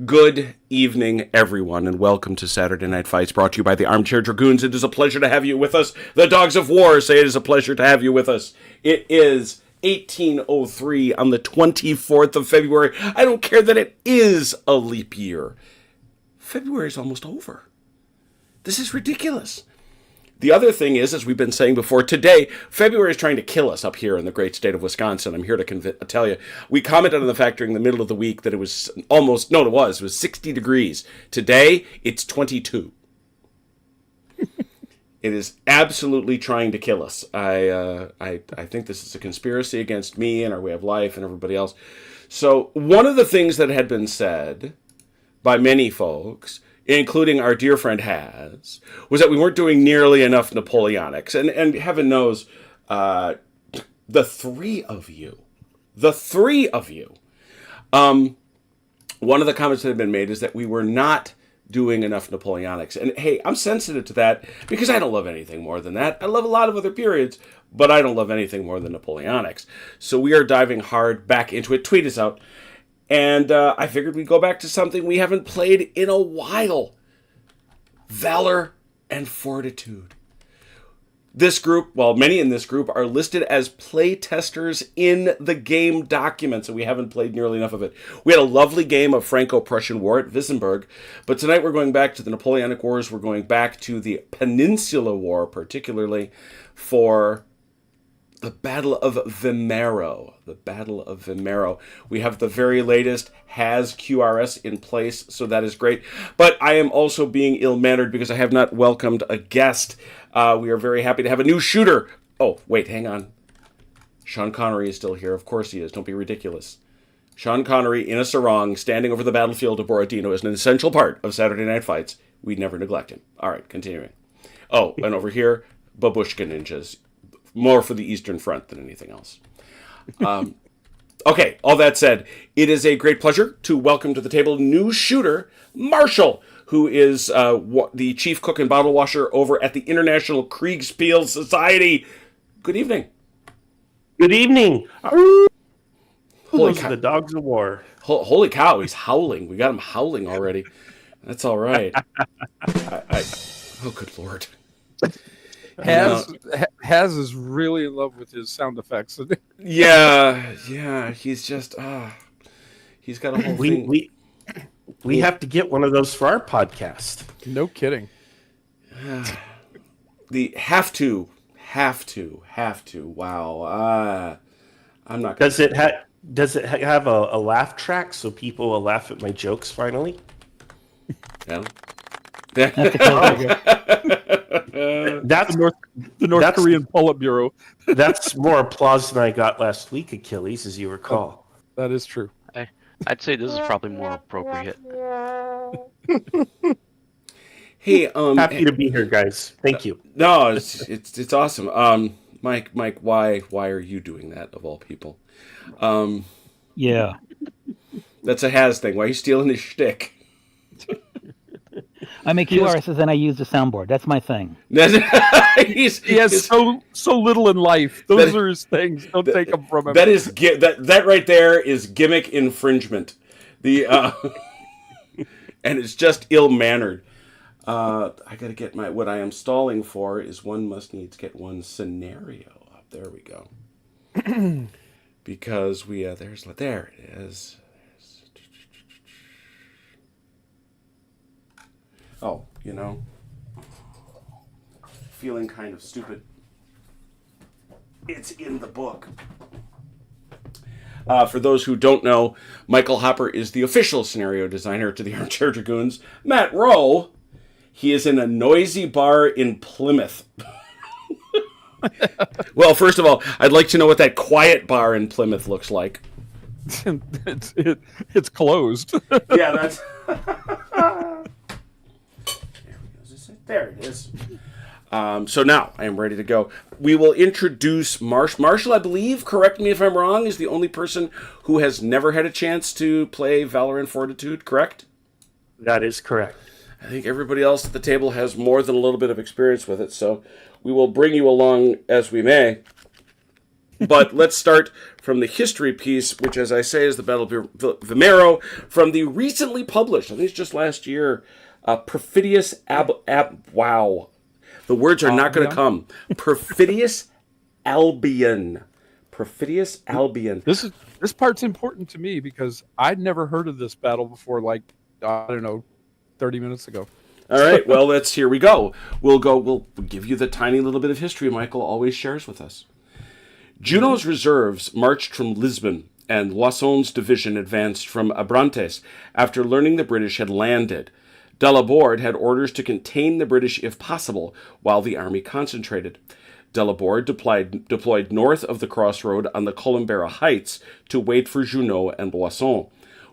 Good evening, everyone, and welcome to Saturday Night Fights, brought to you by the Armchair Dragoons. It is a pleasure to have you with us. The Dogs of War say it is a pleasure to have you with us. It is 1803 on the 24th of February. I don't care that it is a leap year. February is almost over. This is ridiculous. The other thing is, as we've been saying before, today, February is trying to kill us up here in the great state of Wisconsin. I'm here to tell you. We commented on the fact during the middle of the week that it was it was 60 degrees. Today, it's 22. It is absolutely trying to kill us. I think this is a conspiracy against me and our way of life and everybody else. So one of the things that had been said by many folks, including our dear friend Has, was that we weren't doing nearly enough Napoleonics. And heaven knows, the three of you, one of the comments that had been made is that we were not doing enough Napoleonics. And hey, I'm sensitive to that because I don't love anything more than that. I love a lot of other periods, but I don't love anything more than Napoleonics. So we are diving hard back into it. Tweet us out. And I figured we'd go back to something we haven't played in a while. Valour and Fortitude. This group, many in this group, are listed as play testers in the game documents, and we haven't played nearly enough of it. We had a lovely game of Franco-Prussian War at Wissembourg, but tonight we're going back to the Napoleonic Wars. We're going back to the Peninsula War, particularly for the Battle of Vimeiro. The Battle of Vimeiro. We have the very latest Has QRS in place, so that is great. But I am also being ill-mannered because I have not welcomed a guest. We are very happy to have a new shooter. Oh, wait, hang on. Sean Connery is still here. Of course he is. Don't be ridiculous. Sean Connery in a sarong, standing over the battlefield of Borodino, is an essential part of Saturday Night Fights. We never neglect him. All right, continuing. Oh, and over here, Babushka Ninjas. More for the Eastern Front than anything else. Okay, all that said, it is a great pleasure to welcome to the table new shooter, Marshall, who is the chief cook and bottle washer over at the International Kriegspiel Society. Good evening. Good evening. Holy cow. The Dogs of War. Holy cow, he's howling. We got him howling already. That's all right. Oh, good Lord. Has is really in love with his sound effects. Yeah, he's just he's got a whole thing. We have to get one of those for our podcast. No kidding. The have to. Wow. I'm not. Does it have a laugh track so people will laugh at my jokes finally? Yeah. That's the North Korean Politburo. That's more applause than I got last week, Achilles, as you recall. That is true. I'd say this is probably more appropriate. Hey, happy to be here, guys. Thank you. No, it's awesome. Mike, why are you doing that of all people? Yeah, that's a Has thing. Why are you stealing his shtick? I make QRSs and I use the soundboard. That's my thing. He has so little in life. Those are his things. Don't take them from him. That is that right there is gimmick infringement. And it's just ill-mannered. I got to get what I am stalling for is one must needs get one scenario up. There we go. Because there it is. Oh, feeling kind of stupid. It's in the book. For those who don't know, Michael Hopper is the official scenario designer to the Armchair Dragoons. Matt Rowe, he is in a noisy bar in Plymouth. Well, first of all, I'd like to know what that quiet bar in Plymouth looks like. It's closed. Yeah, that's... There it is. So now I am ready to go. We will introduce Marshall, I believe, correct me if I'm wrong, is the only person who has never had a chance to play Valour and Fortitude, correct? That is correct. I think everybody else at the table has more than a little bit of experience with it, so we will bring you along as we may. But let's start from the history piece, which, as I say, is the Battle of Vimeiro, from the recently published, I think it's just last year, Perfidious wow. The words are not going to come. Perfidious Albion. Perfidious Albion. This part's important to me because I'd never heard of this battle before, like, I don't know, 30 minutes ago. All right, well, here we go. We'll give you the tiny little bit of history Michael always shares with us. Junot's reserves marched from Lisbon, and Loisson's division advanced from Abrantes after learning the British had landed. Delaborde had orders to contain the British if possible, while the army concentrated. Delaborde deployed north of the crossroad on the Columbera Heights to wait for Junot and Loisson.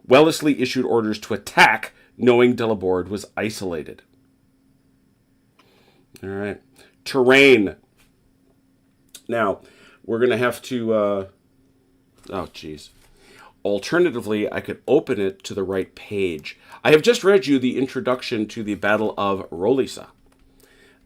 Wellesley issued orders to attack, knowing Delaborde was isolated. All right. Terrain. Now, we're going to have to... oh, geez. Alternatively, I could open it to the right page. I have just read you the introduction to the Battle of Rolisa.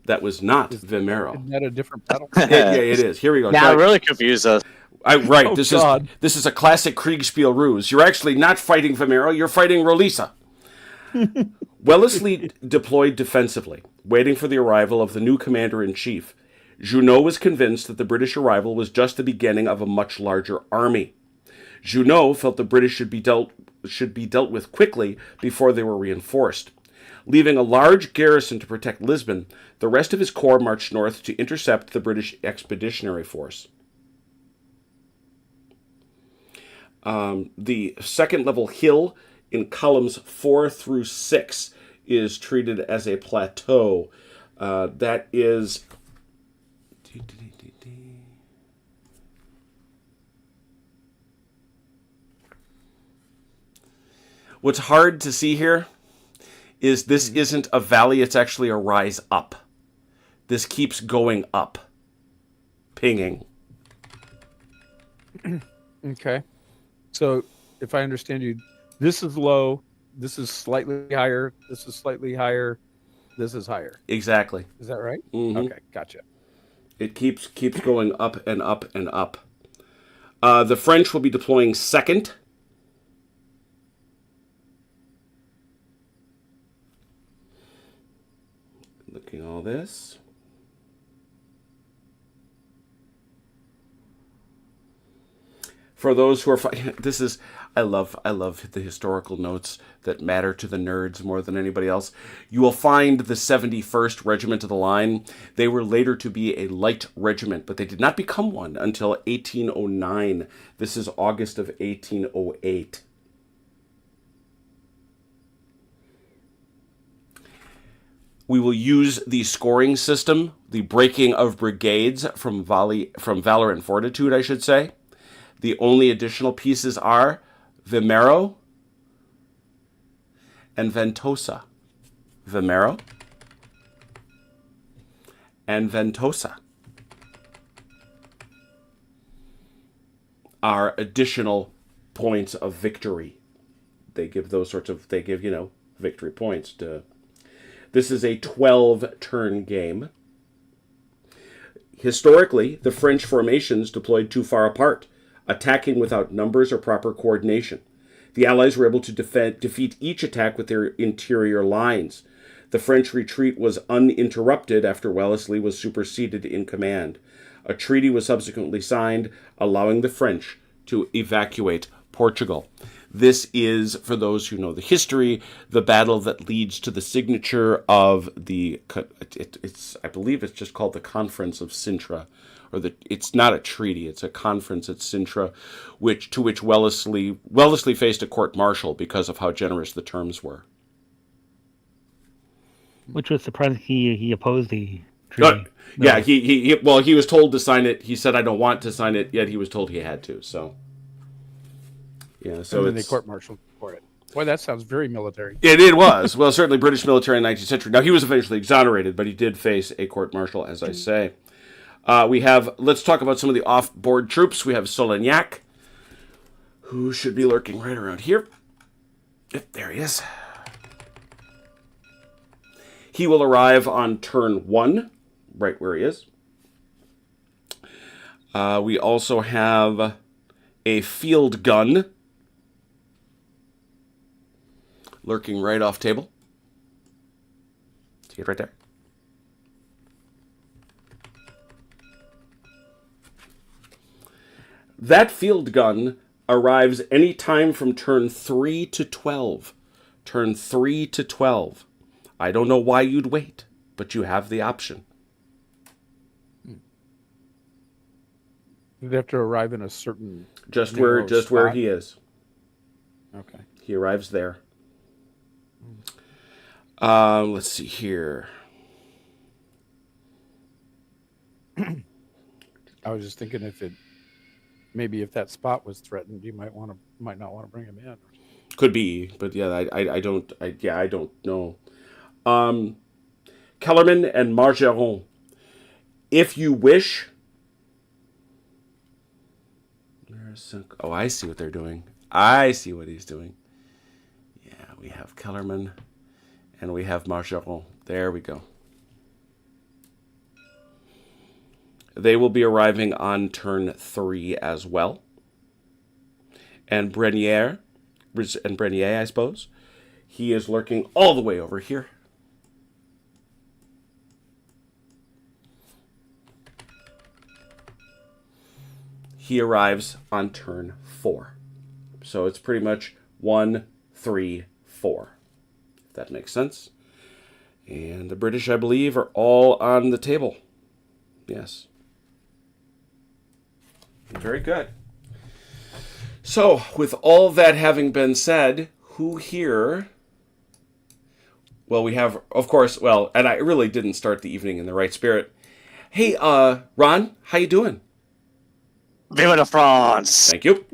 That was not Vimeiro. Isn't that a different battle? Yeah, it is. Here we go. Now, it really confused us. Right. Oh, this God. is a classic Kriegspiel ruse. You're actually not fighting Vimeiro. You're fighting Rolisa. Wellesley deployed defensively, waiting for the arrival of the new commander-in-chief. Junot was convinced that the British arrival was just the beginning of a much larger army. Junot felt the British should be dealt with quickly before they were reinforced. Leaving a large garrison to protect Lisbon, the rest of his corps marched north to intercept the British expeditionary force. The second-level hill in columns 4 through 6 is treated as a plateau. That is... What's hard to see here is this isn't a valley, it's actually a rise up. This keeps going up. Pinging. Okay. So, if I understand you, this is low, this is slightly higher, this is slightly higher, this is higher. Exactly. Is that right? Mm-hmm. Okay, gotcha. It keeps going up and up and up. The French will be deploying second. Looking all this. For those who are this is I love the historical notes that matter to the nerds more than anybody else. You will find the 71st Regiment of the Line. They were later to be a light regiment, but they did not become one until 1809. This is August of 1808. We will use the scoring system, the breaking of brigades from Valour and Fortitude, I should say. The only additional pieces are Vimeiro and Ventosa. Vimeiro and Ventosa are additional points of victory. They give victory points to... This is a 12-turn game. Historically, the French formations deployed too far apart, attacking without numbers or proper coordination. The Allies were able to defeat each attack with their interior lines. The French retreat was uninterrupted after Wellesley was superseded in command. A treaty was subsequently signed, allowing the French to evacuate Portugal. This is, for those who know the history, the battle that leads to the signature of the... I believe it's just called the Conference of Sintra. It's not a treaty, it's a conference at Sintra, to which Wellesley faced a court-martial because of how generous the terms were. Which was surprising he opposed the treaty. Yeah, he was told to sign it. He said, I don't want to sign it, yet he was told he had to, so... Yeah, so and then they court-martialed for it. Boy, that sounds very military. It was. Well, certainly British military in the 19th century. Now, he was eventually exonerated, but he did face a court-martial, as I say. Let's talk about some of the off-board troops. We have Solignac, who should be lurking right around here. Yep, there he is. He will arrive on turn 1, right where he is. We also have a field gun lurking right off table. See it right there? That field gun arrives any time from turn 3 to 12. Turn 3 to 12. I don't know why you'd wait, but you have the option. You'd have to arrive in a certain Just narrow where spot? he is. Okay. He arrives there. Let's see here. I was just thinking if that spot was threatened, you might not want to bring him in. Could be, but yeah, I don't know. Kellerman and Margeron. If you wish. Oh, I see what they're doing. I see what he's doing. Yeah, we have Kellerman and we have Margeron. There we go. They will be arriving on turn 3 as well. And Brenier, I suppose, he is lurking all the way over here. He arrives on turn 4. So it's pretty much 1, 3, 4. If that makes sense. And the British, I believe, are all on the table. Yes. Very good. So, with all that having been said, who here... Well, we have, of course, and I really didn't start the evening in the right spirit. Hey, Ron, how you doing? Vive la France! Thank you.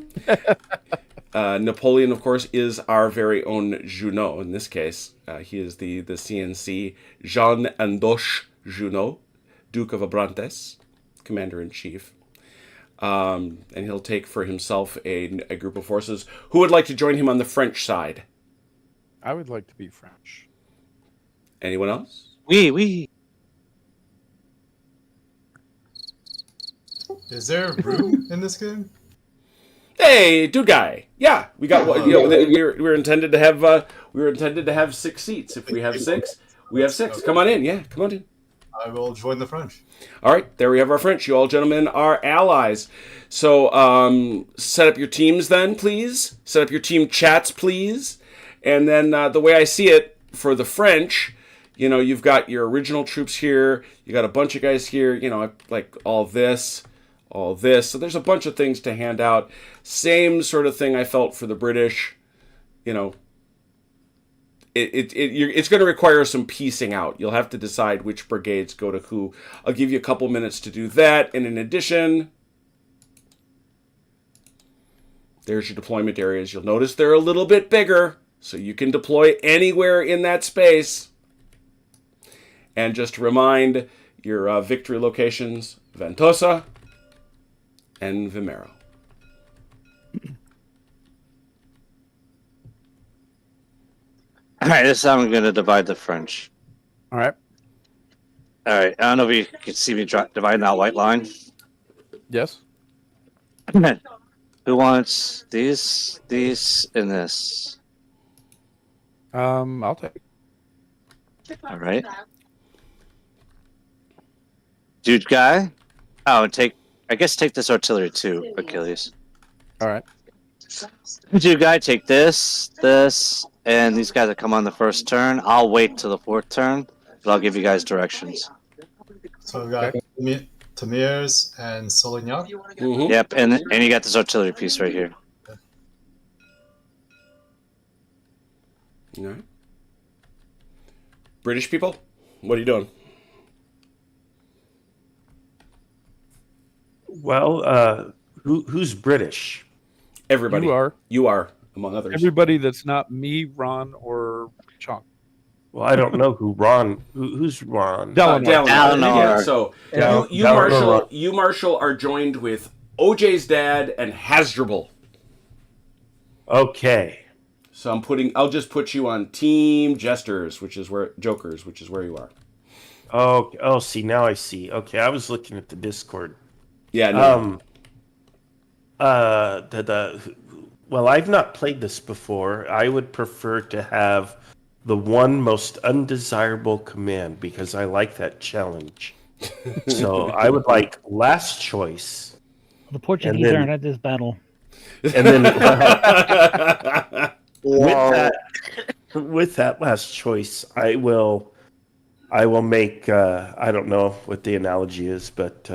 Napoleon, of course, is our very own Junot in this case. He is the CNC Jean Andoche Junot, Duke of Abrantes, Commander-in-Chief. And he'll take for himself a group of forces. Who would like to join him on the French side? I would like to be French. Anyone else? Oui. Is there room in this game? Hey, dude guy. Yeah, we got. We're intended to have 6 seats. If we have 6, we have 6. Okay. Come on in. Yeah, come on in. I will join the French. All right, there we have our French. You all gentlemen are allies. So set up your teams then, please. Set up your team chats, please. And then the way I see it for the French, you've got your original troops here. You got a bunch of guys here. Like all this. So there's a bunch of things to hand out. Same sort of thing I felt for the British. It's going to require some piecing out. You'll have to decide which brigades go to who. I'll give you a couple minutes to do that. And in addition, there's your deployment areas. You'll notice they're a little bit bigger, so you can deploy anywhere in that space. And just to remind, your victory locations, Ventosa and Vimeiro. All right, this time I'm going to divide the French. All right. All right, I don't know if you can see me dividing that white line. Yes. Who wants these, and this? I'll take it. All right. Dude guy? Oh, and take this artillery too, Achilles. All right. Dude guy, take this, and these guys that come on the first turn. I'll wait till the 4th turn, but I'll give you guys directions. So I've got Tamirs and Solignac. Mm-hmm. Yep, and you got this artillery piece right here. All right. British people, what are you doing? Well, who's British? Everybody. You are, among others. Everybody that's not me, Ron, or Chunk. Well, I don't know who's Ron. Delanar. Delanar. Yeah, so Delanar. you Marshall are joined with OJ's dad and Hasdrubal. Okay. So I'll just put you on Team Jokers, which is where you are. Oh, see, now I see. Okay, I was looking at the Discord. Yeah, no. Well, I've not played this before. I would prefer to have the one most undesirable command because I like that challenge. So I would like last choice. The Portuguese then- aren't at this battle. And then Whoa. with that last choice, I will make I don't know what the analogy is, but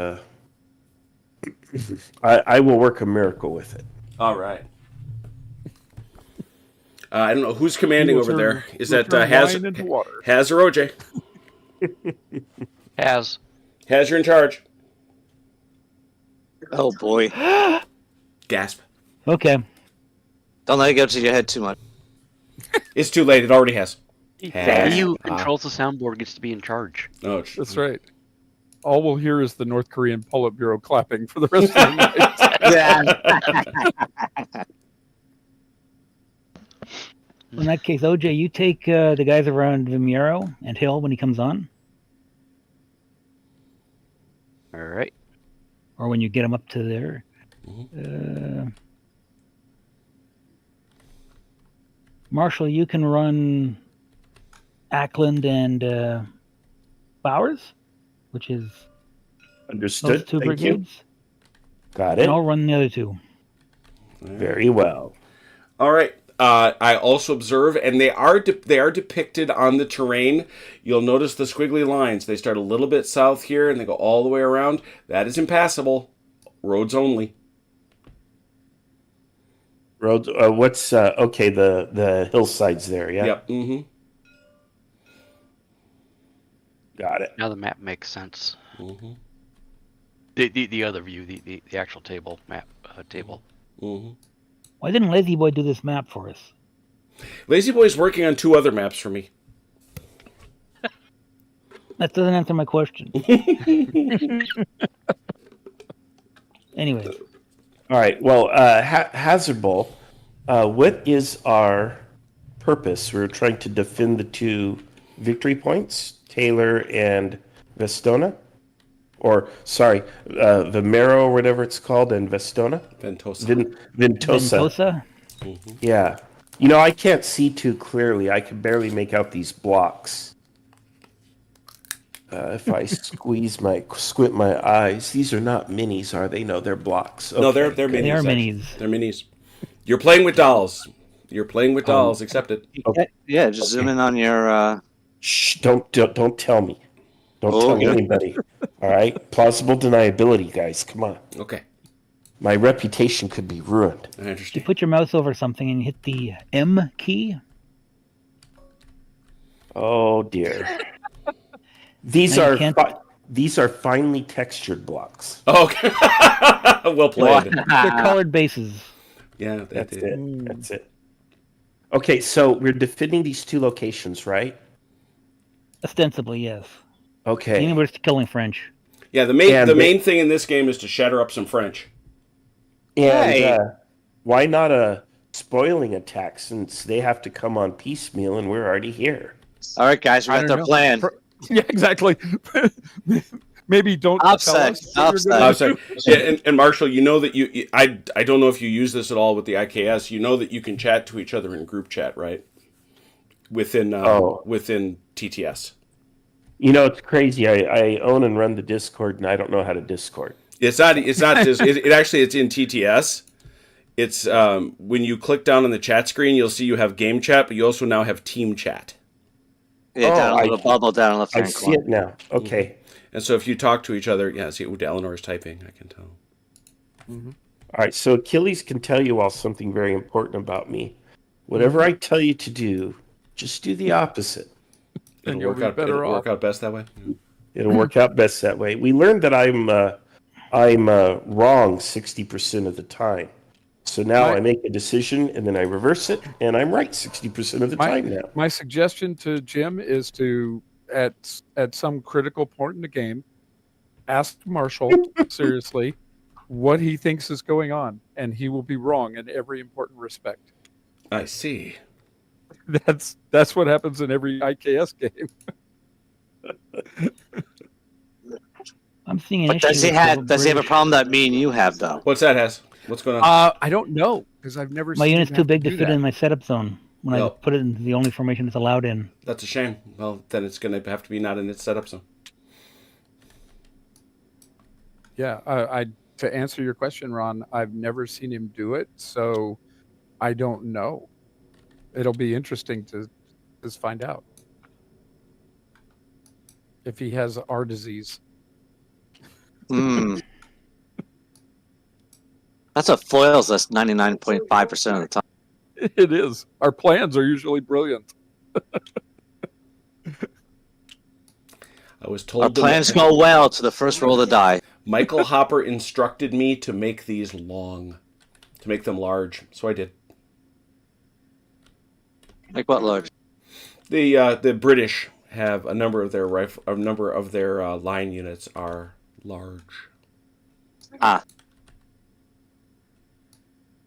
I will work a miracle with it. All right. I don't know who's commanding He will over turn- there. Is will that turn Haz wine into water. or OJ? Has. Haz, you're in charge. Oh boy. Gasp. Okay. Don't let it go to your head too much. It's too late. It already has. He Has. who controls the soundboard gets to be in charge. Oh, That's right. All we'll hear is the North Korean Politburo clapping for the rest of the night. In that case, OJ, you take the guys around Vimeiro and Hill when he comes on, All right. or when you get him up to there. Marshall, you can run Ackland and Bowers, which is Understood. those two Thank you. brigades. Got And it. I'll run the other two. Very well. All right. I also observe, and they are depicted on the terrain. You'll notice the squiggly lines. They start a little bit south here, and they go all the way around. That is impassable. Roads only. Road. What's okay? The hillsides there. Yeah. Yep. Mm-hmm. Got it. Now the map makes sense. Mm-hmm. The other view, the actual table map table. Mm-hmm. Why didn't Lazy Boy do this map for us? Lazy Boy's working on 2 other maps for me. That doesn't answer my question. Anyway, All right. Well, Hazard Bowl. What is our purpose? We're trying to defend the 2 victory points, Taylor and Vestona, or sorry, Vimeiro or whatever it's called, and Vestona. Ventosa. Ventosa. Ventosa. Yeah. You know, I can't see too clearly. I can barely make out these blocks. If I squint my eyes, these are not minis, are they? No, they're blocks. No, they're Okay. minis. They are actually. minis. They're minis. You're playing with dolls. You're playing with dolls. Accept it. Yeah, just zoom in on your. Shh! Don't tell me. Don't tell Okay. anybody. All right. Plausible deniability, guys. Come on. Okay. My reputation could be ruined. I You understand. put your mouse over something and you hit the M key. Oh dear. These Now you are can't- these are finely textured blocks. Okay. Well played. They're colored bases. Yeah, That's did. it. That's it. Okay, so we're defending these 2 locations, right? Ostensibly, yes. Okay. Anywhere's killing French. Yeah, the And main thing in this game is to shatter up some French. And Hey. why not a spoiling attack since they have to come on piecemeal and we're already here? All right, guys, we I got don't their know. plan. Yeah, exactly. Maybe don't tell Upset. us what you're gonna I'm do. sorry. Yeah, and Marshall, you know that I don't know if you use this at all with the IKS. You know that you can chat to each other in group chat, right? Within TTS. You know, it's crazy. I own and run the Discord, and I don't know how to Discord. It's not just it actually it's in TTS. It's when you click down on the chat screen, you'll see you have game chat, but you also now have team chat. Yeah, down I- a little bubble down in the left I hand see corner. it now. Okay. And so if you talk to each other, yeah, see what Eleanor is typing, I can tell. All right. So Achilles can tell you all something very important about me. Whatever I tell you to do, just do the opposite. And you'll be better it'll off. work out best that way. It'll work out best that way. We learned that I'm wrong 60% of the time. So now My- I make a decision and then I reverse it, and I'm right 60% of the time now. My suggestion to Jim is to, at some critical point in the game, ask Marshall seriously what he thinks is going on, and he will be wrong in every important respect. I see. That's what happens in every IKS game. I'm seeing an But issue. does he with have the does he have a British. problem that me and you have though? What's that, Has? What's going on? I don't know because I've never My seen unit's him too have big to do fit that. in my setup zone. When I Well- put it in the only formation it's allowed in. That's a shame. Well, then it's going to have to be not in its setup zone. Yeah, I to answer your question, Ron, I've never seen him do it, so I don't know. It'll be interesting to just find out if he has our disease. Hmm. That's a foils list 99.5% of the time. It is. Our plans are usually brilliant. I was Our told plans go well to the first roll of the die. Michael Hopper instructed me to make these long, to make them large, so I did. Like what large? The British have a number of their line units are large. Ah,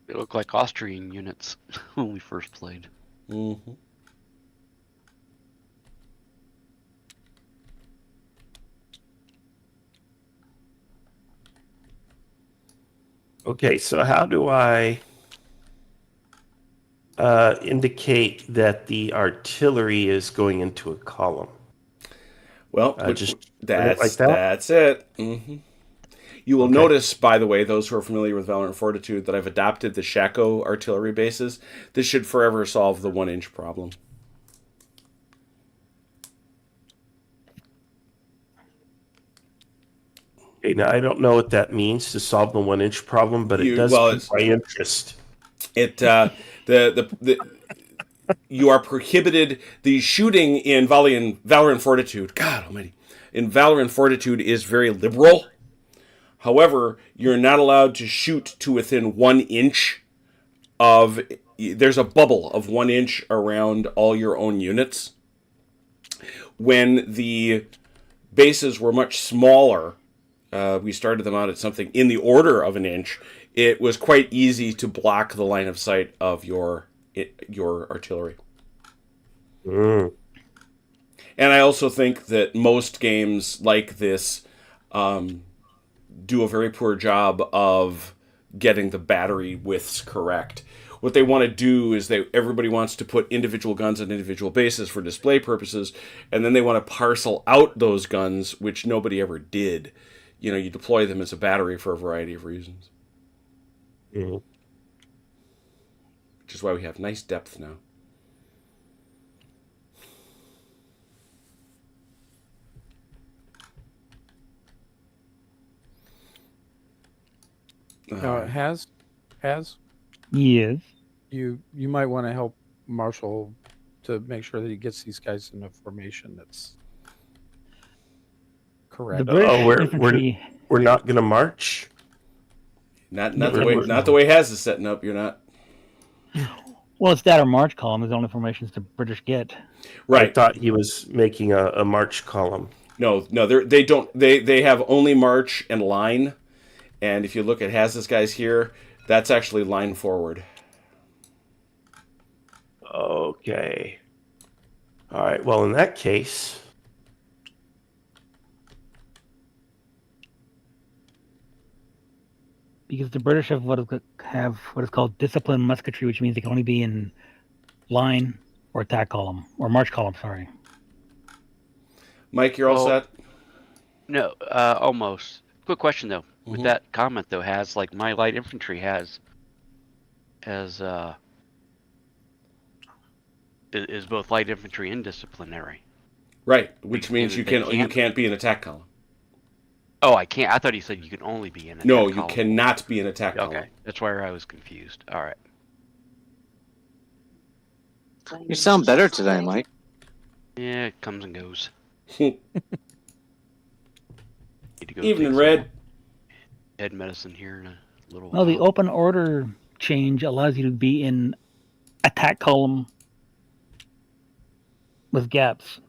They look like Austrian units when we first played. Mm-hmm. Okay, so how do I indicate that the artillery is going into a column? Well, Just that's like that? that's it. Mm-hmm. You will Okay. notice, by the way, those who are familiar with Valour and Fortitude, that I've adopted the Shako artillery bases. This should forever solve the 1-inch problem. Okay, now I don't know what that means to solve the 1-inch problem, but it does pique my interest. It you are prohibited. The shooting in Valor and Fortitude, God Almighty, in Valor and Fortitude is very liberal. However, you're not allowed to shoot to within 1 inch of. There's a bubble of 1 inch around all your own units. When the bases were much smaller, we started them out at something in the order of 1 inch. It was quite easy to block the line of sight of your artillery. Mm. And I also think that most games like this do a very poor job of getting the battery widths correct. What they want to do is everybody wants to put individual guns on individual bases for display purposes, and then they want to parcel out those guns, which nobody ever did. You deploy them as a battery for a variety of reasons. Mm. Which is why we have nice depth now. Has Yes. you might want to help Marshall to make sure that he gets these guys in a formation that's correct. The British Oh, infantry. we're not going to march? Not Yeah, the way Has is setting up. You're not Well, it's that or march column is the only formations the British get. right. I thought he was making a march column. No, they don't. They have only march and line, and if you look at Has's guys here, that's actually line forward. Okay. All right. Well, in that case, Because the British have what is called disciplined musketry, which means they can only be in line or attack column or march column. Sorry. Mike, you're all Well- set. No, almost. Quick question though. With Mhm. that comment though, has like my light infantry is both light infantry and disciplinary. Right, which means you They can't be an attack column. Oh, I can't. I thought he said you can only be in. No, attack you column. cannot be an attack column. Okay, that's where I was confused. All right. you sound better today, Mike. Yeah, it comes and goes. Need to go Even take in some red. head medicine here in a little Well, the while. open order change allows you to be in attack column with gaps.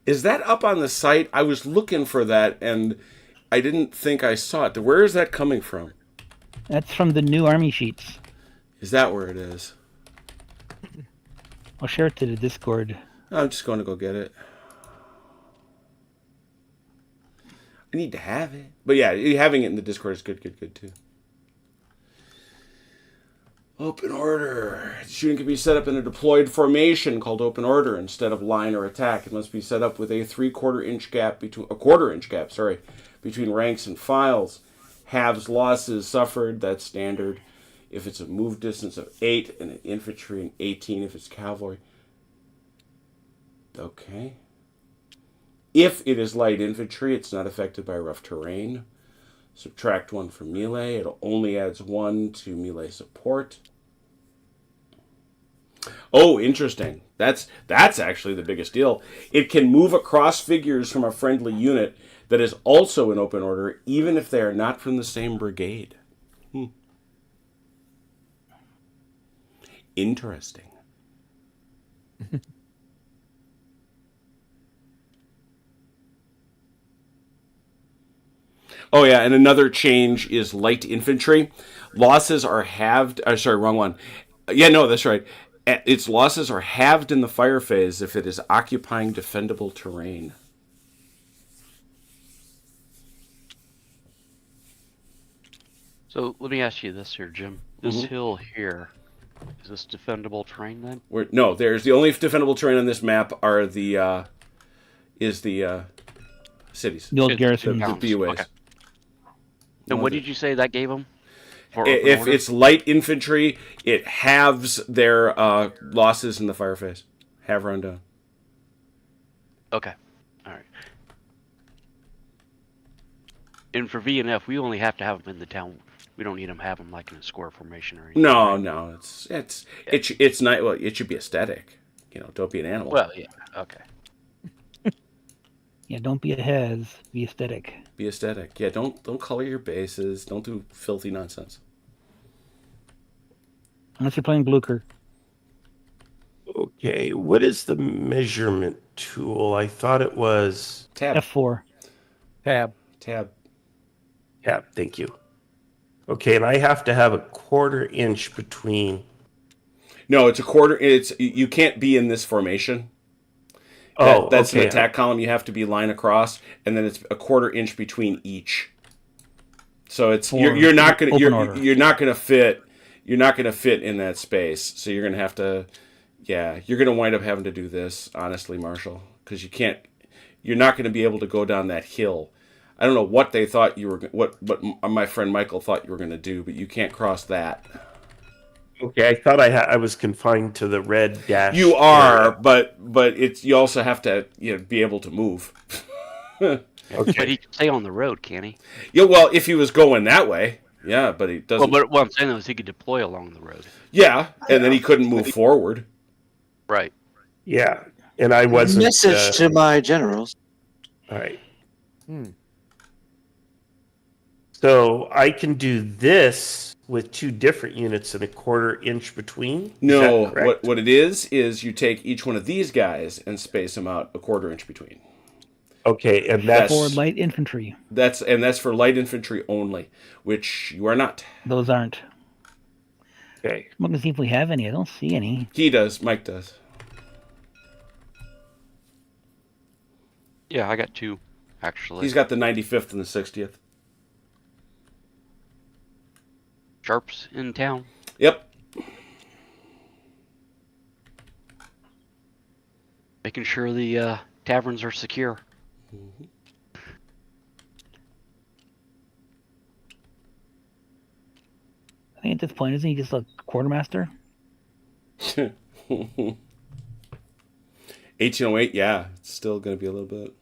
Is that up on the site? I was looking for that and I didn't think I saw it. Where is that coming from? That's from the new army sheets. Is that where it is? I'll share it to the Discord. I'm just going to go get it. I need to have it. But yeah, having it in the Discord is good too. Open order. Shooting can be set up in a deployed formation called open order instead of line or attack. It must be set up with a 3/4 inch gap between between ranks and files. Halves losses suffered. That's standard. If it's a move distance of 8 and an infantry and 18 if it's cavalry. Okay. If it is light infantry, it's not affected by rough terrain. Subtract 1 from melee. It only adds 1 to melee support. Oh, interesting. That's actually the biggest deal. It can move across figures from a friendly unit that is also in open order, even if they are not from the same brigade. Interesting. Oh yeah, and another change is light infantry. Losses are halved. Sorry, wrong one. Yeah, no, that's right. Its losses are halved in the fire phase if it is occupying defendable terrain. So let me ask you this here, Jim. This hill here, is this defendable terrain then? No, there's the only defendable terrain on this map are the cities. The old The garrison. The towns. BUAs. Okay. And what did you say that gave them? If it's light infantry, it halves their losses in the fire phase. Halve rundown. Okay. All right. And for V and F, we only have to have them in the town. We don't need them have them like in a square formation or anything. No, right? no, it's not. Well, it should be aesthetic. Don't be an animal. Well, yeah. Okay. Yeah, don't be a hez. Be aesthetic. Be aesthetic. Yeah, don't color your bases. Don't do filthy nonsense. Unless you're playing Blucher. Okay, what is the measurement tool? I thought it was Tab. F4. Tab. Yeah, thank you. Okay, and I have to have a 1/4 inch between. No, it's a quarter. You can't be in this formation. That's okay. an attack column. You have to be line across, and then it's a 1/4 inch between each. So it's you're not gonna fit in that space. So you're gonna have to, you're gonna wind up having to do this, honestly, Marshall, because you're not gonna be able to go down that hill. I don't know what they thought what my friend Michael thought you were gonna do, but you can't cross that. Okay, I thought I was confined to the red dash. You are, but you also have to be able to move. Okay. But he can stay on the road, can't he? Yeah, well, if he was going that way, yeah, but he doesn't. Well, but what I'm saying is he could deploy along the road. Yeah, and then he couldn't move forward. Right. Yeah, and I wasn't. Message to my generals. All right. So I can do this with 2 different units and a 1/4 inch between? Is No, that correct? what it is you take each one of these guys and space them out a 1/4 inch between. Okay, and that's For light infantry. That's for light infantry only, which you are not. Those aren't. okay. I'm looking to see if we have any. I don't see any. He does. Mike does. Yeah, I got 2, actually. He's got the 95th and the 60th. Sharps in town. Yep. Making sure the taverns are secure. I think at this point, isn't he just a quartermaster? 1808, yeah. It's still going to be a little bit.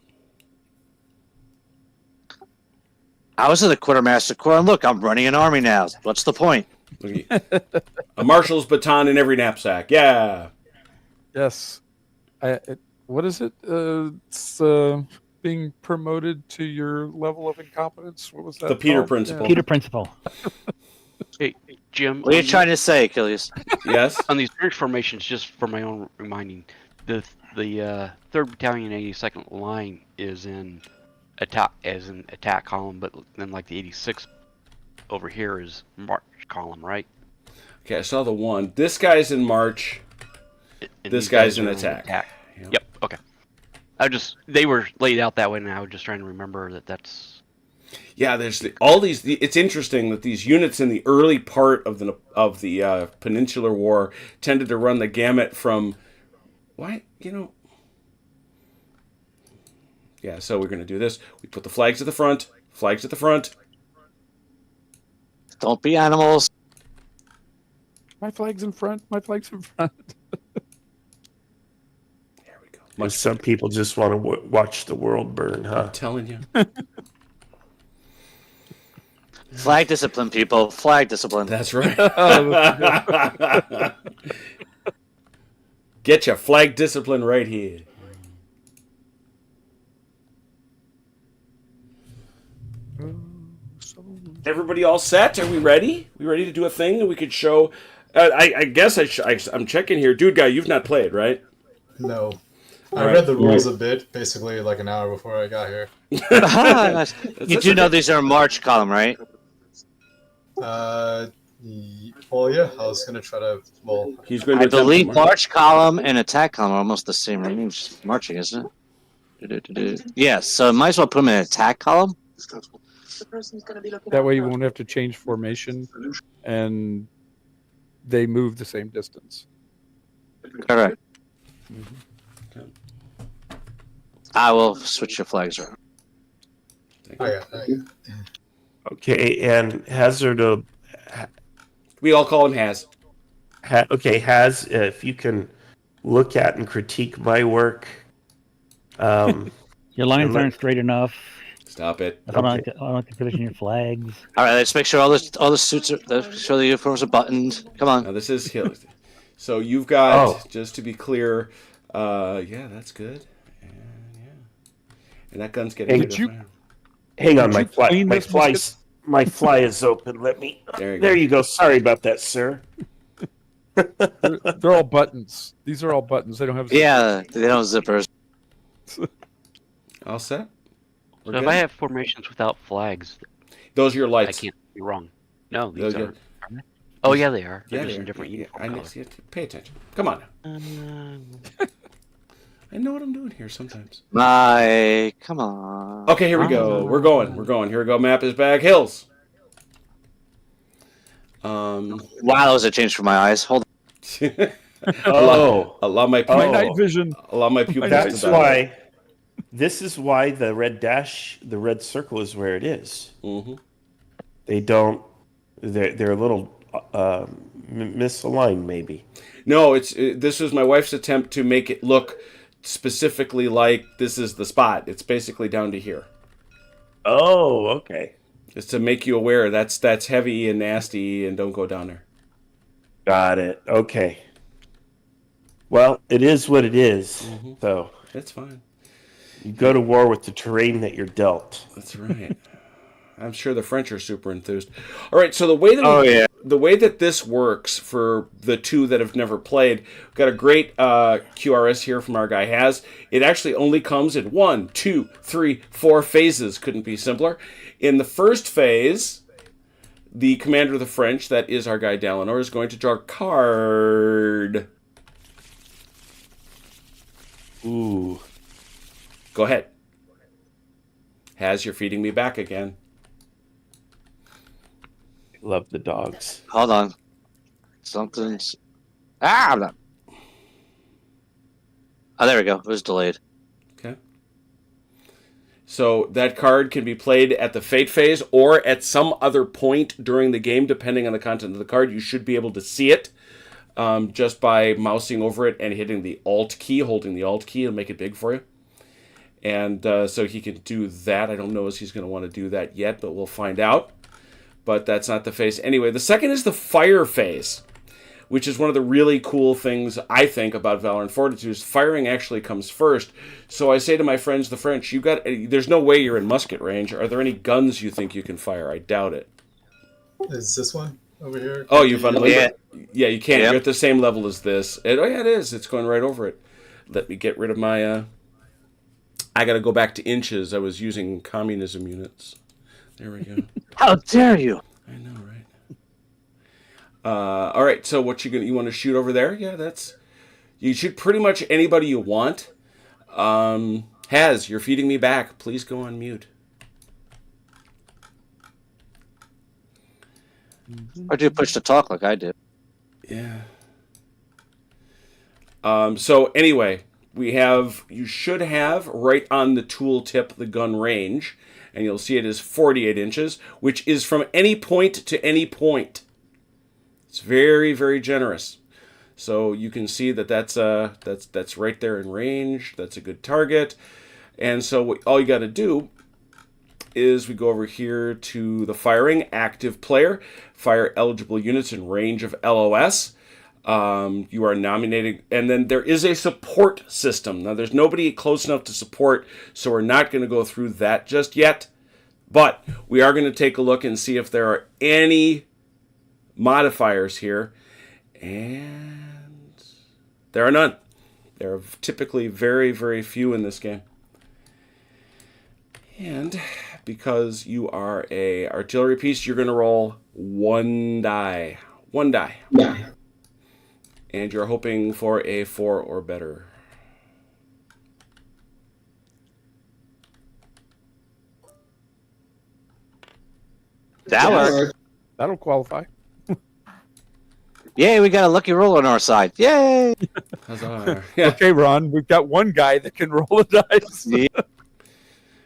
I was in the quartermaster corps, and look, I'm running an army now. What's the point? A marshal's baton in every knapsack. Yeah. Yes. What is it? It's being promoted to your level of incompetence. What was that? The Peter called? Principle. Peter Principle. Hey, Jim. What are you trying to say, Achilles? Yes. On these bridge formations, just for my own reminding, the 3rd Battalion 82nd line is in attack column, but then like the 86th over here is March column, right? Okay, I saw the 1. This guy's in March. And This these guy's guys in are attack. Yep. Okay. They were laid out that way, and I was just trying to remember that's. Yeah, there's all these. It's interesting that these units in the early part of the Peninsular War tended to run the gamut from. Why, Yeah, so we're going to do this. We put the flags at the front. Flags at the front. Don't be animals. My flag's in front. My flag's in front. There we go. And some people just want to watch the world burn, huh? I'm telling you. Flag discipline, people. Flag discipline. That's right. Get your flag discipline right here. Everybody all set? Are we ready? We ready to do a thing that we could show? I guess I'm checking here. Dude guy, you've not played, right? No. I Alright. read the rules a bit, basically like an hour before I got here. Nice. You do know these are March column, right? Well, yeah, I was gonna try to. Well, He's going to I attempt believe to mark. March column and attack column are almost the same range. Marching, isn't it? Yes, so might as well put them in attack column. That way you won't have to change formation, and they move the same distance. Correct. I will switch your flags around. I got that. Okay, and Hazard, We all call him Has. Haz, if you can look at and critique my work. Your lines aren't straight enough. Stop it. I don't like to position your flags. All right, let's make sure all the suits are. Let's show the uniforms are buttoned. Come on. Now this is Hill. So you've got, just to be clear, yeah, that's good. And that gun's getting rid of fire. Hang on, Did you clean this my fly is open. Let me. There you go. Sorry about that, sir. They're all buttons. These are all buttons. They don't have. Yeah, they don't have zippers. All set? We're So if good? I have formations without flags, Those are your I lights. can't be wrong. No, Those these are- are. They? Oh yeah, they are. They're Yeah, just they in are. different Yeah, uniform I colors. see it. Pay attention. Come on now. I know what I'm doing here sometimes. Come on. Okay, here we go. We're going. Here we go. Map is back. Hills. Wow, that was a change for my eyes. Hold on. Allow my My pupils. night vision. Allow my pupils. That's to dive. why. This is why the red dash, the red circle, is where it is. Mm-hmm. They don't. They're a little misaligned, maybe. No, this was my wife's attempt to make it look specifically like this is the spot. It's basically down to here. Oh, okay. It's to make you aware that's heavy and nasty, and don't go down there. Got it. Okay. Well, it is what it is. Mm-hmm. So That's fine. you go to war with the terrain that you're dealt. That's right. I'm sure the French are super enthused. All right, so the way that the way that this works for the two that have never played, we've got a great QRS here from our guy Has. It actually only comes in 1, 2, 3, 4 phases. Couldn't be simpler. In the first phase, the commander of the French, that is our guy Dalinor, is going to draw a card. Ooh. Go ahead. Has, you're feeding me back again. Love the dogs. Hold on. Something's. I'm not. Oh, there we go. It was delayed. Okay. So that card can be played at the Fate phase or at some other point during the game, depending on the content of the card. You should be able to see it just by mousing over it and hitting the Alt key, holding the Alt key. It'll make it big for you. And so he can do that. I don't know if he's going to want to do that yet, but we'll find out. But that's not the phase. Anyway, the second is the Fire phase, which is one of the really cool things, I think, about Valor and Fortitude. Firing actually comes first. So I say to my friends, the French, there's no way you're in musket range. Are there any guns you think you can fire? I doubt it. Is this one over here? Oh, you've unlimited. Yeah, you can't. Yep. You're at the same level as this. Oh, yeah, it is. It's going right over it. Let me get rid of my... I got to go back to inches. I was using communism units. There we go. How dare you? I know, right? All right. So what you want to shoot over there? Yeah, you shoot pretty much anybody you want. Haz, you're feeding me back. Please go on mute. Or do push to talk like I did. Yeah. So anyway, you should have right on the tooltip the gun range, and you'll see it is 48 inches, which is from any point to any point. It's very, very generous. So you can see that's right there in range. That's a good target. And so all you got to do is we go over here to the firing active player, fire eligible units in range of LOS. You are nominating, and then there is a support system. Now, there's nobody close enough to support, so we're not going to go through that just yet. But we are going to take a look and see if there are any modifiers here. And there are none. There are typically very, very few in this game. And because you are a artillery piece, you're going to roll one die. One die. Yeah. And you're hoping for a 4 or better. That'll qualify. Yay, we got a lucky roll on our side. Yay! Huzzah. Yeah. Okay, Ron, we've got one guy that can roll a dice. Yeah.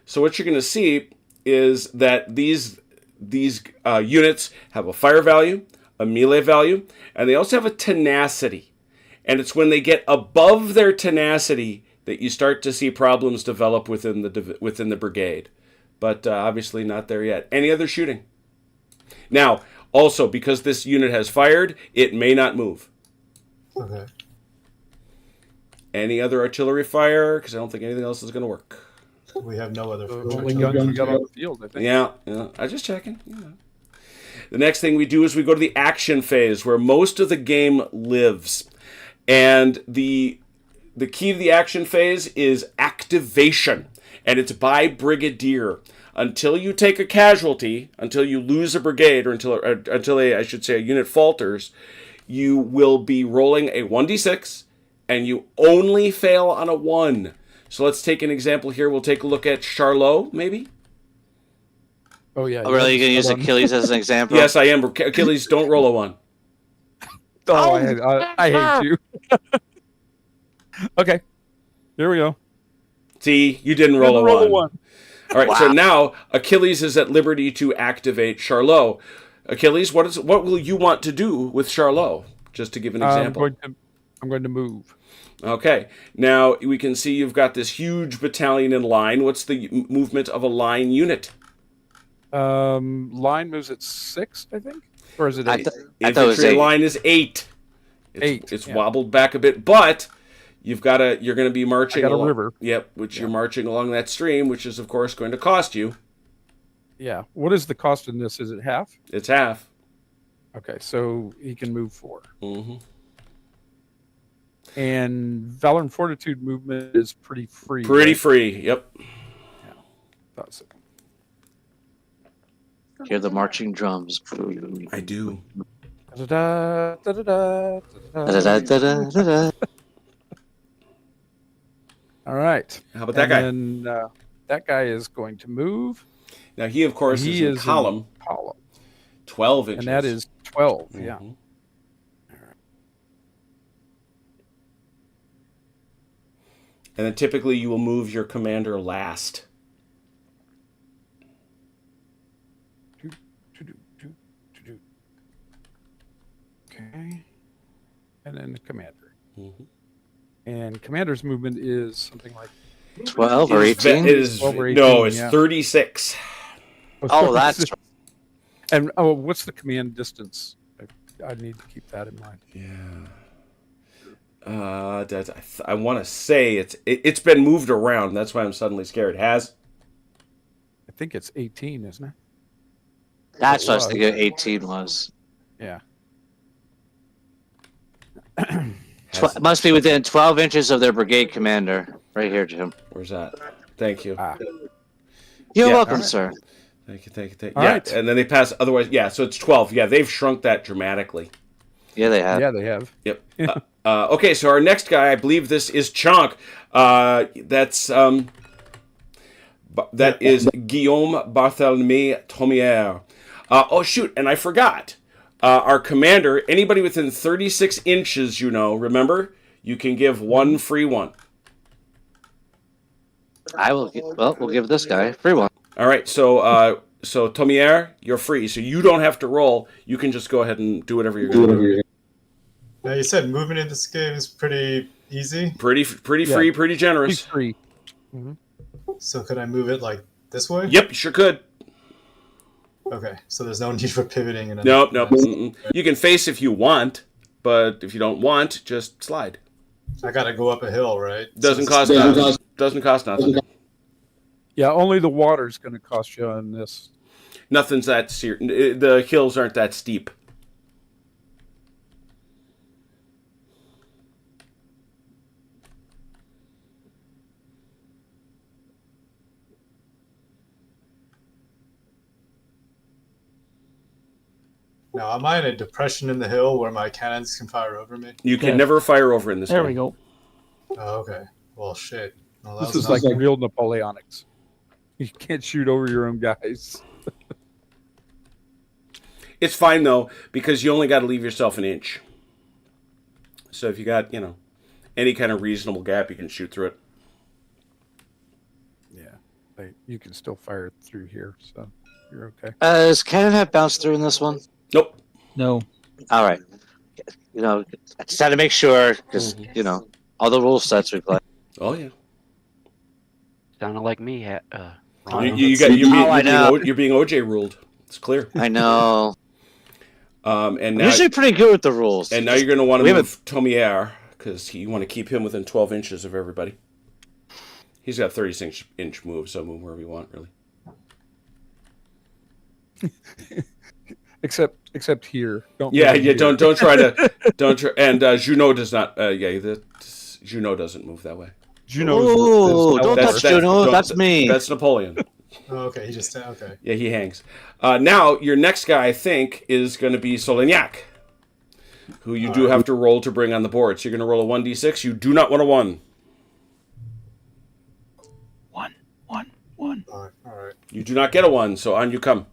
So what you're going to see is that these units have a fire value, a melee value, and they also have a tenacity. And it's when they get above their tenacity that you start to see problems develop within the brigade. But obviously not there yet. Any other shooting? Now, also, because this unit has fired, it may not move. Okay. Any other artillery fire? Because I don't think anything else is going to work. We have no other. Only guns we got on the field, I think. Yeah. I'm just checking. The next thing we do is we go to the action phase, where most of the game lives. And the key to the action phase is activation. And it's by brigadier. Until you take a casualty, until you lose a brigade, or until a unit falters, you will be rolling a 1d6, and you only fail on a 1. So let's take an example here. We'll take a look at Charlot, maybe? Oh, yeah. Oh, really? You're going to use Achilles as an example? Yes, I am. Achilles, don't roll a 1. Oh, I hate you. Okay. Here we go. See, you didn't roll a 1. All right, Wow. So now Achilles is at liberty to activate Charlot. Achilles, what will you want to do with Charlot? Just to give an example. I'm going to move. Okay. Now we can see you've got this huge battalion in line. What's the movement of a line unit? Line moves at 6, I think, or is it 8? I thought it was Infantry 8. line is 8. It's yeah. wobbled back a bit, but you're going to be marching. I got a river. Yep, you're marching along that stream, which is of course going to cost you. Yeah. What is the cost in this? Is it half? It's half. Okay, so he can move 4. Mm-hmm. And Valor and Fortitude movement is pretty free. Pretty right? free. Yep. Thought so. Hear the marching drums. I do. Da-da-da, da-da-da, da-da-da. Da-da-da-da-da-da. All right. How about that guy? And then that guy is going to move. Now he, of course, is in column. 12 inches. And that is 12, yeah. Mhm. And then typically you will move your commander last. Okay. And then the commander. Mhm. And commander's movement is something like 12 or It is 18? It is, 12 or 18, no, it's yeah. 36. Oh, that's And what's the command distance? I need to keep that in mind. Yeah. I want to say it's been moved around. That's why I'm suddenly scared. Has? I think it's 18, isn't it? That's what I was thinking 18 was. Yeah. Must be within 12 inches of their brigade commander. Right here, Jim. Where's that? Thank you. You're Yeah, welcome, alright. sir. Thank you. All Yeah, right. and then they pass. Otherwise, yeah. So it's 12. Yeah, they've shrunk that dramatically. Yeah, they have. Yeah, they have. Yep. Okay, so our next guy, I believe this is Chonk. That is Guillaume Barthélemy Thomier. Oh shoot, and I forgot. Our commander, anybody within 36 inches, remember, you can give one free one. We'll give this guy a free one. All right, so Thomier, you're free, so you don't have to roll. You can just go ahead and do whatever you're going to do. Now you said movement in this game is pretty easy. Pretty free, pretty He's generous. free. So could I move it like this way? Yep, you sure could. Okay, so there's no need for pivoting. Nope. Mm-mm. You can face if you want, but if you don't want, just slide. I gotta go up a hill, right? Doesn't So cost this is- nothing. Doesn't cost nothing. Yeah, only the water's going to cost you on this. Nothing's that serious. The hills aren't that steep. Now, am I in a depression in the hill where my cannons can fire over me? You can Yeah. never fire over in this There game. we go. Oh, okay. Well, shit. Well, that This was is like nothing. real Napoleonics. You can't shoot over your own guys. It's fine though, because you only got to leave yourself an inch. So if you got, any kind of reasonable gap, you can shoot through it. Yeah, you can still fire it through here, so you're okay. Does cannon have bounce through in this one? Nope. No. All right. I just had to make sure because all the rule sets we play. Oh yeah. Sounded like me. Ron. You're being OJ ruled. It's clear. I know. And I'm now, usually pretty good with the rules. and now you're going to want to We move Thomier because you want to keep him within 12 inches of everybody. He's got 36-inch move, so move wherever you want, really. Except here. Don't Yeah, move yeah. here. Don't try to. And Junot does not. Junot doesn't move that way. Ooh, don't touch Juno. That's me. That's Napoleon. Oh, okay, he just... Okay. Yeah, he hangs. Now, your next guy, I think, is going to be Solignac, who you do have to roll to bring on the board. So you're going to roll a 1d6. You do not want a 1. 1. All right. You do not get a 1, so on you come.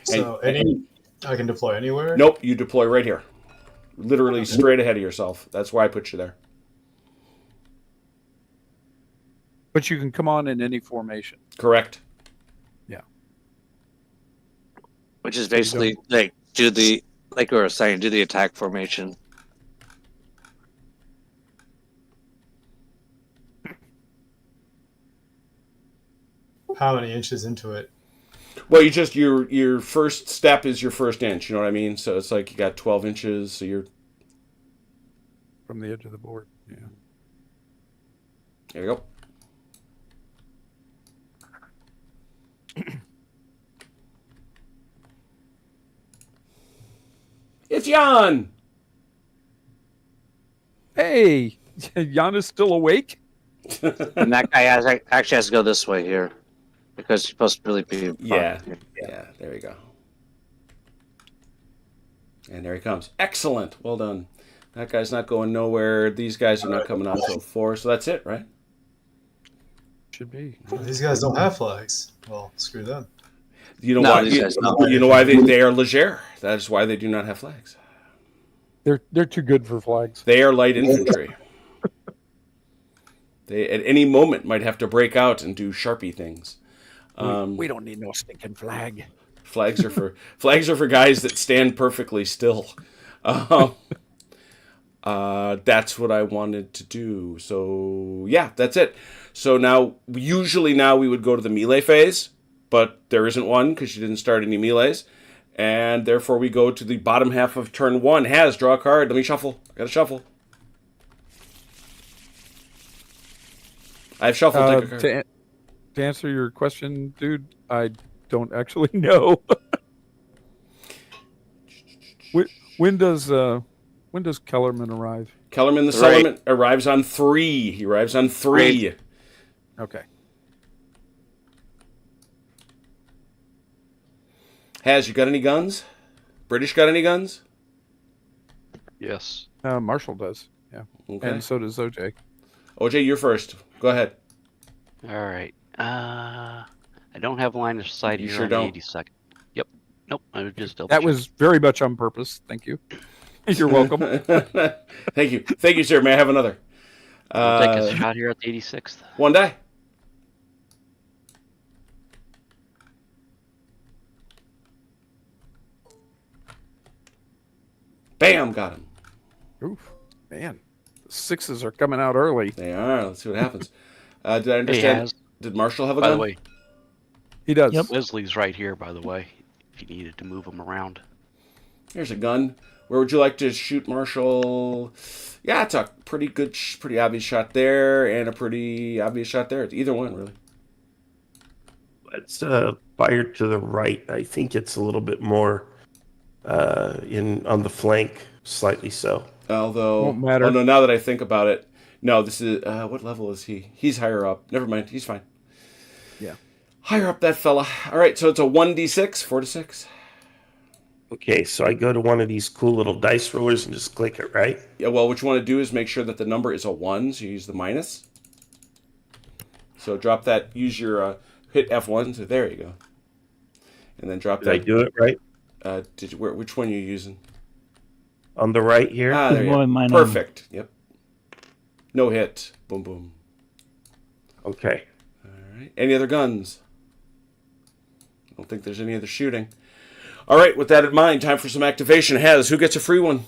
So I can deploy anywhere? Nope, you deploy right here. Literally straight ahead of yourself. That's why I put you there. But you can come on in any formation. Correct. Which is basically like we were saying, do the attack formation. How many inches into it? Well, your first step is your first inch. You know what I mean? So it's like you got 12 inches. So you're From the edge of the board. Yeah. there. You go. It's Jan. Hey, Jan is still awake? And that guy actually has to go this way here because he's supposed to really be. Yeah. There you go. And there he comes. Excellent. Well done. That guy's not going nowhere. These guys are not coming on until 4. So that's it, right? Should be. These guys don't have flags. Well, screw them. You know No, why? these guys don't. You know why they are leger. That is why they do not have flags. They're too good for flags. They are light infantry. They at any moment might have to break out and do Sharpie things. We don't need no stinking flag. Flags are for guys that stand perfectly still. That's what I wanted to do. So yeah, that's it. So now we would go to the melee phase, but there isn't one because you didn't start any melees, and therefore we go to the bottom half of turn 1. Draw a card. Let me shuffle. I got to shuffle. I've shuffled. Take a card. To answer your question, dude, I don't actually know. when does Kellerman arrive? Kellerman the Solomon arrives on 3. He arrives on 3. Okay. Has you got any guns? British got any guns? Yes. Marshall does. Yeah. Okay. And so does OJ. OJ, you're first. Go ahead. All right. I don't have line of sight You here sure on don't? the 82nd. Yep. Nope. I was just double That checking. was very much on purpose. Thank you. You're welcome. Thank you. Thank you, sir. May I have another? I'll take a shot here at the 86th. One die. Bam, got him. Oof, man. The sixes are coming out early. They are. Let's see what happens. Did I Hey, understand? Has. Did Marshall have a By gun? the way, He does. Yep. Wesley's right here, by the way, if you needed to move him around. Here's a gun. Where would you like to shoot, Marshall? Yeah, it's a pretty good, pretty obvious shot there, and a pretty obvious shot there. It's either one, really. Let's fire to the right. I think it's a little bit more in on the flank, slightly so. Although, Won't matter. oh no, now that I think about it, no, this is what level is he? He's higher up. Never mind, he's fine. Yeah. Higher up, that fella. All right, so it's a 1d6, 4 to 6. Okay, so I go to one of these cool little dice rollers and just click it, right? Yeah, well, what you want to do is make sure that the number is a 1, so you use the minus. So drop that, use your, hit F1, so there you go. And then drop Did I that. do it right? Which one are you using? On the right here? Ah, there you go. Mine, Perfect, yep. No hit. Boom, boom. Okay. All right, any other guns? I don't think there's any other shooting. All right, with that in mind, time for some activation. Has, who gets a free one?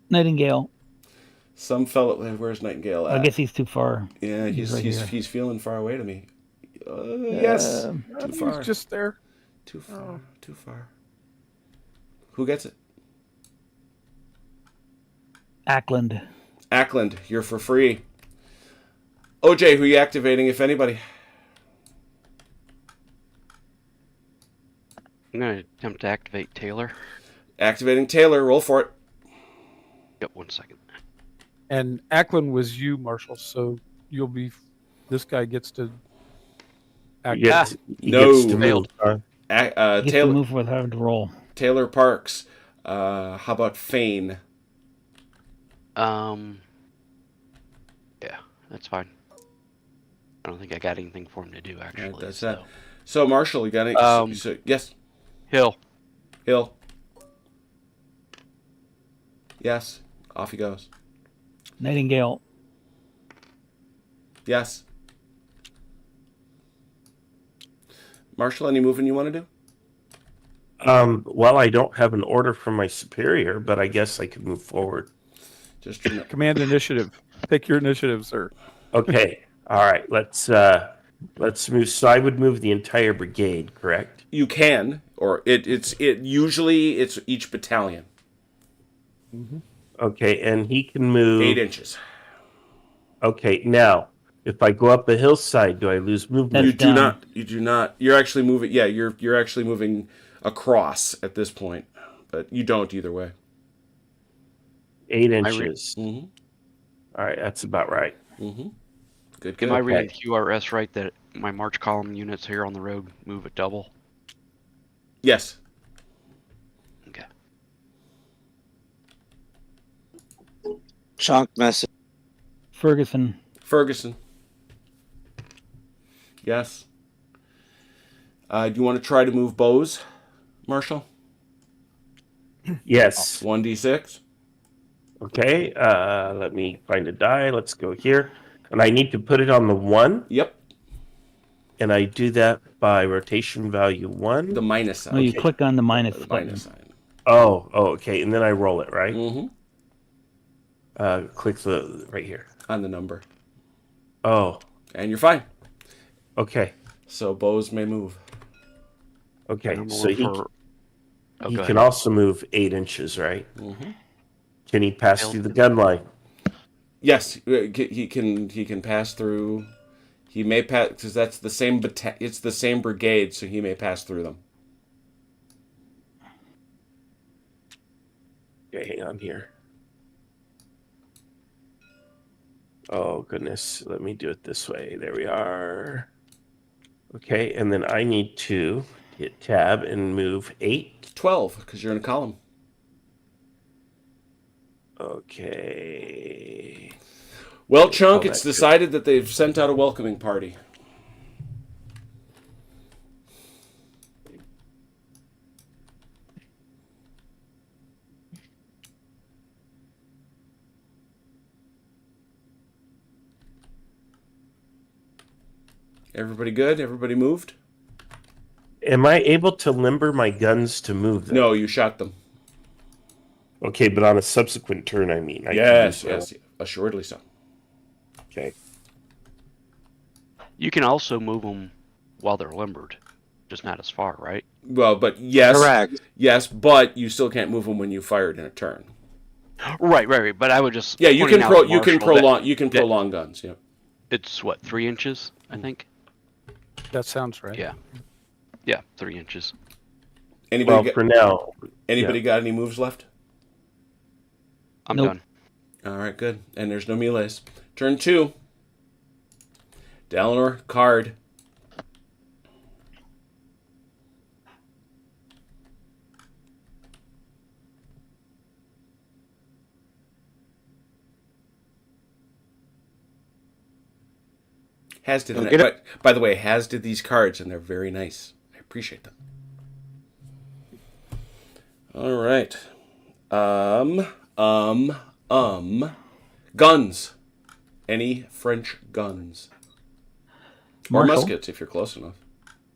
Nightingale. Some fellow. Where's Nightingale at? I guess he's too far. Yeah, he's right here. he's feeling far away to me. Yes, too He's far. just there. Too far. Too far. Who gets it? Ackland. Ackland, you're for free. OJ, who are you activating, if anybody? I'm going to attempt to activate Taylor. Activating Taylor. Roll for it. Yep, 1 second. And Ackland was you, Marshall. So you'll be. This guy gets to. Act. He No. gets to move. Failed. He gets to Taylor. move without a roll. Taylor Parks. How about Fane? Yeah, that's fine. I don't think I got anything for him to do, actually. Right, that's so. that. So Marshall, you got any? Yes. Hill. Hill. Yes. Off he goes. Nightingale. Yes. Marshall, any moving you want to do? Well, I don't have an order from my superior, but I guess I could move forward. Just Command initiative. Take your initiative, sir. Okay. All right. Let's move. So I would move the entire brigade, correct? you can, or it's usually it's each battalion. Okay, and he can move 8 inches. Okay, now if I go up a hillside, do I lose movement? You That's do down. not. You do not. You're actually moving. Yeah, you're actually moving across at this point, but you don't either way. 8 inches. Mm-hmm. All right, that's about right. Mm-hmm. Good. Am I Good. reading QRS right that my March column units here on the road move at double? Yes. Okay. Chunk message. Ferguson. Ferguson. Yes. Do you want to try to move bows, Marshall? Yes. 1d6. Okay, let me find a die. Let's go here. And I need to put it on the 1, Yep. and I do that by rotation value 1. The minus sign. No, you click on the minus The button. minus sign. Oh, okay, and then I roll it, right? Mm-hmm. Click the right here. On the number. Oh, And you're fine. okay. So bows may move. Okay, I'm so rolling for... Oh, he go can ahead. also move 8 inches, right? Mm-hmm. Can he pass Failed. through the gun line? Yes, he can pass through. He may pass because that's the same. It's the same brigade, so he may pass through them. Okay, hang on here. Oh, goodness. Let me do it this way. There we are. Okay, and then I need to hit tab and move 8. 12, because you're in a column. Okay. Well, Chunk, Oh, it's that's decided that they've sent out a welcoming party. Everybody good? Everybody moved? Am I able to limber my guns to move them? No, you shot them. Okay, but on a subsequent turn, I mean. I can Yes, use my- yes, assuredly so. Okay. You can also move them while they're limbered, just not as far, right? Well, but yes, Correct. yes, but you still can't move them when you fired in a turn. Right. But I would just Yeah, you pointing can out to you can Marshall that prolong you can prolong guns. Yeah. It's what, 3 inches, I think. That sounds right. Yeah. Yeah, 3 inches. Anybody Well, got, for now, got any moves left? I'm Nope. done. All right, good. And there's no melees. Turn 2. Dalinar, card. Has did Go that. get it. By the way, Has did these cards, and they're very nice. I appreciate them. All right. Guns. Any French guns? Or Marshall, muskets, if you're close enough.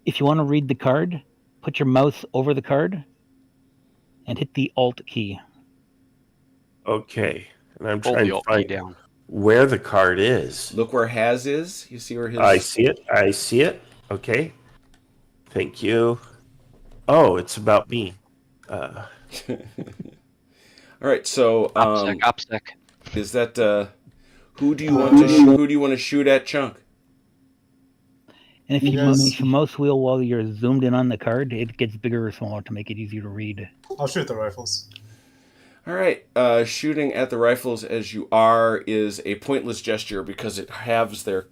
if you want to read the card, put your mouse over the card and hit the Alt key. okay. And I'm Hold trying the to Alt key find down. where the card is. Look where Has is. You see where his... I see it. I see it. Okay. Thank you. Oh, it's about me. All right, so OPSEC. is that who do you want to shoot at, Chunk? And if you Yes. move your mouse wheel while you're zoomed in on the card, it gets bigger or smaller to make it easier to read. I'll shoot the rifles. All right, shooting at the rifles as you are is a pointless gesture because it halves the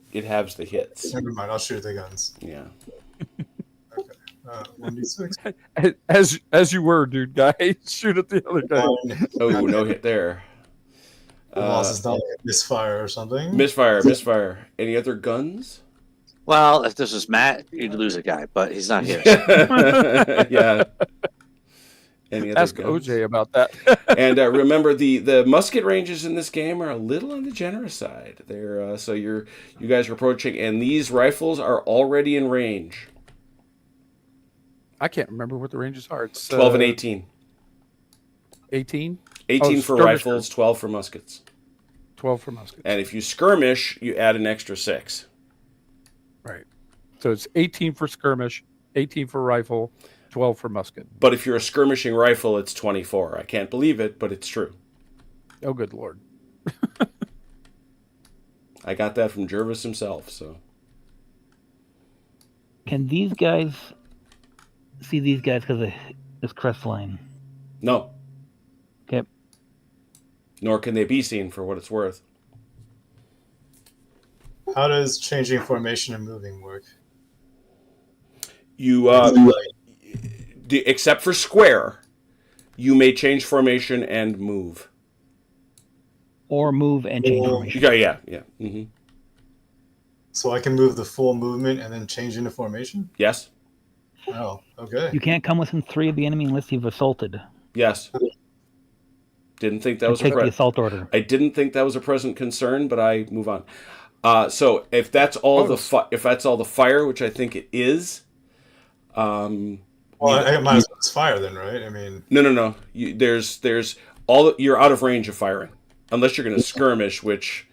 hits. Never mind, I'll shoot the guns. Yeah. 1d6. As you were, dude, guy. Shoot at the other guy. Oh, no hit there. Loss is not like a misfire or something. Misfire. Any other guns? Well, if this was Matt, you'd lose a guy, but he's not here. Yeah. Any other Ask guns? OJ about that. And remember, the musket ranges in this game are a little on the generous side. They're so you guys are approaching, and these rifles are already in range. I can't remember what the ranges are. It's 12 and 18. 18? 18 Oh, for skirmish. rifles, 12 for muskets. 12 for muskets. And if you skirmish, you add an extra 6. Right. So it's 18 for skirmish, 18 for rifle, 12 for musket. But if you're a skirmishing rifle, it's 24. I can't believe it, but it's true. Oh, good Lord. I got that from Jervis himself, so. Can these guys see these guys because of this crest line? No. Okay. Nor can they be seen for what it's worth. How does changing formation and moving work? You, except for square, you may change formation and move. Or move and change formation. Yeah. Mm-hmm. So I can move the full movement and then change into formation? Yes. Oh, okay. You can't come within 3 of the enemy unless you've assaulted. Yes. Didn't think that And was take the assault order. I didn't think that was a present concern, but I move on. So if that's all if that's all the fire, which I think it is. Well, I might as well just fire then, right? I mean, No. There's all you're out of range of firing, unless you're going to skirmish, which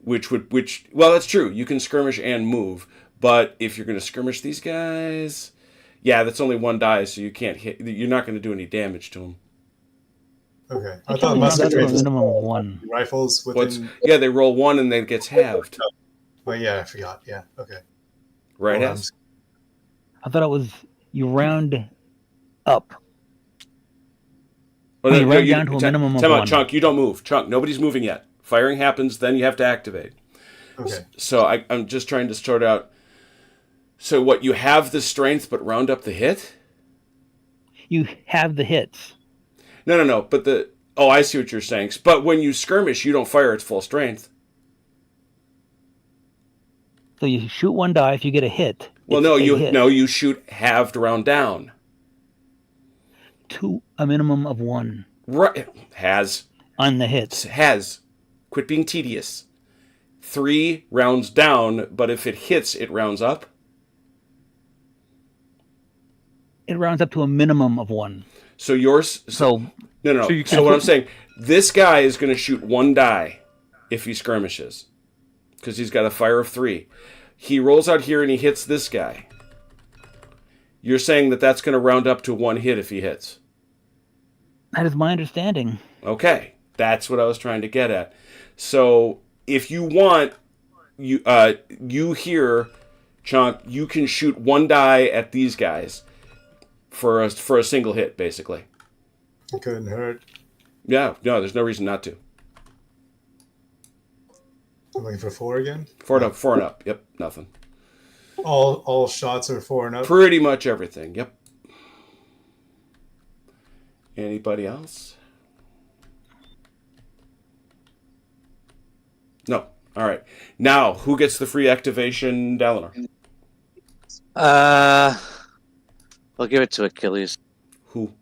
well, that's true. You can skirmish and move, but if you're going to skirmish these guys, yeah, that's only 1 die, so you can't hit. You're not going to do any damage to them. okay. I That's thought musketry a was minimum of 1. rifles within. Yeah, they roll 1 and then it gets halved. But yeah, I forgot. Yeah, okay. Right, Well, Has? I thought it was you round up. Well, you round down to a minimum of time out, 1. Chunk, you don't move. Chunk, nobody's moving yet. Firing happens, then you have to activate. Okay. So I'm just trying to sort out. So what? You have the strength, but round up the hit? You have the hits. No. But I see what you're saying. But when you skirmish, you don't fire at full strength. So you shoot one die. If you get a hit, Well, it's a hit. you shoot halved round down. To a minimum of 1 Right. Has. on the hits. Has. Quit being tedious. 3 rounds down, but if it hits, it rounds up. It rounds up to a minimum of 1. So yours. So No. So you So can- what I'm saying, this guy is going to shoot 1 die if he skirmishes, because he's got a fire of 3. He rolls out here and he hits this guy. You're saying that that's going to round up to 1 hit if he hits. that is my understanding. Okay, that's what I was trying to get at. So if you want, you here, Chunk, you can shoot 1 die at these guys for a single hit, basically. It couldn't hurt. Yeah, no, there's no reason not to. I'm looking for 4 again. 4 and up. Yep, nothing. All shots are 4 and up. Pretty much everything. Yep. Anybody else? No. All right. Now, who gets the free activation, Dalinar? I'll give it to Achilles. Who?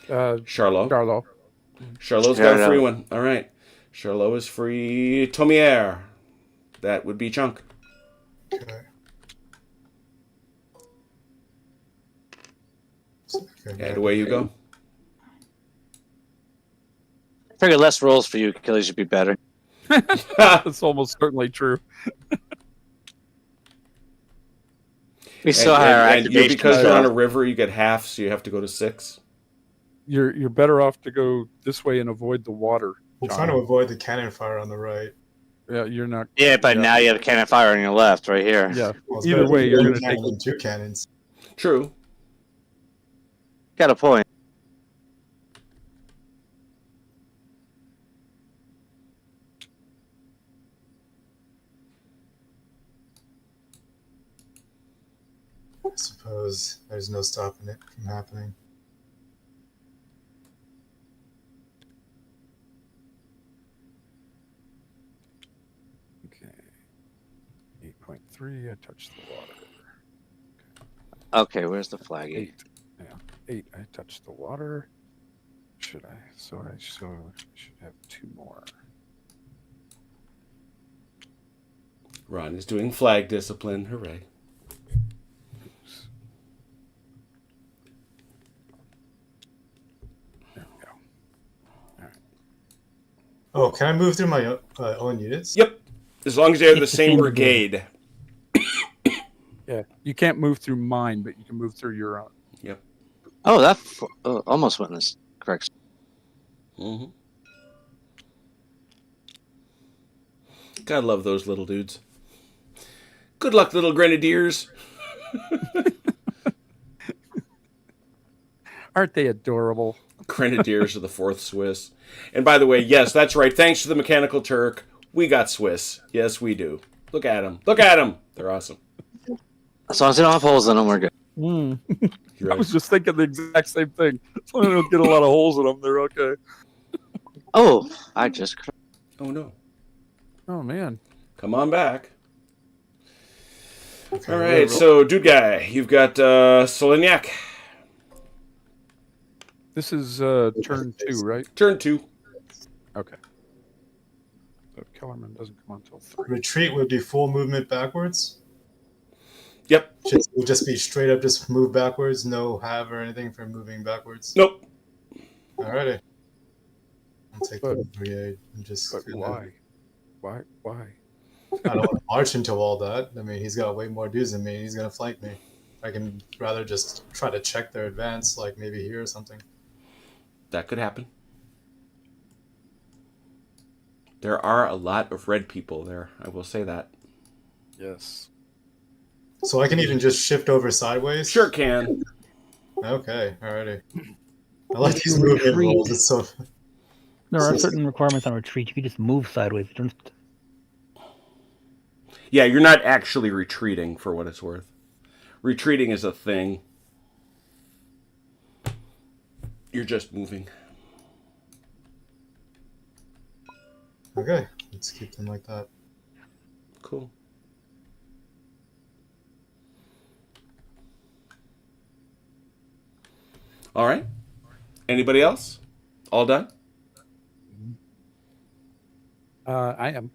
Charlo. Charlot. Charlot's got a free one. All right. Charlot is free. Tomier. That would be Chunk. Okay. And away you go. I figure less rolls for you, Achilles, should be better. That's almost certainly true. We saw how And because you're on a river, you get half, so you have to go to 6. You're better off to go this way and avoid the water. We're John. trying to avoid the cannon fire on the right. Yeah, you're not. Yeah, but now you have a cannon fire on your left, right here. Yeah. Well, it's Either better way, to you're one going to cannon take. than 2 cannons. True. Got a point. I suppose there's no stopping it from happening. Okay. 8.3. I touched the water. Okay, where's the flaggy? 8. Yeah. 8. I touched the water. Should I? So I should have 2 more. Ron is doing flag discipline. Hooray. Oops. There we go. Oh, can I move through my own units? Yep. As long as you have the It's the same same brigade. Yeah. You can't move through mine, but you can move through your own. Yep. Oh, that almost went in this correct. Mm-hmm. Gotta love those little dudes. Good luck, little grenadiers. Aren't they adorable? Grenadiers of the 4th Swiss. And by the way, yes, that's right. Thanks to the Mechanical Turk, we got Swiss. Yes, we do. Look at them. Look at them. They're awesome. As long as they don't have holes in them, we're good. You're I right. was just thinking the exact same thing. As long as they don't get a lot of holes in them, they're okay. Oh, I just. Oh, no. Oh, man. Come on back. Okay, All right, so, dude guy, you've got Solignac. This is turn 2, right? Turn 2. Okay. So Kellerman doesn't come on until 3. Retreat would be full movement backwards. Yep. Would just be straight up, just move backwards, no have or anything for moving backwards. Nope. Alrighty. I'll take But- the brigade and just. But why? Why? I don't want to march into all that. I mean, he's got way more dudes than me. He's gonna flank me. I can rather just try to check their advance, like maybe here or something. That could happen. There are a lot of red people there. I will say that. Yes. So I can even just shift over sideways. Sure can. Okay. Alrighty. I like If these you movement retreat- rolls. It's so. There are certain requirements on retreat. You can just move sideways. You don't. Yeah, you're not actually retreating, for what it's worth. Retreating is a thing. You're just moving. Okay, let's keep them like that. Cool. All right. Anybody else? All done? I am.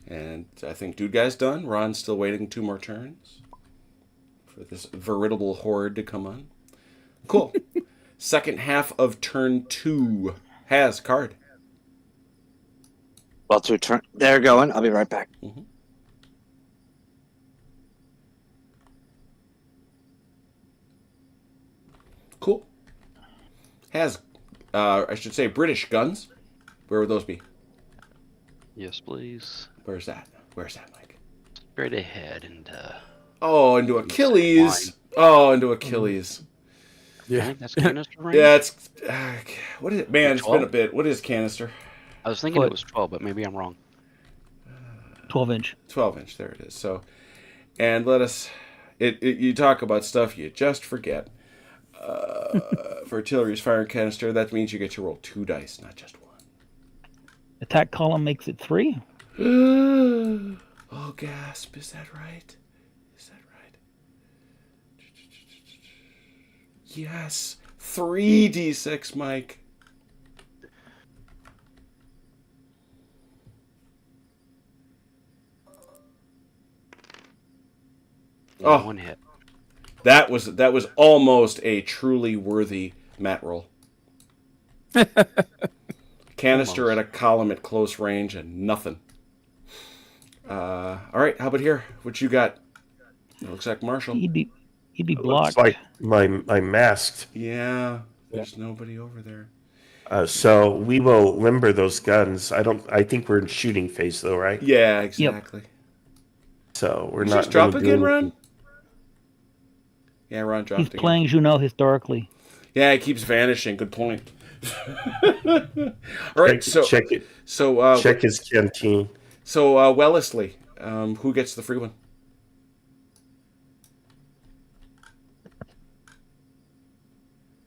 And I think Dude Guy's done. Ron's still waiting 2 more turns for this veritable horde to come on. Cool. Second half of turn 2 has card. Well, to turn. They're going. I'll be right back. Cool. Has, I should say, British guns. Where would those be? Yes, please. Where's that? Where's that, Mike? Straight ahead and Oh, into Achilles. Oh, into Achilles. I think that's canister range. Yeah, it's what is it? Man, it's 12? been a bit. What is canister? I was thinking Foot. it was 12, but maybe I'm wrong. 12-inch. 12-inch. There it is. So, and let us. You talk about stuff you just forget. For artillery's firing canister, that means you get to roll 2 dice, not just 1. Attack column makes it 3. Oh, gasp. Is that right? Is that right? Yes. 3d6, Mike. Yeah, Oh. 1 hit. That was almost a truly worthy mat roll. Canister Almost. at a column at close range and nothing. All right, how about here? What you got? It looks like Marshall. He'd be Looks blocked. like I'm masked. Yeah, there's nobody over there. So we will limber those guns. I think we're in shooting phase though, right? Yeah, exactly. So we're Did not you just drop gonna again, do Ron? anything. Yeah, Ron dropped He's again. playing Juno historically. Yeah, it keeps vanishing. Good point. All right, check it. so Check his canteen. So Wellesley, who gets the free one?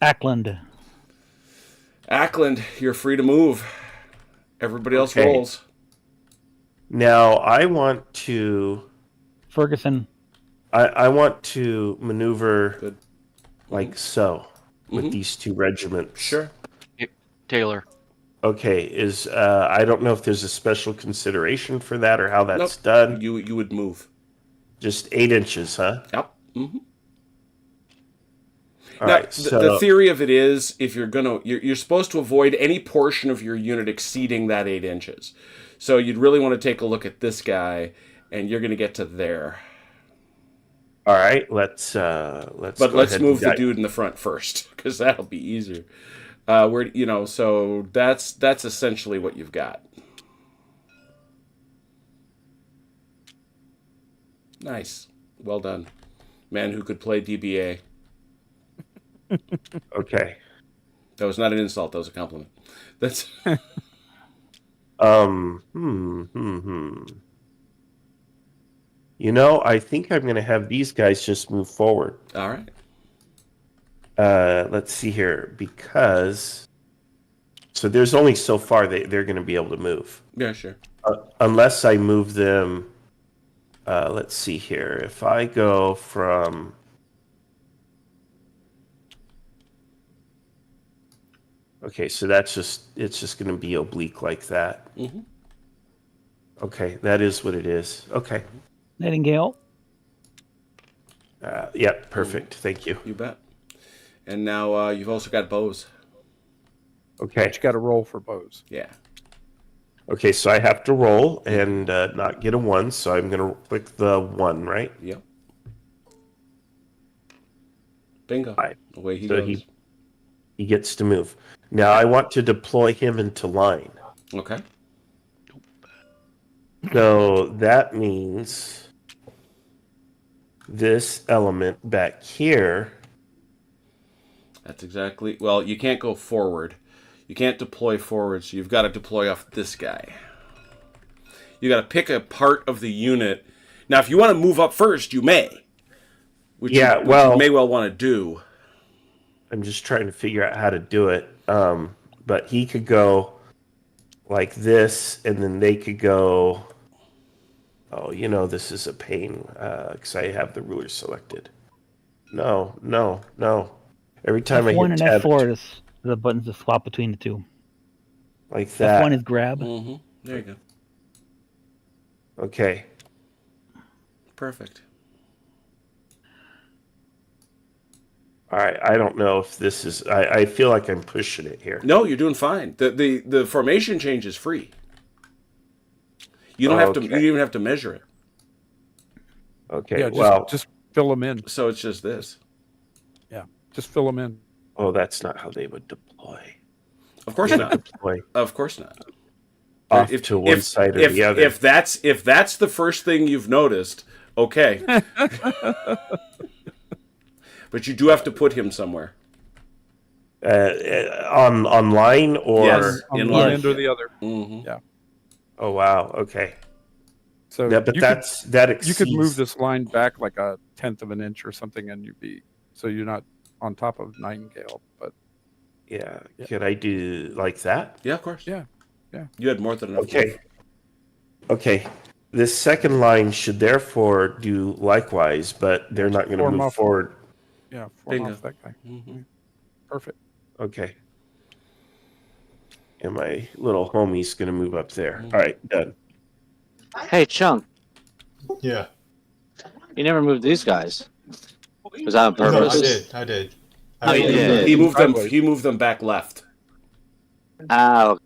Ackland. Ackland, you're free to move. Everybody else Okay. rolls. Now I want to Ferguson. I want to maneuver Good. like so with Mhm. these 2 regiments. Sure. Taylor. Okay, is I don't know if there's a special consideration for that or how that's Nope. done. You would move. Just 8 inches, huh? Yep. Mm-hmm. All Now, right. the theory of it is, if you're supposed to avoid any portion of your unit exceeding that 8 inches. So you'd really want to take a look at this guy, and you're going to get to there. all right, let's But go let's ahead move and the dude in the front first, because that'll be easier. So that's essentially what you've got. Nice, well done, man who could play DBA. Okay. That was not an insult. That was a compliment. That's You know, I think I'm going to have these guys just move forward. all right. Let's see here, because so there's only so far they're going to be able to move, Yeah, sure. unless I move them. Let's see here. If I go from okay, so it's just going to be oblique like that. Mhm. Okay, that is what it is. Okay. Nightingale. Yeah, perfect. Thank you. You bet. And now you've also got bows. Okay. But you got to roll for bows. Yeah. Okay, so I have to roll and not get a 1, so I'm going to click the 1, right? Yep. Bingo. Right. Away he So goes. he gets to move. Now I want to deploy him into line. Okay. So that means this element back here. That's exactly. Well, you can't go forward. You can't deploy forward, so you've got to deploy off this guy. You got to pick a part of the unit. Now, if you want to move up first, you may. Which you may well want to do. I'm just trying to figure out how to do it. But he could go like this, and then they could go. Oh, this is a pain because I have the ruler selected. No. Every time I F1 hit and tab, F4 is the buttons to swap between the two. like that. F1 is grab. Mm-hmm. There you go. Okay. Perfect. All right. I don't know if this is. I feel like I'm pushing it here. No, you're doing fine. The formation change is free. You don't have to. You don't even have to measure it. Okay. Yeah, just fill them in. So it's just this. Yeah, just fill them in. Oh, that's not how they would deploy. Of course not. Deploy Of course not. off to one side or the other. If that's the first thing you've noticed, okay. But you do have to put him somewhere. Online or Yes, On in one line. end or the other. Mm-hmm. Yeah. Oh wow. Okay. So Yeah, but you that exceeds. you could move this line back like a 1/10 of an inch or something, and you're not on top of Nightingale. But Yeah. Could I do like that? Yeah, of course. Yeah. You had more than enough. Okay. This second line should therefore do likewise, but they're not going to Form move off. forward. yeah, form Bingo. off that guy. Mm-hmm. Perfect. Okay. And my little homie's going to move up there. Mm. All right, done. Hey, Chunk, Yeah. you never moved these guys. Was that on No, purpose? I did. Oh, you did? He moved them. Sideways. He moved them back left, Oh,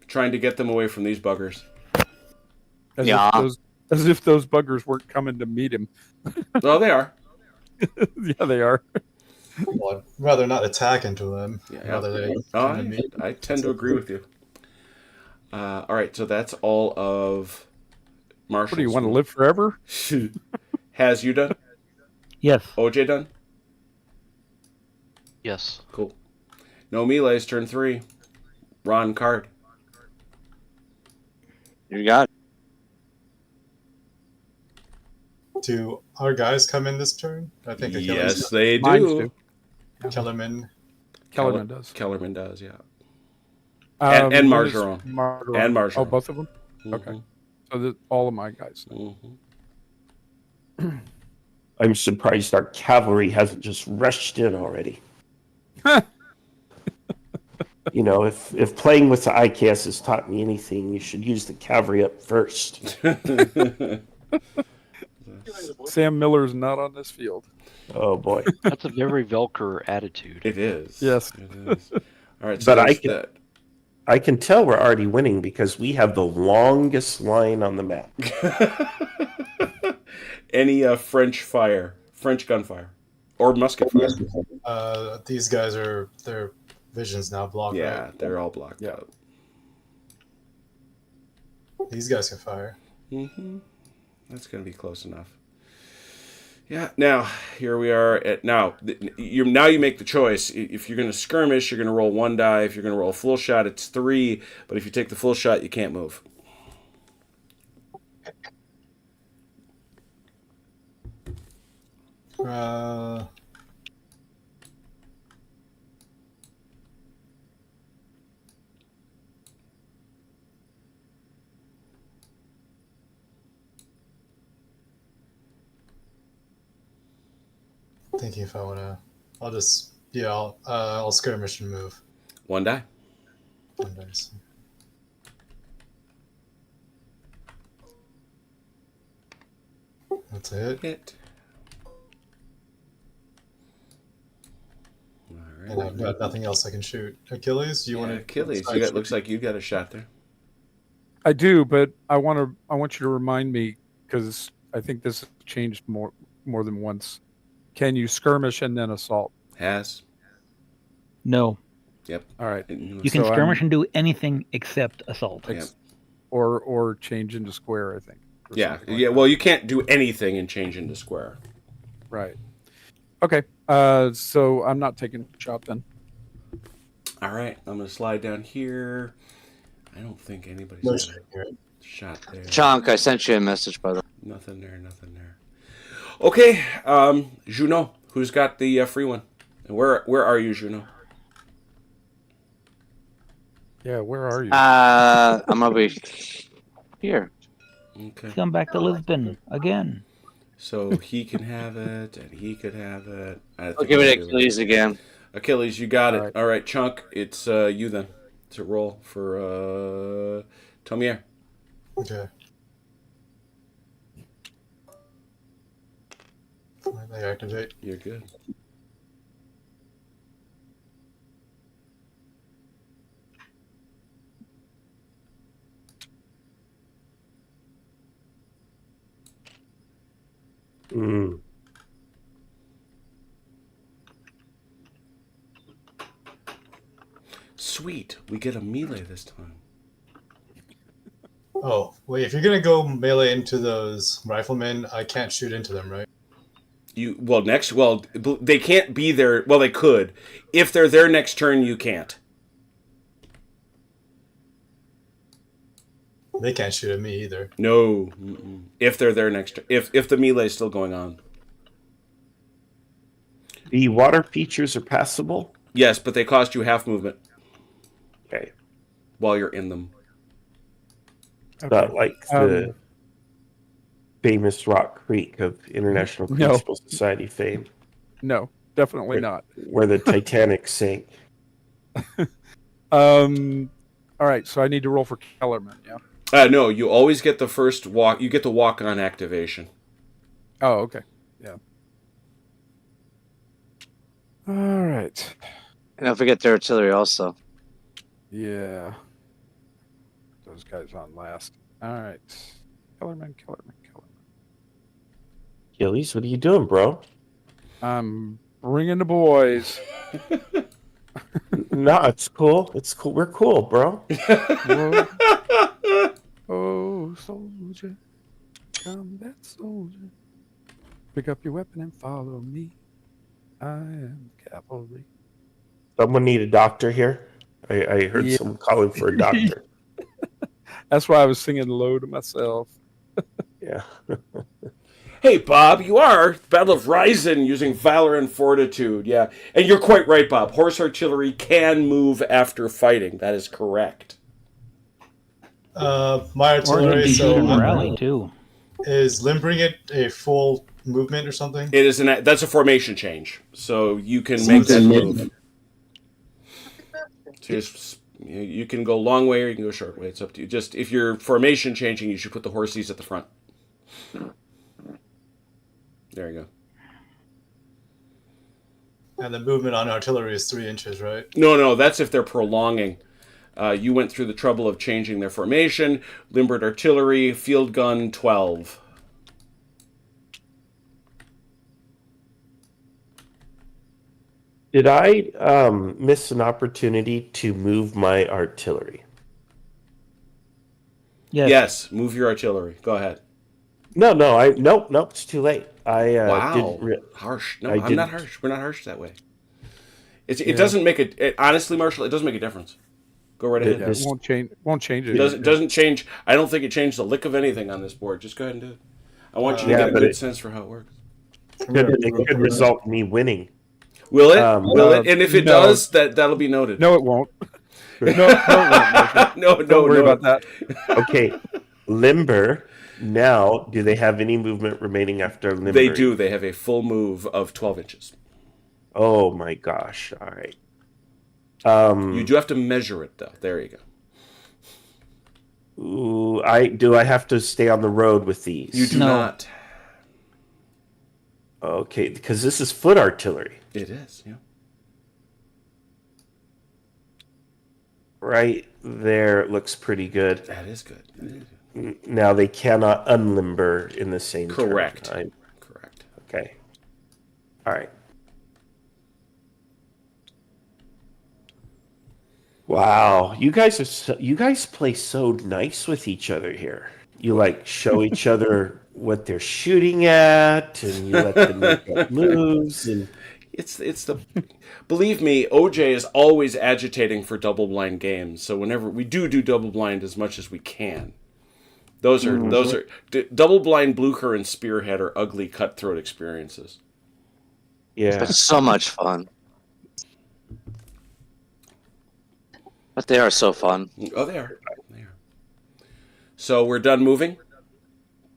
trying to get them away from these buggers. As Yeah. as if those buggers weren't coming to meet him. Oh, they are. Yeah, they are. Well, I'd rather not attack into them. Yeah. Rather they Oh, come to me. I tend to agree with you. All right, so that's all of Marshall's. What do you want to live forever? Has you done? Yes. OJ done? Yes. Cool. No melees, turn 3. Ron card. you got it. Do our guys come in this turn? I think Yes, they Mines do. do. Kellerman. Kellerman does. Kellerman does, yeah. And what is Margeron. Margeron? And Margeron. Oh, both of them? Okay. Mhm, So all of my guys. mhm. I'm surprised our cavalry hasn't just rushed in already. If playing with the ICAS has taught me anything, you should use the cavalry up first. Sam Miller's not on this field. Oh boy. That's a very Velker attitude. It is. Yes. It is. All right, so But that's that. I can tell we're already winning because we have the longest line on the map. Any French gunfire, or musket fire. These guys their vision's now blocked. Yeah, Right? they're all blocked Yeah. out. These guys can fire. Mm-hmm. That's going to be close enough. Yeah. Now here we are at you make the choice. If you're going to skirmish, you're going to roll 1 die. If you're going to roll a full shot, it's 3. But if you take the full shot, you can't move. Thinking if I wanna, I'll skirmish and move. 1 die. One dice. That's a hit. Hit. All right. And I've got nothing else I can shoot. Achilles, you want to? Achilles. Looks like you got a shot there. I do, but I want you to remind me because I think this has changed more than once. Can you skirmish and then assault? Has. No. Yep. All right. You can So skirmish and do anything except assault. Yeah. Or change into square, I think. or Yeah. something like Yeah. that. Well, you can't do anything and change into square. Right. Okay. So I'm not taking a shot then. All right. I'm gonna slide down here. I don't think anybody's. No gonna- shooting here. Shot there. Chunk, I sent you a message, brother. Nothing there. Nothing there. Okay, Juno, who's got the free one? And where are you, Juno? Yeah, where are you? I'm gonna be here. Okay. Come back to Lisbon again. So he can have it, and he could have it. I'll give it to Achilles again. Achilles, you got it. All right. All right, Chunk, it's you then to roll for Tomier. Okay. When they activate. You're good. Mm. Sweet, we get a melee this time. Oh, wait, if you're gonna go melee into those riflemen, I can't shoot into them, right? They can't be there. Well, they could. If they're there next turn, you can't. They can't shoot at me either. No. Mm-mm. If they're there next turn. If the melee is still going on. The water features are passable. Yes, but they cost you half movement Okay. while you're in them. Not like the famous Rock Creek of International No. Crucible Society fame, No, definitely not. where the Titanic sank. All right, so I need to roll for Kellerman, yeah? No, you always get the first walk. You get the walk-on activation. Oh, okay. Yeah. All right. And don't forget the artillery also. Yeah. Those guys on last. All right. Kellerman. Achilles, what are you doing, bro? I'm bringing the boys. No, it's cool. It's cool. We're cool, bro. Whoa. Oh, soldier, combat soldier, pick up your weapon and follow me. I am cavalry. Someone need a doctor here. I heard Yeah. someone calling for a doctor. That's why I was singing low to myself. Yeah. Hey, Bob, you are Battle of Ryzen using Valor and Fortitude. Yeah, and you're quite right, Bob. Horse artillery can move after fighting. That is correct. My Or artillery, shoot so in rally too. is limbering it a full movement or something? It is that's a formation change, so you can make that move. So you can go long way or you can go short way. It's up to you. Just if you're formation changing, you should put the horsies at the front. There you go. And the movement on artillery is 3 inches, right? No, that's if they're prolonging. You went through the trouble of changing their formation. Limbered artillery, field gun, 12. Did I miss an opportunity to move my artillery? Yes, move your artillery. Go ahead. No. Nope. It's too late. Wow, didn't harsh. No, I I'm not didn't- harsh. We're not harsh that way. It doesn't make honestly, Marshall. It doesn't make a difference. Go right ahead. Yeah, This- it won't change. Won't change it. It doesn't change. I don't think it changed the lick of anything on this board. Just go ahead and do it. I want you to Yeah, get a but good it- sense for how it works. it could result in me winning. Will it? Will uh, it? And if it no. does, that'll be noted. No, it won't. No, it won't. Marshall. no, Don't worry about that. Okay, limber. Now, do they have any movement remaining after limber? They do. They have a full move of 12 inches. Oh my gosh! All right. You do have to measure it, though. There you go. Ooh, I have to stay on the road with these? You do No. not. Okay, because this is foot artillery, It is. Yeah. right there. It looks pretty good. That is good. Now they cannot unlimber in the same turn. Correct. Correct. Okay. All right. Wow, you guys play so nice with each other here. You like show each other what they're shooting at, and you let them make up moves. And It's the. Believe me, OJ is always agitating for double blind games. So whenever we do double blind as much as we can. Those are double blind Blucher and Spearhead are ugly cutthroat experiences. Yeah. It's so much fun. But they are so fun. Oh, they are. They are. So we're done moving.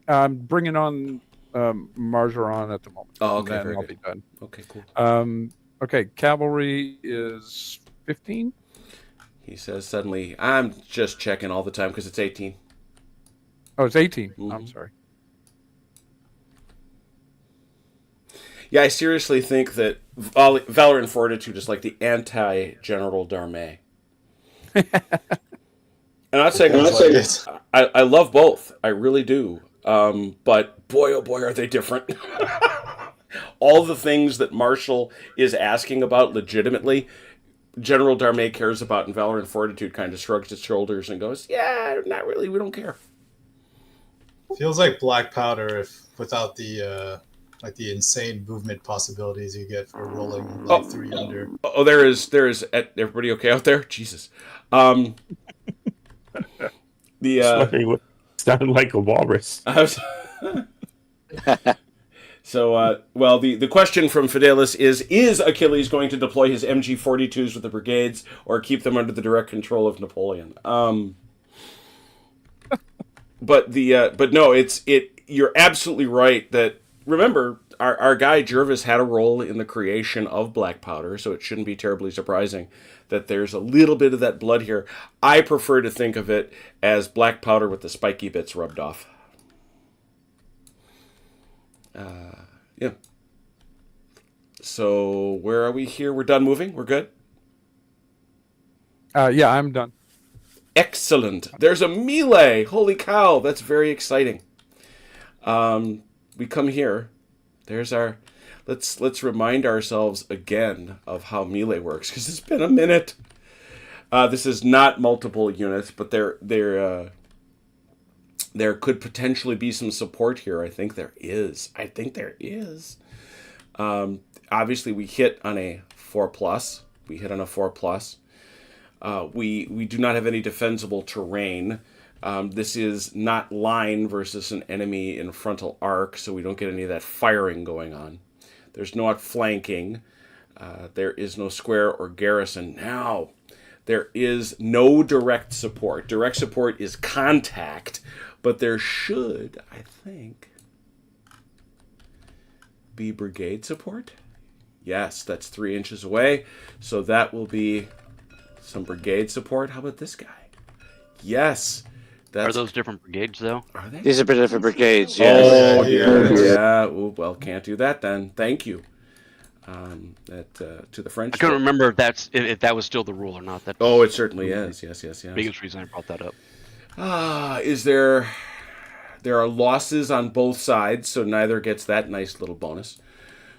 I'm bringing on Margeron at the moment. Oh, okay, And then very I'll good. be done. Okay, cool. Okay, cavalry is 15. He says suddenly, I'm just checking all the time because it's 18. Oh, it's 18. Mhm. I'm sorry. Yeah, I seriously think that Valour and Fortitude is like the anti-General Darmay. And I'm not saying I love both. I really do. But boy, oh boy, are they different. All the things that Marshall is asking about legitimately, General Darmay cares about, and Valour and Fortitude kind of shrugs its shoulders and goes, yeah, not really, we don't care. Feels like black powder if without the like the insane movement possibilities you get for rolling like 3 under. Oh, there is. Everybody okay out there? Jesus. It sounded like a walrus. So, the question from Fidelis is Achilles going to deploy his MG-42s with the brigades or keep them under the direct control of Napoleon? But no, you're absolutely right that, remember, our guy Jervis had a role in the creation of black powder, so it shouldn't be terribly surprising that there's a little bit of that blood here. I prefer to think of it as black powder with the spiky bits rubbed off. Yeah. So where are we here? We're done moving? We're good? Yeah, I'm done. Excellent. There's a melee. Holy cow. That's very exciting. We come here. There's our... Let's remind ourselves again of how melee works, because it's been a minute. This is not multiple units, but there could potentially be some support here. I think there is. Obviously, we hit on a 4+. We hit on a 4+. We do not have any defensible terrain. This is not line versus an enemy in frontal arc, so we don't get any of that firing going on. There's no flanking. There is no square or garrison. Now, there is no direct support. Direct support is contact, but there should, I think, be brigade support. Yes, that's 3 inches away, so that will be some brigade support. How about this guy? Yes. Are those different brigades, though? Are they? These are different brigades, Oh, yes. yeah. Ooh, well, can't do that then. Thank you. To the French. I couldn't remember if that was still the rule or not. That's Oh, it certainly is. Yes. the biggest reason I brought that up. There are losses on both sides, so neither gets that nice little bonus.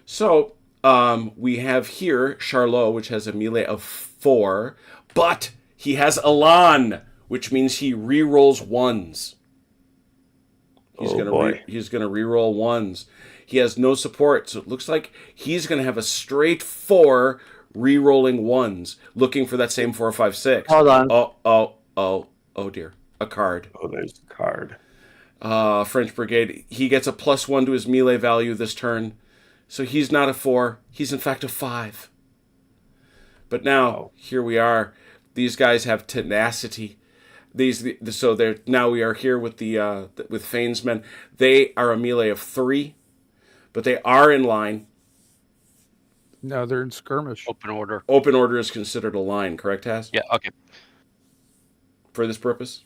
So we have here Charlot, which has a melee of 4, but he has Elan, which means he re-rolls 1s. He's gonna re-roll 1s. He has no support, so it looks like he's gonna have a straight 4 re-rolling 1s, looking for that same 4, 5, 6. Hold on. Oh dear, a card. Oh, there's the card. French Brigade. He gets a +1 to his melee value this turn, so he's not a 4. He's in fact a 5. But now here we are. These guys have tenacity. Now we are here with with Fane's men. They are a melee of 3, but they are in line. No, they're in skirmish. Open order. Open order is considered a line, correct, Has? Yeah, okay. For this purpose?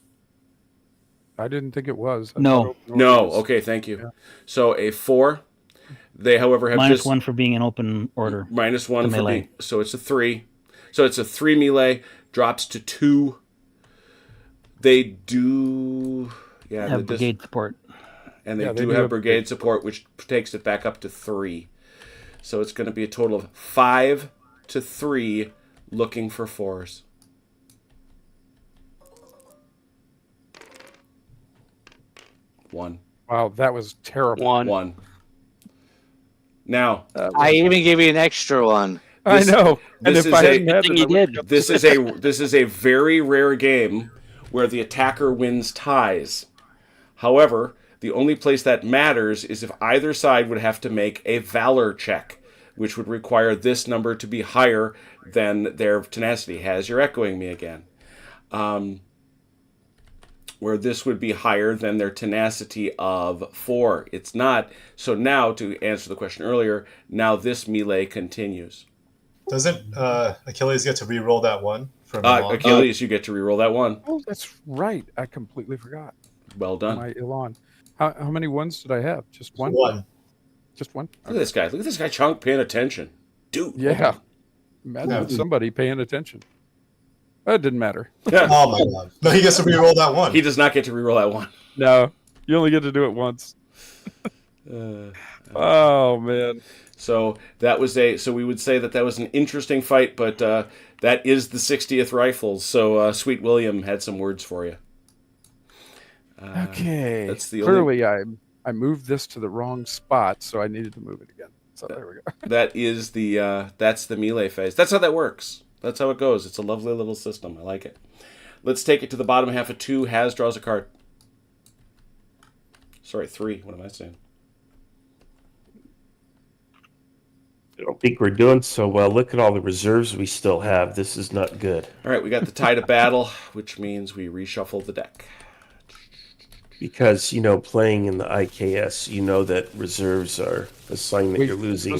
I didn't think it was. No. No. Okay, thank you. Yeah. So a 4. They, however, have just -1 for being in open order. -1 for melee. being. So it's a 3. So it's a 3 melee, drops to 2. They do, Have brigade support. and they Yeah, do have brigade support, which takes it back up to 3. So it's going to be a total of 5 to 3, looking for 4s. One. Wow, that was terrible. One. Now, I even gave you an extra one. I know. And this if is I a- hadn't had it, I would've kept this is a very rare game where the attacker wins ties. However, the only place that matters is if either side would have to make a Valor check, which would require this number to be higher than their tenacity. Has, you're echoing me again. Where this would be higher than their tenacity of 4. It's not. So now, to answer the question earlier, now this melee continues. Doesn't Achilles get to re-roll that one for Milan? Achilles, you get to reroll that 1. Oh, that's right. I completely forgot. Well done. My Elon. How many ones did I have? Just one? One. Just one? Look at this guy. Look at this guy, Chunk, paying attention. Dude. Yeah. Imagine somebody paying attention. That didn't matter. Oh my god. No, he gets to re-roll that one. He does not get to reroll that 1. No, you only get to do it once. Oh, man. So that was so we would say that was an interesting fight, but that is the 60th Rifles. So Sweet William had some words for you. Okay. That's the Clearly, I moved this to the wrong spot, so I needed to move it again. So there we go. That is that's the melee phase. That's how that works. That's how it goes. It's a lovely little system. I like it. Let's take it to the bottom half of 2. Has draws a card. Sorry, 3. What am I saying? I don't think we're doing so well. Look at all the reserves we still have. This is not good. All right, we got the Tide of Battle, which means we reshuffle the deck. Because, playing in the IKS, that reserves are a sign that you're losing.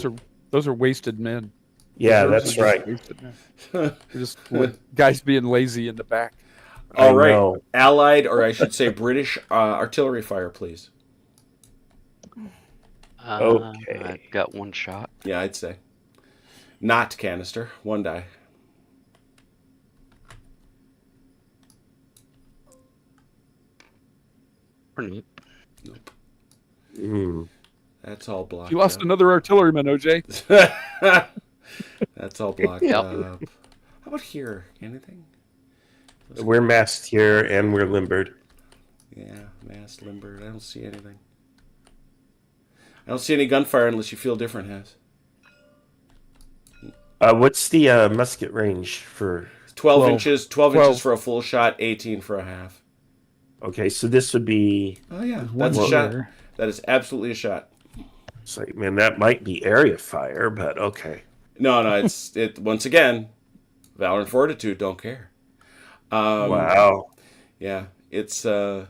Those are wasted men. Yeah, Reserves that's are right. just wasted men. They're just guys being lazy in the back. All right, know. Allied, or I should say British artillery fire, please. Okay. I've got 1 shot. Yeah, I'd say. Not canister. 1 die. Or not. Nope. Mm. That's all blocked. You lost up. another artilleryman, OJ. That's all blocked Yep. up. How about here? Anything? We're masked here and we're limbered. Yeah, mass limbered. I don't see anything. I don't see any gunfire unless you feel different, Has. What's the musket range for? 12 inches. 12 inches for a full shot. 18 for a half. Okay, so this would be. Oh yeah, One that's a shot. here. That is absolutely a shot. It's like, man, that might be area fire, but okay. No, it's once again, Valor and Fortitude don't care. Wow. Yeah, it's there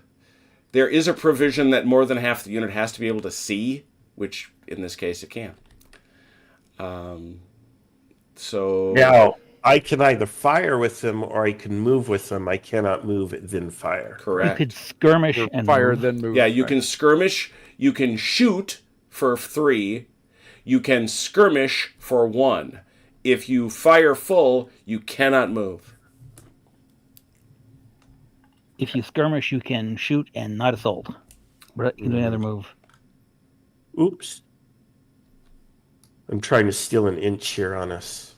is a provision that more than half the unit has to be able to see, which in this case it can. So Now, I can either fire with them or I can move with them. I cannot move then fire. You correct. could skirmish and Fire, move. then move. Yeah, you Right. can skirmish. You can shoot for 3. You can skirmish for 1. If you fire full, you cannot move. If you skirmish, you can shoot and not assault. But you can do another move. Oops. I'm trying to steal an inch here on us.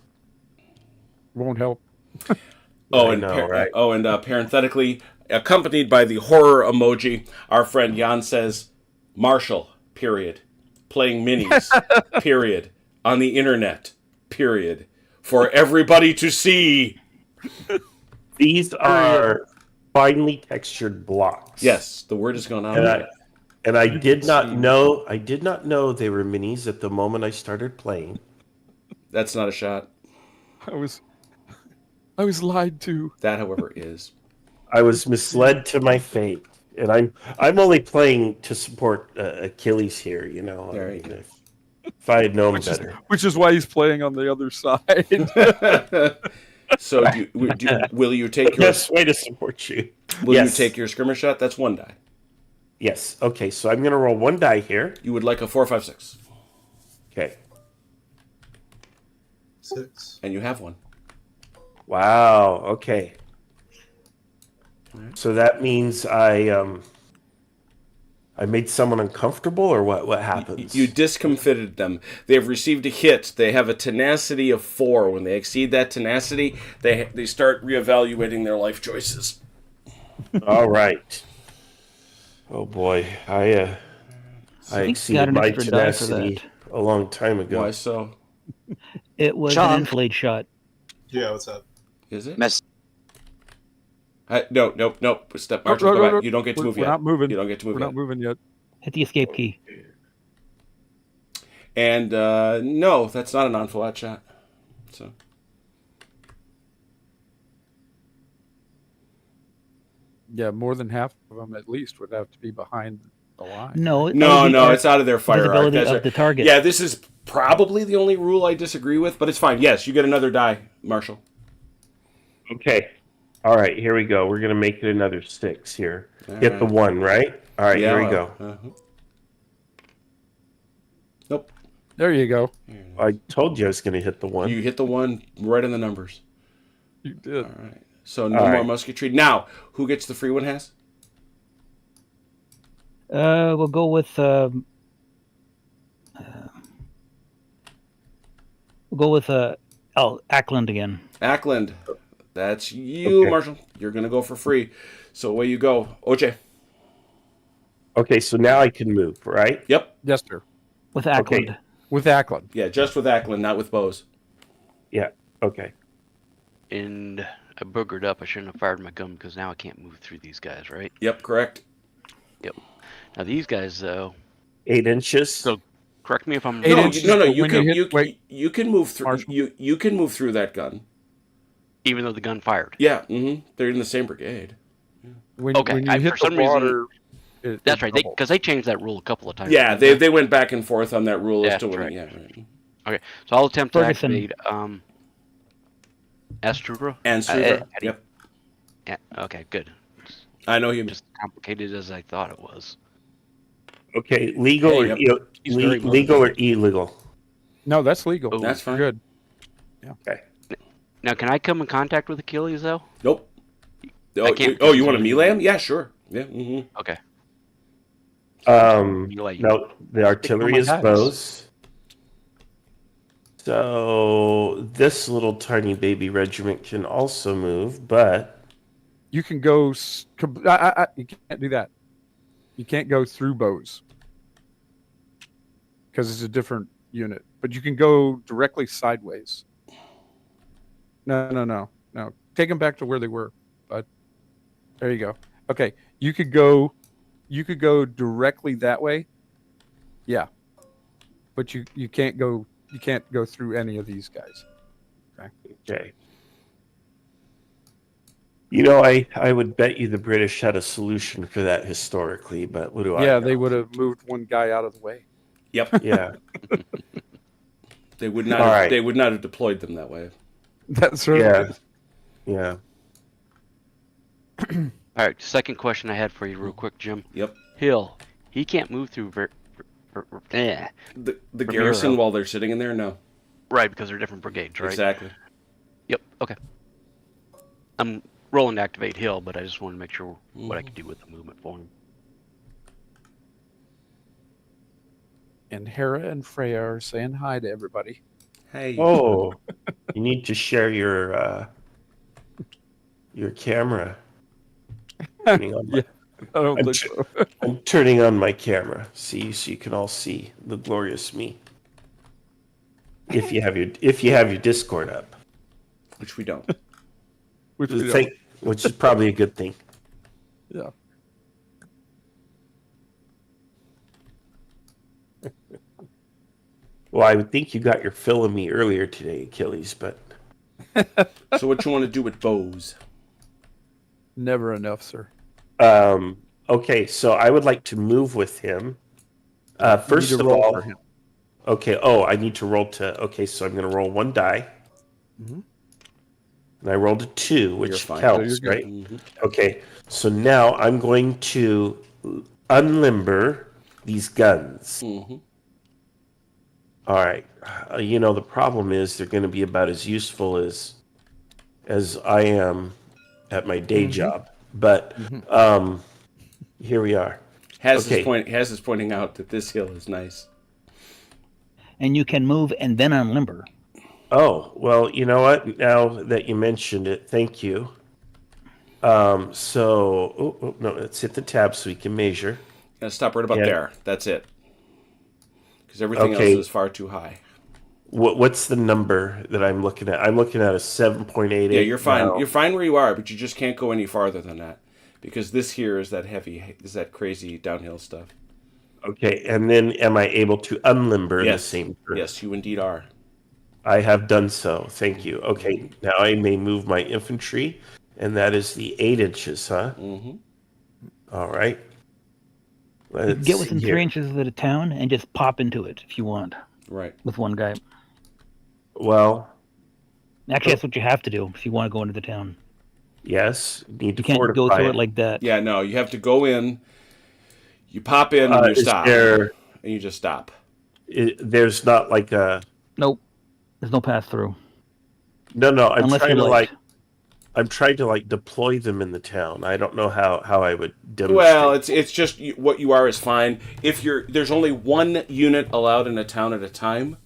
Won't help. Oh, I and know, right? Parenthetically, accompanied by the horror emoji, our friend Jan says, "Marshall, period. Playing minis, period. On the internet, period. For everybody to see." These are finely textured blocks. Yes, the word has gone out. And I did not know they were minis at the moment I started playing. That's not a shot. I was lied to. That, however, is. I was misled to my fate. And I'm only playing to support Achilles here, There you go. If I had known better. Which is why he's playing on the other side. So, will you take your Best way to support you. will Yes. you take your skirmish shot? That's 1 die. Yes. Okay, so I'm going to roll 1 die here. You would like a 4, 5, 6, Okay. 6. and you have 1. Wow. Okay. So that means I made someone uncomfortable, or what? What happens? You discomfited them. They've received a hit. They have a tenacity of 4. When they exceed that tenacity, they start reevaluating their life choices. All right. Oh boy, I think you got exceeded an my extra die for tenacity a long time ago. Why so? It was Sean. an enfilade shot. Yeah, what's up? Is it? Mess. No. Step, Marshall. No, Go no, back. no. You don't get to move We're yet. not moving. You don't get to move We're yet. not moving yet. Hit the escape key. And no, that's not a non-flat shot. So Yeah, more than half of them at least would have to be behind the line. No, that no, would be no, our it's out of their fire arc. visibility That's of right. the target. Yeah, this is probably the only rule I disagree with, but it's fine. Yes, you get another die, Marshall. Okay. All right, here we go. We're going to make it another 6 here. All Hit the right. 1, right? All right, Yeah, here we go. Nope. There you go. I told you I was going to hit the 1. You hit the 1 right in the numbers. You did. All right. So no All more right. musketry. Now, who gets the free one, Has? We'll go with Ackland again. Ackland. That's you, Okay. Marshall. You're going to go for free. So away you go. OJ. Okay, so now I can move, right? Yep. Yes, sir. With Ackland. With Ackland. Yeah, just with Ackland, not with Bose. Yeah, okay. And I boogered up. I shouldn't have fired my gun because now I can't move through these guys, right? Yep, correct. Now these guys, though, 8 inches. So- correct me if I'm Eight wrong. inches. No, But you when can you hit- wait. you can move through Marshall. you can move through that gun. Even though the gun fired. Yeah, they're in the same brigade. When, Okay, when you hit for some the reason- water, That's it right. doubles. Because they changed that rule a couple of times. Yeah, they went back and forth on that rule as That's to when. right. Yeah, right. Okay, so I'll attempt to Ferguson. activate Astrudra. And how do Suva. you- Yep, Yeah, okay, good. I know you. Just complicated as I thought it was. Okay, legal Hey, or yep. He's very legal or illegal? No, that's legal. Oh, That's fine. Good. Okay. Now, can I come in contact with Achilles though? Nope. Oh, I can't- you want to melee him? Yeah, sure. Yeah. Okay. Melee. No, the artillery my is dice. bows. So this little tiny baby regiment can also move, but You can go. You can't do that. You can't go through bows because it's a different unit. But you can go directly sideways. No. Take them back to where they were. But there you go. Okay, you could go directly that way. Yeah, but you can't go. You can't go through any of these guys. okay. You know, I would bet you the British had a solution for that historically, but what do I Yeah, know? they would have moved one guy out of the way. Yep. Yeah. They would not. All Have, right. They would not have deployed them that way. That's right. Yeah. Yeah. All right. Second question I had for you, real quick, Jim. Yep. Hill. He can't move through. The Vimeiro. garrison while they're sitting in there, no. Right, because they're different brigades, right? Exactly. Yep. Okay. I'm rolling to activate Hill, but I just wanted to make sure what I could do with the movement for him. And Hera and Freya are saying hi to everybody. Hey. Oh, you need to share your camera. Turning on my- Yeah. I don't I'm think tr- so. I'm turning on my camera, see, so you can all see the glorious me. If you have your Discord up, Which we don't. Which we don't. which is probably a good thing. Yeah. Well, I would think you got your fill of me earlier today, Achilles, but So what you want to do with bows? Never enough, sir. okay, so I would like to move with him. You need First to of roll all, for him. okay. Oh, I need to roll to. Okay, so I'm going to roll one die, Mhm. and I rolled a 2, which You're fine. So counts, you're good. right? Okay, so now I'm going to unlimber these guns. Mm-hmm. All right. You know, the problem is they're going to be about as useful as I am at my day job. But here we are. Has Okay. is pointing out that this hill is nice. And you can move and then unlimber. Oh, well, you know what? Now that you mentioned it, thank you. So, no, let's hit the tab so we can measure. Gonna stop right about Yeah. there. That's it. Because everything Okay. else is far too high. What's the number that I'm looking at? I'm looking at a 7.88. Yeah, you're fine. now. You're fine where you are, but you just can't go any farther than that because this here is that crazy downhill stuff. Okay, and then am I able to unlimber the Yes, same turn? yes, you indeed are. I have done so. Thank you. Okay, now I may move my infantry, and that is the 8 inches, huh? Mm-hmm. All right. You Let's can get see within here. 3 inches of the town and just pop into it if you want Right. with one guy. Well, Actually, that's what you have to do if you want to go into the town. yes, need to You can't fortify go through it. it like that. Yeah, no, you have to go in, you pop in, and you Is stop. there? And you just stop. There's not like a. Nope. There's no pass through No. I'm unless trying you're to light. I'm trying to deploy them in the town. I don't know how I would demonstrate. Well, it's just what you are is fine. If there's only one unit allowed in a town at a time.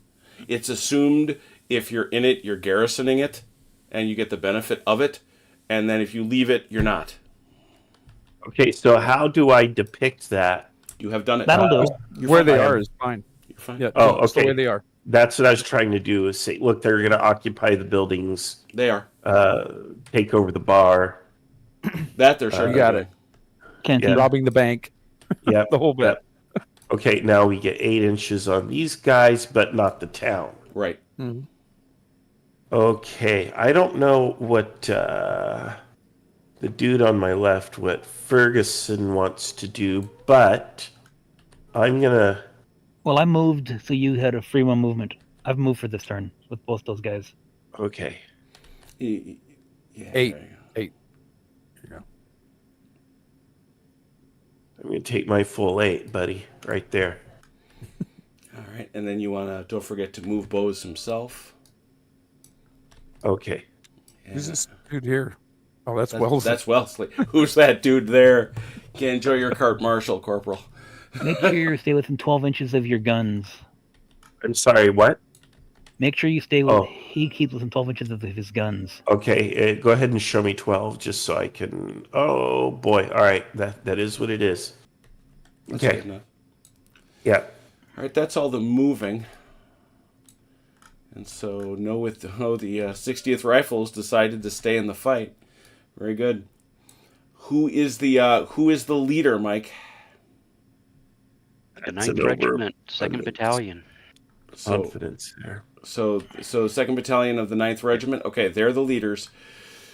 It's assumed if you're in it, you're garrisoning it, and you get the benefit of it. And then if you leave it, you're not. Okay, so how do I depict that? You have done it. That'll do. You're Where fine. they are is fine. You're fine. Yeah. Oh, just the okay. way they are. That's what I was trying to do. Is say, look, they're going to occupy the buildings, They are. take over the bar. That they're sure. You got it. Canteen. Robbing the bank. Yep. The whole bit. Okay, now we get 8 inches on these guys, but not the town. Right. Mhm. Okay, I don't know what the dude on my left, what Ferguson wants to do, but I'm gonna. Well, I moved, so you had a free one movement. I've moved for this turn with both those guys. Okay, Yeah. 8. there you go. 8. There you go. I'm gonna take my full 8, buddy, right there. All right, and then you wanna don't forget to move Bose himself. Okay, Who's this dude here? Oh, that's Wellesley. That's Wellesley. Who's that dude there? Can enjoy your cart martial, Corporal. Make sure you stay within 12 inches of your guns. I'm sorry. What? Make sure you stay with. Oh. He keeps within 12 inches of his guns. Okay, go ahead and show me 12, just so I can. Oh boy! All right, that is what it is. That's Okay. good enough. Yeah. All right, that's all the moving. And so, the 60th Rifles decided to stay in the fight. Very good. Who is the leader, Mike? The That's an 9th Regiment, 2nd overabundance. Battalion. So, Confidence there. so 2nd Battalion of the 9th Regiment. Okay, they're the leaders.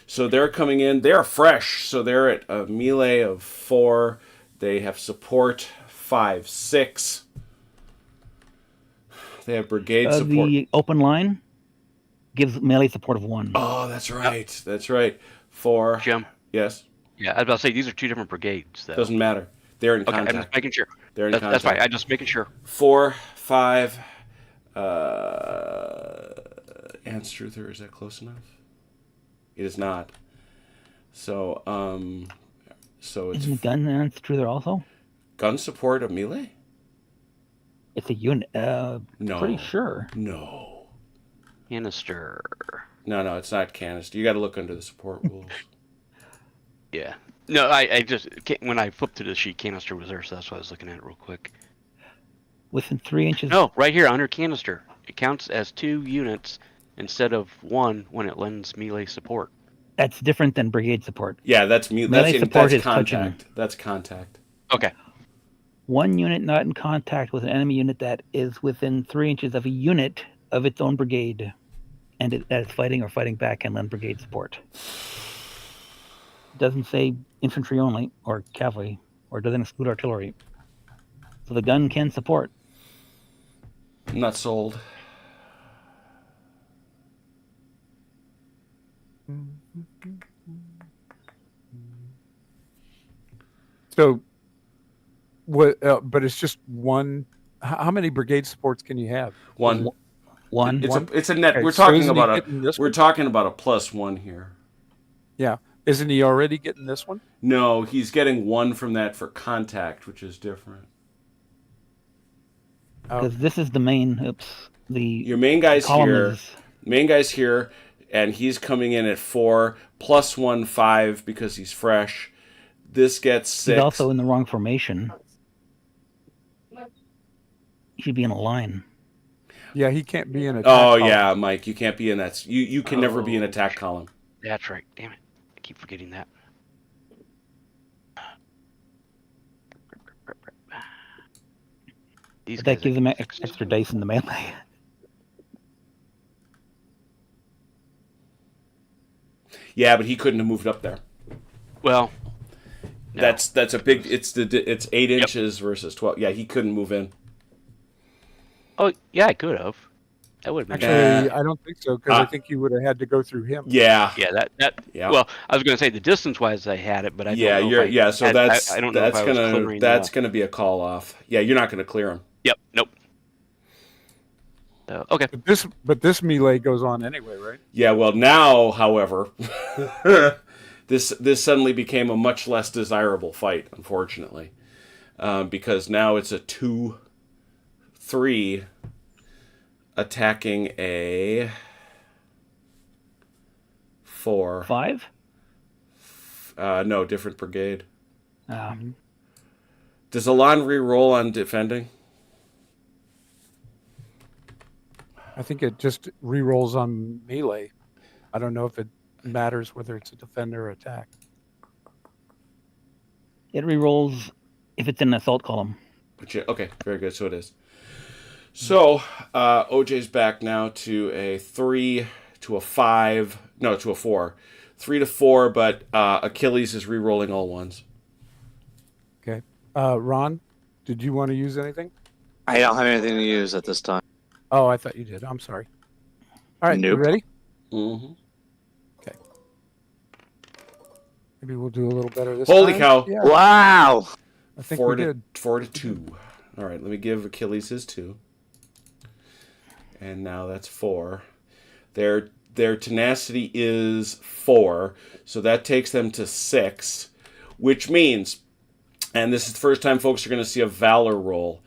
So they're coming in. They're fresh. So they're at a melee of 4. They have support 5, 6. They have brigade support. The open line gives melee support of 1. Oh, that's right. That's right. 4. Jim. Yes. Yeah, I was about to say these are 2 different brigades, though. Doesn't matter. They're in Okay, I'm just contact. making sure. They're in That's contact. fine. I'm just making sure. 4, 5. Anstruther, is that close enough? It is not. So it's Isn't gun and through there also? gun support of melee? It's a unit. No. Pretty sure. No. Canister. No, it's not canister. You got to look under the support rules. Yeah. No, I just when I flipped to the sheet, canister was there, so that's why I was looking at it real quick. Within 3 inches. No, right here under canister, it counts as 2 units instead of 1 when it lends melee support. That's different than brigade support. Yeah, that's Melee that's support is contact. touching. That's contact. Okay. 1 unit not in contact with an enemy unit that is within 3 inches of a unit of its own brigade, and that is fighting or fighting back and lend brigade support. It doesn't say infantry only or cavalry, or it doesn't exclude artillery. So the gun can support. I'm not sold. So, what? But it's just one. How many brigade supports can you have? One. One. It's a net. Okay, We're so talking isn't he about getting this we're one? talking about a +1 here. Yeah. Isn't he already getting this one? No, he's getting 1 from that for contact, which is different. Because this is the main. Oops. The Your main guy's column here. is. Main guy's here, and he's coming in at 4 +1 5 because he's fresh. This gets 6. He's also in the wrong formation. He should be in a line. Yeah, he can't be in a. Oh yeah, Mike, you can't be in that. You can never be in attack column. That's right. Damn it. I keep forgetting that. These But that guys gives are him fixed. extra dice in the melee. Yeah, but he couldn't have moved up there. Well, no. That's a big. It's 8 inches versus 12. Yeah, he couldn't move in. Oh, yeah, I could have. That would have been. Actually, I don't think so because I think you would have had to go through him. Yeah. Yeah, that. Yeah. Well, I was going to say the distance-wise, I had it, but I Yeah, don't know you're. if I Yeah, so had- that's I don't know if I was clearing gonna be a call off. Yeah, you're not gonna clear him. Yep. Nope. Okay. But this melee goes on anyway, right? Yeah. Well, now, however, this suddenly became a much less desirable fight, unfortunately, because now it's a 2-3 attacking a 4. 5? No, different brigade. Um, Does Alon re-roll on defending? I think it just re-rolls on melee. I don't know if it matters whether it's a defender or attack. it rerolls if it's in an assault column. Okay, very good. So it is. So OJ's back now to a 3 to a 5. No, to a 4. 3 to 4, but Achilles is re-rolling all ones. Okay. Ron, did you want to use anything? I don't have anything to use at this time. Oh, I thought you did. I'm sorry. All right, you Nope. ready? Mm-hmm. Maybe we'll do a little better this Holy time. cow. Yeah, Wow. I think 4 we to did. 4 to 2. All right, let me give Achilles his 2. And now that's 4. Their tenacity is 4, so that takes them to 6, which means, and this is the first time folks are going to see a Valor roll.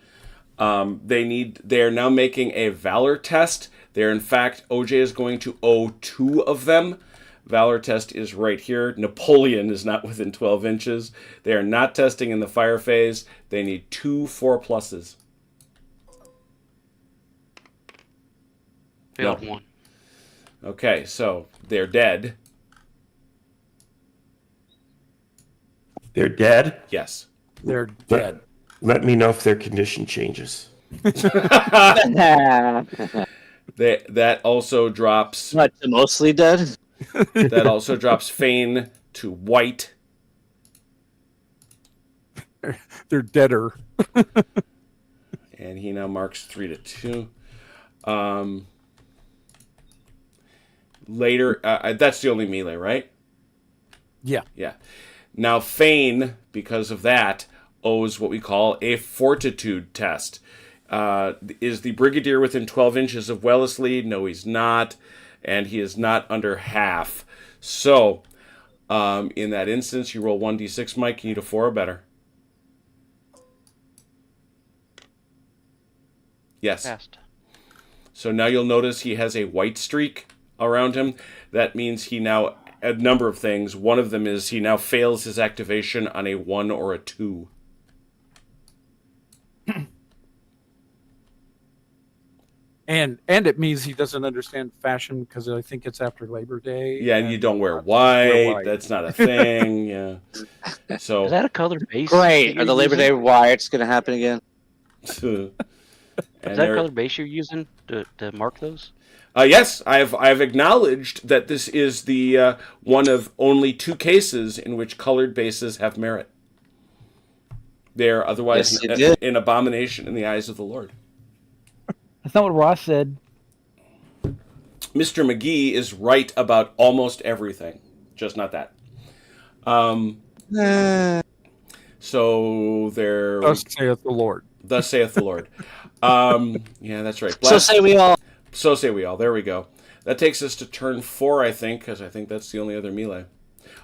They are now making a Valor test. They're in fact, OJ is going to owe 2 of them. Valor test is right here. Napoleon is not within 12 inches. They are not testing in the fire phase. They need 2 4+. Failed No. 1. Okay, so they're dead. They're dead. Yes. They're dead. Let me know if their condition changes. That also drops. What, mostly dead? That also drops Fane to white. They're deader. And he now marks 3 to 2. Later, that's the only melee, right? Yeah. Yeah. Now Fane, because of that, owes what we call a Fortitude test. Is the Brigadier within 12 inches of Wellesley? No, he's not. And he is not under half. So, in that instance, you roll 1d6, Mike. You need a 4 or better. Yes. Passed. So now you'll notice he has a white streak around him. That means he now, a number of things. One of them is he now fails his activation on a 1 or a 2. And it means he doesn't understand fashion because I think it's after Labor Day. Yeah, and you don't wear white. white. That's not a thing. Yeah. So Is that a color base? Great. Are the Labor Day riots going to happen again? Is and that they're- color base you're using to mark those? yes, I've acknowledged that this is the one of only 2 cases in which colored bases have merit. They are otherwise Yes, you did. an abomination in the eyes of the Lord. That's not what Ross said. Mr. McGee is right about almost everything, just not that. So there. Thus saith the Lord. Thus saith the Lord. Yeah, that's right. So say we all. So say we all. There we go. That takes us to turn 4, I think, because I think that's the only other melee.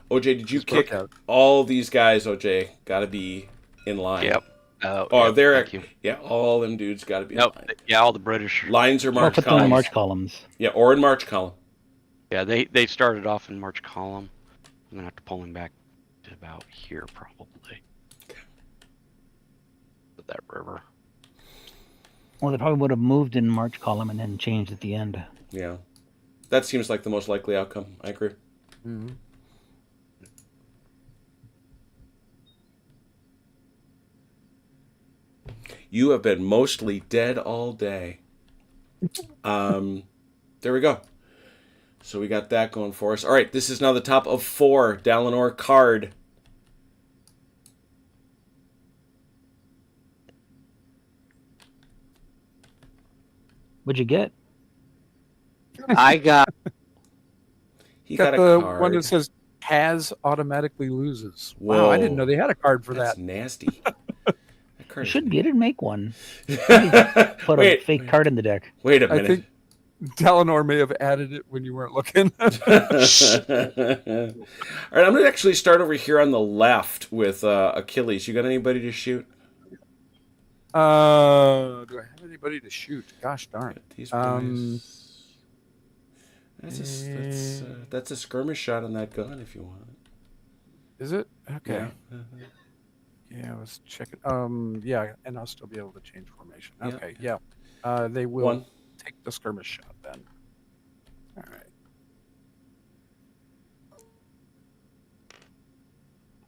OJ, did you kick workout. all these guys? OJ, got to be in line. Yep. Oh, yep, they're thank you. yeah. All them dudes got to be Nope. in line. Yeah, all the British. Lines or I'll march put them in columns. march columns. Yeah, or in march column. Yeah, they started off in March column. I'm gonna have to pull him back to about here probably. With that river. Well, they probably would have moved in March column and then changed at the end. Yeah. That seems like the most likely outcome. I agree. Mhm. You have been mostly dead all day. There we go. So we got that going for us. All right, this is now the top of 4. Dalinor card. What'd you get? I got He Got got a the card. one that says has automatically loses. Wow, I didn't know they had a card for That's that. nasty. That You card is should get it and make one. nasty. Put a fake card in the deck. Wait a I minute. think Dalinor may have added it when you weren't looking. All right, I'm going to actually start over here on the left with Achilles. You got anybody to shoot? Do I have anybody to shoot? Gosh darn. These boys. That's a skirmish shot on that gun if you want. Is it? Okay. Yeah. Yeah, I was checking. Yeah, and I'll still be able to change formation. Yeah. Okay, yeah. They will One. take the skirmish shot then. All right.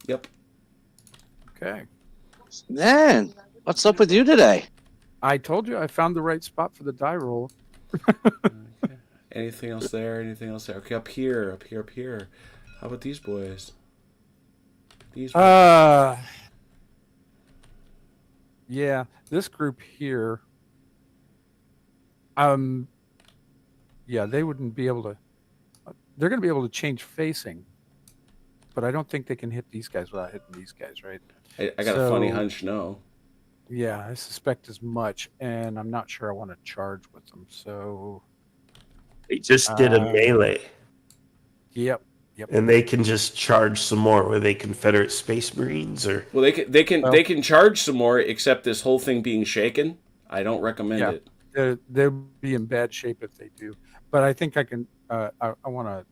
Yep. Okay. man. What's up with you today? I told you I found the right spot for the die roll. Okay. Anything else there? Anything else there? Okay, up here. How about these boys? These boys. Yeah, this group here. Yeah, they wouldn't be able to. They're going to be able to change facing, but I don't think they can hit these guys without hitting these guys, right? I got a funny so- hunch, no. Yeah, I suspect as much, and I'm not sure I want to charge with them. So, They just did a melee, yep. and they can just charge some more. Were they Confederate Space Marines or? Well, they can charge some more, except this whole thing being shaken. I don't recommend Yeah. it. They'll be in bad shape if they do. But I think I can. I want to.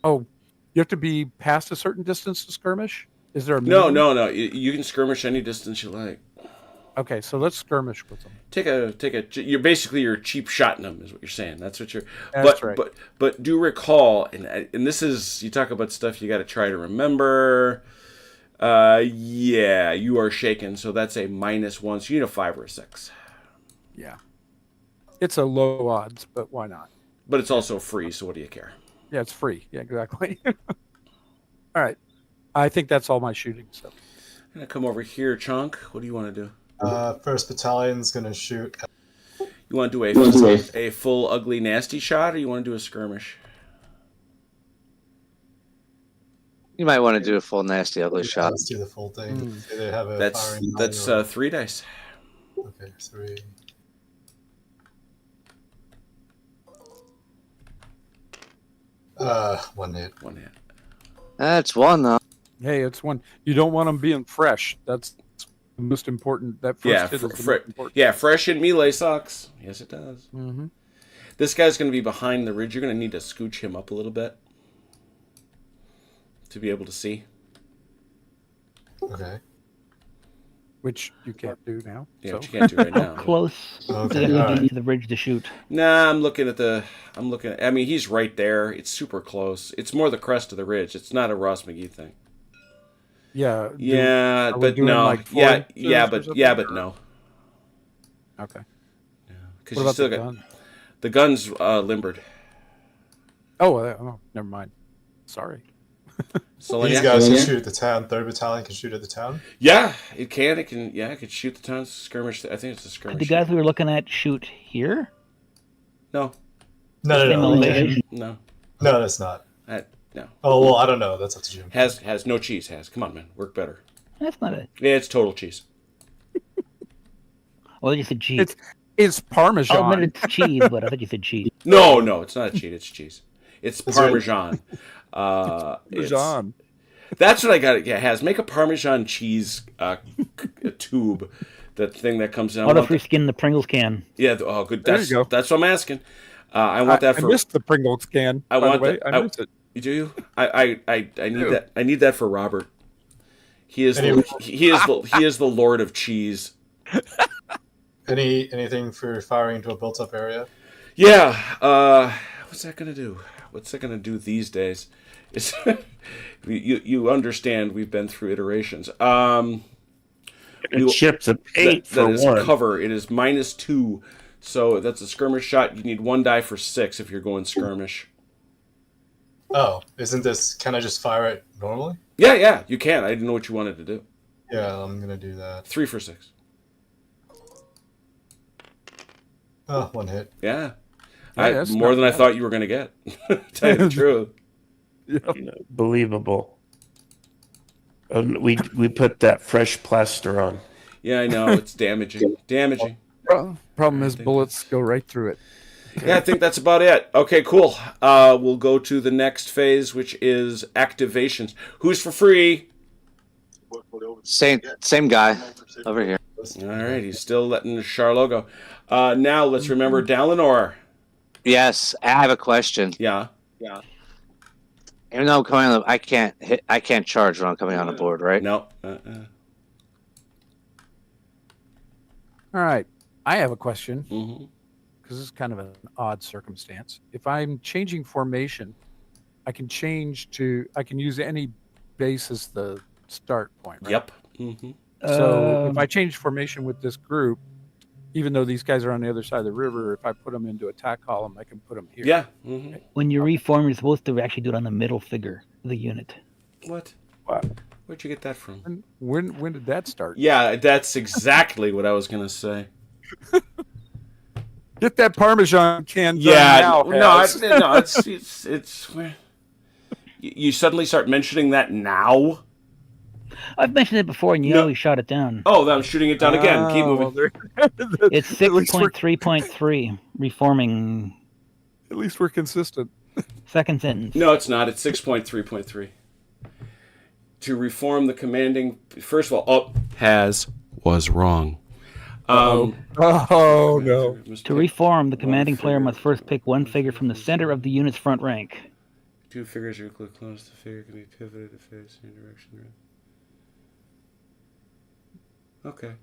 Oh, you have to be past a certain distance to skirmish. Is there a minimum? No. You can skirmish any distance you like. Okay, so let's skirmish with them. Take a. You're basically cheap shotting them, is what you're saying. That's what you're. That's right. But do recall, and this is, you talk about stuff you got to try to remember. Yeah, you are shaken, so that's a -1. So you need a 5 or a 6. Yeah, it's a low odds, but why not? But it's also free, so what do you care? Yeah, it's free. Yeah, exactly. All right, I think that's all my shooting stuff. I'm gonna come over here, Chunk. What do you want to do? First battalion's gonna shoot. You want to do a full ugly nasty shot, or you want to do a skirmish? You might want to do a full nasty ugly shot. Let's do the full thing. Say they have a That's firing line or- 3 dice. Okay, 3. One hit. 1 hit. That's one though. Hey, it's one. You don't want them being fresh. That's the most important. That first Yeah, hit is the most important. yeah, fresh in melee sucks. Yes, it does. Mm-hmm. This guy's going to be behind the ridge. You're going to need to scooch him up a little bit to be able to see. Okay. Which you can't do now. Yeah, so. which you can't do right How now. close Okay, do they alright. need to the ridge to shoot? Nah, I'm looking at. I mean, he's right there. It's super close. It's more the crest of the ridge. It's not a Ross McGee thing. Yeah. Yeah, are we but doing, no. like, Yeah, 4 inches yeah, or but something? but no. Okay. Because What you about still the got gun? the gun's limbered. Oh, never mind. Sorry. So These yeah. guys can shoot at the town. 3rd battalion can shoot at the town. Yeah, it can. It can. Yeah, it could shoot the town skirmish. I think it's a skirmish. Could the guys we were looking at shoot here? No, No, Same no, no. elevation. no, No, that's not. no. Oh, well, I don't know. That's up to Jim. Has no cheese. Come on, man. Work better. That's not it. Yeah, it's total cheese. Well, you said cheese. It's Parmesan. I'll admit it's cheese, but I thought you said cheese. No, it's not a cheese. It's cheese. It's That's right. Parmesan. It's- Parmesan. That's what I got. Yeah, has make a Parmesan cheese tube. That thing that comes in. I Auto want free that- skin the Pringles can. Yeah. Oh, good. There That's you go. that's what I'm asking. I want that I for. missed the Pringles can. I by want the way. that- I missed it. Do you? I need do. that. I need that for Robert. He is Anyway. he is the Lord of cheese. Anything for firing into a built-up area? Yeah. What's that gonna do? What's that gonna do these days? It's you understand we've been through iterations. Chips of paint That for is one. cover. It is -2, so that's a skirmish shot. You need 1 die for 6 if you're going skirmish. Oh, isn't this? Can I just fire it normally? Yeah, you can. I didn't know what you wanted to do. Yeah, I'm gonna do that. 3 for 6. Oh, 1 hit. Yeah, that's more not than I bad. thought you were gonna get. Tell you the truth. Believable. We put that fresh plaster on. Yeah, I know it's damaging. Damaging. Problem is, bullets go right through it. Yeah, I think that's about it. Okay, cool. We'll go to the next phase, which is activations. Who's for free? Same guy over here. All right, he's still letting Charlot go. Now let's remember Dalinor. Yes, I have a question. Yeah. Even though I'm coming on I can't charge when I'm coming on the board, right? No. All right. I have a question Mm-hmm. because this is kind of an odd circumstance. If I'm changing formation, I can use any base as the start point, right? Yep. Mm-hmm. So if I change formation with this group, even though these guys are on the other side of the river, if I put them into attack column, I can put them here. Yeah. Mm-hmm. When you reform, you're supposed to actually do it on the middle figure of the unit. What? Wow. Where'd you get that from? When did that start? Yeah, that's exactly what I was gonna say. Get that Parmesan can done Yeah. now. No, it's where you suddenly start mentioning that now. I've mentioned it before, and you No. always shot it down. Oh, I'm shooting it down again. Keep moving. It's 6.3.3, reforming. At least we're consistent. Second sentence. No, it's not. It's 6.3.3. To reform the commanding. First of all, was wrong. Oh no. To reform, the commanding player must first pick one figure from the center of the unit's front rank. 2 figures are close. The figure can be pivoted to face any direction. Okay.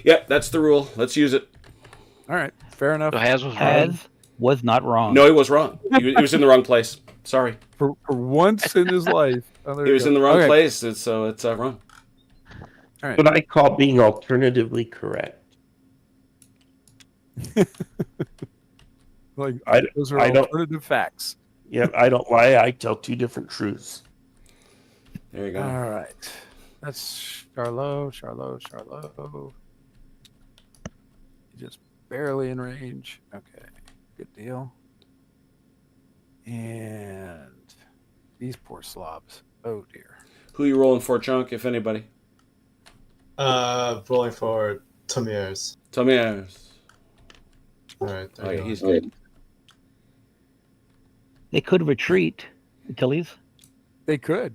Yep, that's the rule. Let's use it. All right, fair enough. So Haz was wrong. Has was not wrong. No, he was wrong. He was in the wrong place. Sorry. For once in his life. Oh, there He you was go. in the wrong Okay. place, so it's wrong. All right. What I call being alternatively correct. Like, I those are don't- alternative facts. Yeah, I don't lie. I tell 2 different truths. There you go. All right. That's Charlot. Just barely in range. Okay. Good deal. And these poor slobs. Oh, dear. Who you rolling for, Chunk, if anybody? Rolling for Tamiers. Tell me. All right. Oh, There yeah, you he's go. good. They could retreat, Achilles. They could.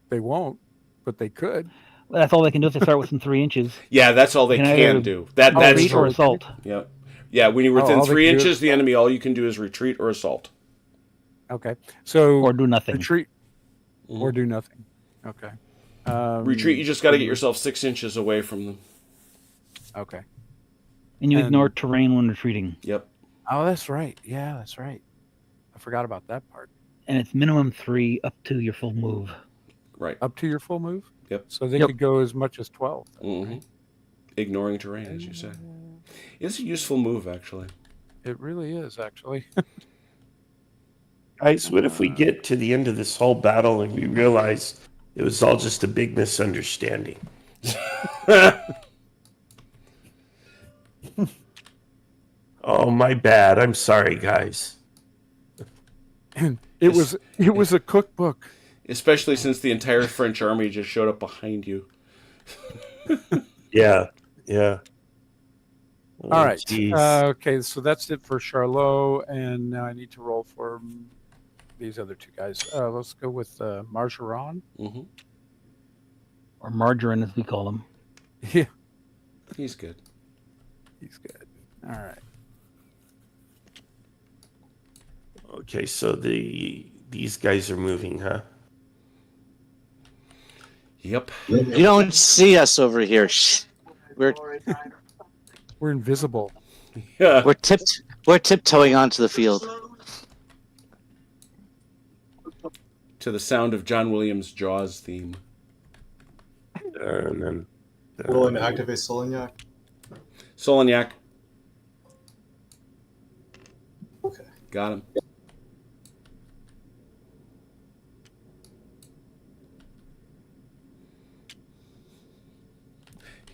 They won't, but they could. Well, that's all they can do if they start within 3 inches. Yeah, that's all they Can I can either do. That's Retreat or true. assault. Yep. Yeah, when you're within all they 3 can do inches, is- the enemy, all you can do is retreat or assault. Okay. So Or do nothing. retreat Mhm. or do nothing. Okay. Retreat, you just got to get yourself 6 inches away from them. Okay. And you And- ignore terrain when retreating. Yep. Oh, that's right. Yeah, that's right. I forgot about that part. And it's minimum 3 up to your full move. Right. Up to your full move? Yep. So they Yep. could go as much as 12. hmm Ignoring terrain, as you say. It's a useful move, actually. It really is, actually. Guys, what if we get to the end of this whole battle and we realize it was all just a big misunderstanding? Oh, my bad. I'm sorry, guys. And it was a cookbook. Especially since the entire French army just showed up behind you. Yeah. All right. Jeez. Okay, so that's it for Charlot, and now I need to roll for these other 2 guys. Let's go with Margeron. hmm Or margarine, as we call them. Yeah, He's good. he's good. All right. Okay, so these guys are moving, huh? Yep. You don't see us over here. Shh. We're We're invisible. Yeah. We're tiptoeing onto the field. To the sound of John Williams' Jaws theme. And then Willing to activate Solignac. Solignac. Okay. Got him.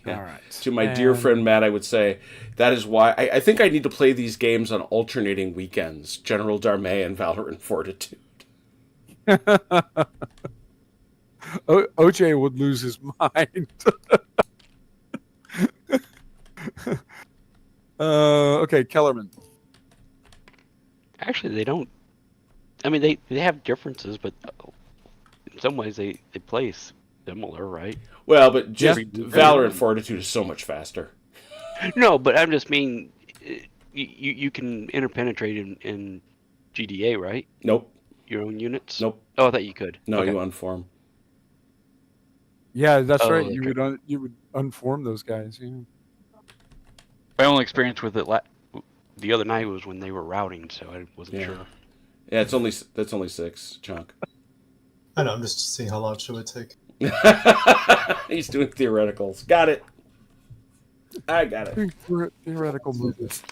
Yeah. All right. To my dear friend Matt, I would say that is why I think I need to play these games on alternating weekends. General Darmay and Valour and Fortitude. OJ would lose his mind. Okay, Kellerman. Actually, they don't. I mean, they have differences, but in some ways they play similar, right? Well, but just Yeah. Valour and Fortitude is so much faster. No, but I'm just mean you can interpenetrate in GDA, right? Nope. Your own units. Nope. Oh, I thought you could. No, Okay. you unform. Yeah, that's Oh, right. okay. You would unform those guys. Yeah. My only experience with it the other night was when they were routing, so I wasn't Yeah. sure. Yeah, that's only 6, Chunk. I know. I'm just seeing how long it would take. He's doing theoreticals. Got it. I got it. Theoretical movements.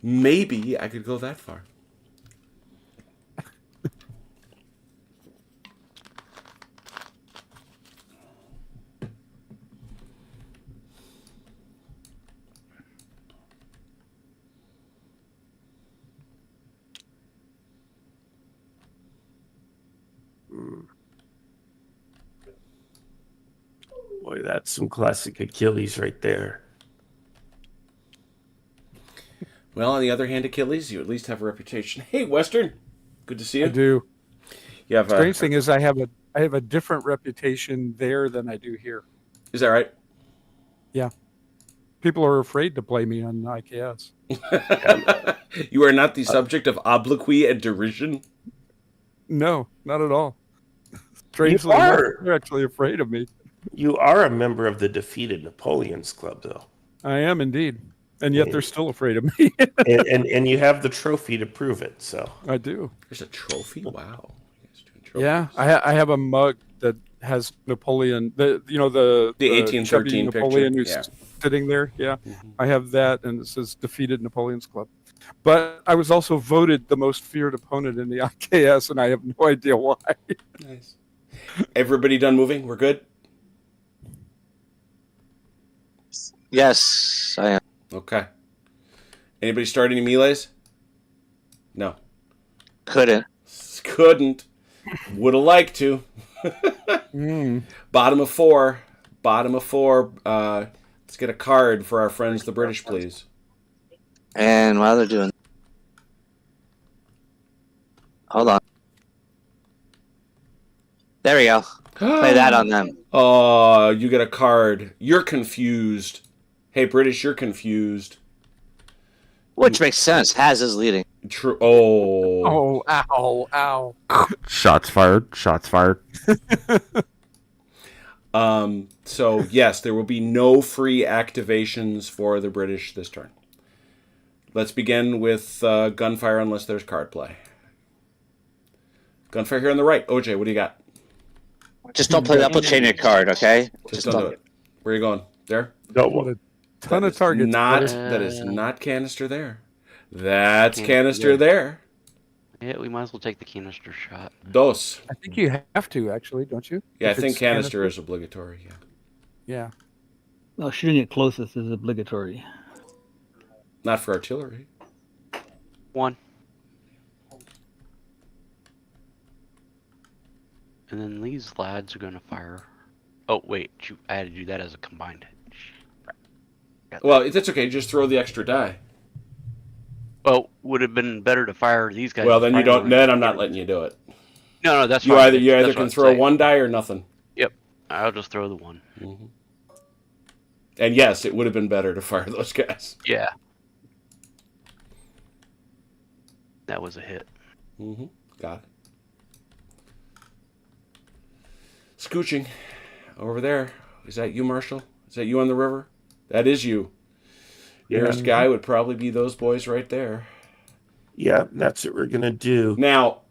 Maybe I could go that far. boy, that's some classic Achilles right there. Well, on the other hand, Achilles, you at least have a reputation. Hey, Western, good to see you. I do. You have Strange thing is, I have a different reputation there than I do here. Is that right? People are afraid to play me on IKS. You are not the subject of obloquy and derision. No, not at all. Strangely, You are. they're actually afraid of me. You are a member of the Defeated Napoleons Club, though, I am indeed, and yet they're still afraid of me. and you have the trophy to prove it. So I do. There's a trophy. Wow. You guys doing trophies. Yeah, I have a mug that has Napoleon. The 1813 chubby Napoleon picture, who's sitting there. Yeah, I have that, and it says "Defeated Napoleon's Club." But I was also voted the most feared opponent in the IKS, and I have no idea why. Nice. Everybody done moving? We're good? Yes, I am. Okay. Anybody start any melees? No. Couldn't. Couldn't. Would have liked to. Bottom of four. Let's get a card for our friends, the British, please. And while they're doing, hold on. There we go. Play that on them. Oh, you get a card. You're confused. Hey, British, you're confused. Which makes sense. Haz is leading. True. Oh. Oh, ow. Shots fired. So, yes, there will be no free activations for the British this turn. Let's begin with gunfire unless there's card play. Gunfire here on the right. OJ, what do you got? Just don't play the upper chain your card, okay? Just don't do it. Where are you going? There? What a ton of targets. That is not canister there. That's canister there. Yeah, we might as well take the canister shot. Dos. I think you have to, actually, don't you? Yeah, If I think it's canister is obligatory. Yeah. Yeah. Well, shooting it closest is obligatory. Not for artillery. 1. And then these lads are gonna fire. Oh wait, I had to do that as a combined. Well, that's okay. Just throw the extra die. Well, would have been better to fire these guys. Well, then you don't. finally. Then I'm not letting you do it. No, that's You fine. either That's what can I'm throw saying. one die or nothing. Yep, I'll just throw the 1. And yes, it would have been better to fire those guys. Yeah, that was a hit. Got it. Scooching over there. Is that you, Marshall? Is that you on the river? That is you. Nearest guy would probably be those boys right there. Yeah, that's what we're gonna do. Now,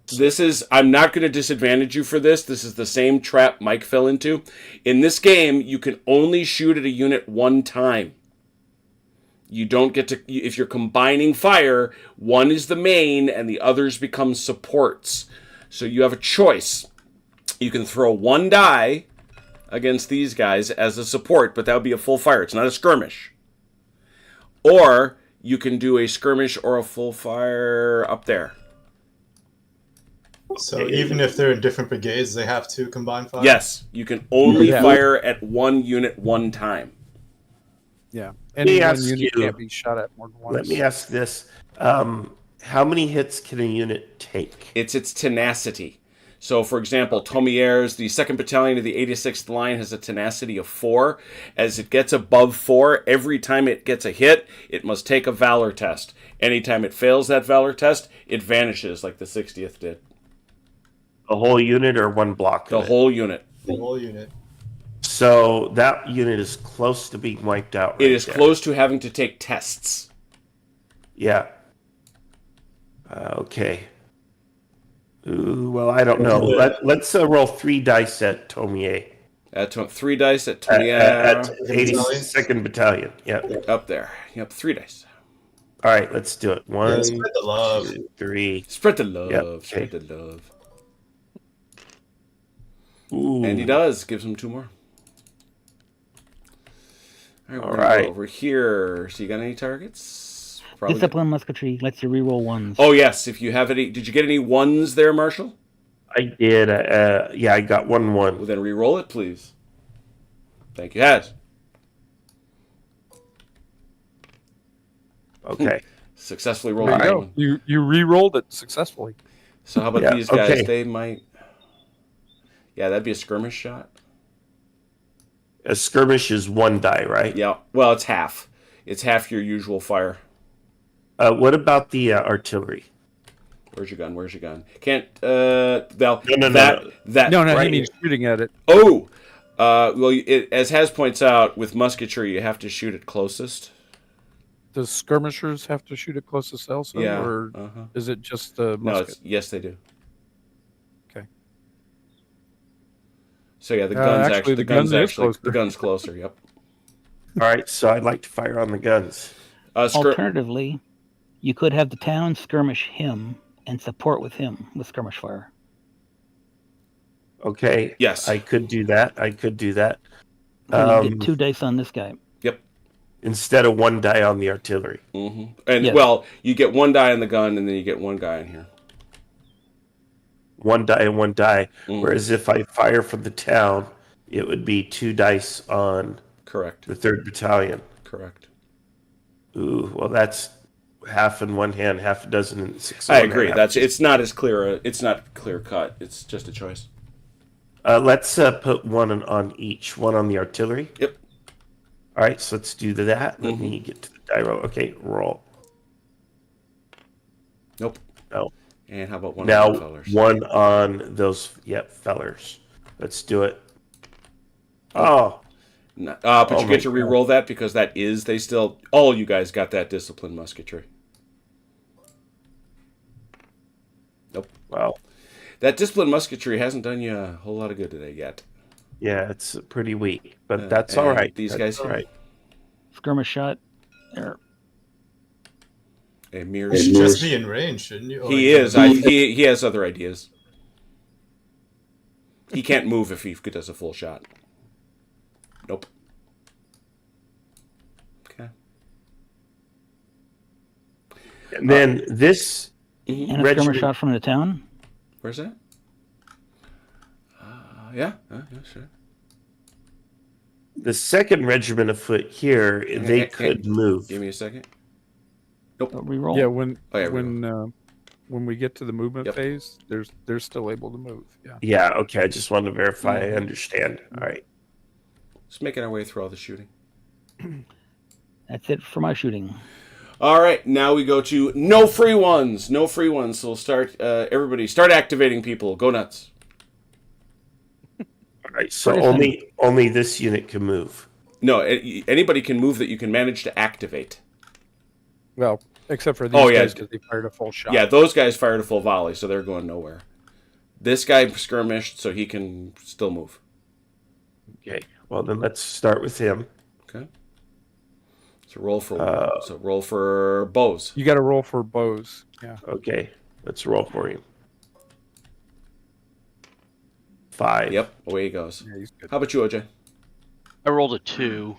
I'm not going to disadvantage you for this. This is the same trap Mike fell into. In this game, you can only shoot at a unit one time. You don't get to, if you're combining fire, one is the main and the others become supports. So you have a choice. You can throw one die against these guys as a support, but that would be a full fire. It's not a skirmish. Or you can do a skirmish or a full fire up there. So even if they're in different brigades, they have to combine fire? Yes, you can only fire at one unit one time. Yeah. Any one ask unit you- can't be shot at more than once. Let me ask this: how many hits can a unit take? It's its tenacity. So, for example, Tomieres, the 2nd Battalion of the 86th Line, has a tenacity of 4. As it gets above 4, every time it gets a hit, it must take a Valor test. Anytime it fails that Valor test, it vanishes like the 60th did. The whole unit or one block? The whole unit. The whole unit. So that unit is close to being wiped out. It is close to having to take tests. Yeah. Okay. Ooh, well, I don't know. Let's roll 3 dice at Tomier. 3 dice at At 20. 82nd Battalion. Yep. Up there. Yep, 3 dice. All right, let's do it. One, Spread the love. 2, 3. Spread the love. Yep, okay. Spread the love. Ooh. And he does. Gives him 2 more. All right, we're All gonna right. go over here. So you got any targets? Probably. Discipline musketry lets you reroll ones. Oh yes, if you have any. Did you get any ones there, Marshall? I did. Yeah, I got 1-1. Well, then re-roll it, please. Thank you, Has. Okay. Successfully rolled There you that go. one. You re-rolled it successfully. So how about Yeah, these guys? okay. They might. Yeah, that'd be a skirmish shot. A skirmish is 1 die, right? Yeah. Well, it's half. It's half your usual fire. What about the artillery? Where's your gun? Where's your gun? Can't. Val. No. That. No, Right. he means shooting at it. Oh. Well, as Has points out, with musketry, you have to shoot it closest. Does skirmishers have to shoot it closest also? Yeah. Or Uh-huh. is it just the No. musket? Yes, they do. Okay. So yeah, the gun's actually, actually the gun is closer. the gun's closer. Yep. All right, so I'd like to fire on the guns. Alternatively, you could have the town skirmish him and support with him with skirmish fire. Okay. Yes. I could do that. So you get 2 dice on this guy. Yep. Instead of 1 die on the artillery. Mm-hmm. And Yes. well, you get 1 die on the gun, and then you get 1 guy in here. 1 die and 1 die. Mhm. Whereas if I fire from the town, it would be 2 dice on Correct. the 3rd Battalion. Correct. Ooh, well, that's half in one hand, half a dozen in 6. I agree. It's not as clear. It's not clear cut. It's just a choice. Let's put 1 on each. 1 on the artillery. Yep. All right, so let's do that. Let me get to the die roll. Okay, roll. Nope. No. And how about 1 Now, on the fellers? 1 on those, fellers. Let's do it. Oh, No, but Oh you my get to re-roll that because they still all you guys got that discipline musketry. Nope. well, That discipline musketry hasn't done you a whole lot of good today yet. yeah, it's pretty weak, but that's all and right. these That's guys all here. right. Skirmish shot. There. A mirror. You should just be in range, shouldn't you? He is. He has other ideas. He can't move if he does a full shot. Nope. Okay. And then this And a regiment, skirmish shot from the town. Where's that? Yeah. Yeah. Sure. the 2nd Regiment of Foot here, they Hey, could move. Give me a second. Reroll. Yeah, when Oh, yeah, when we get to the movement Yep. phase, they're still able to move. Yeah. Yeah, okay. I just wanted to verify I understand. All right. Just making our way through all the shooting. That's it for my shooting. All right, now we go to no free ones. No free ones. So we'll start. Everybody, start activating people. Go nuts. All right. So Pretty only this unit can move. No, anybody can move that you can manage to activate. Well, except for these Oh, yeah. guys because they fired a full shot. Yeah, those guys fired a full volley, so they're going nowhere. This guy skirmished, so he can still move. Okay. Well, then let's start with him. Okay. So roll for bows. You got to roll for bows. Yeah. Okay. Let's roll for him. 5. Yep, away he goes. Yeah, he's good. How about you, OJ? I rolled a 2.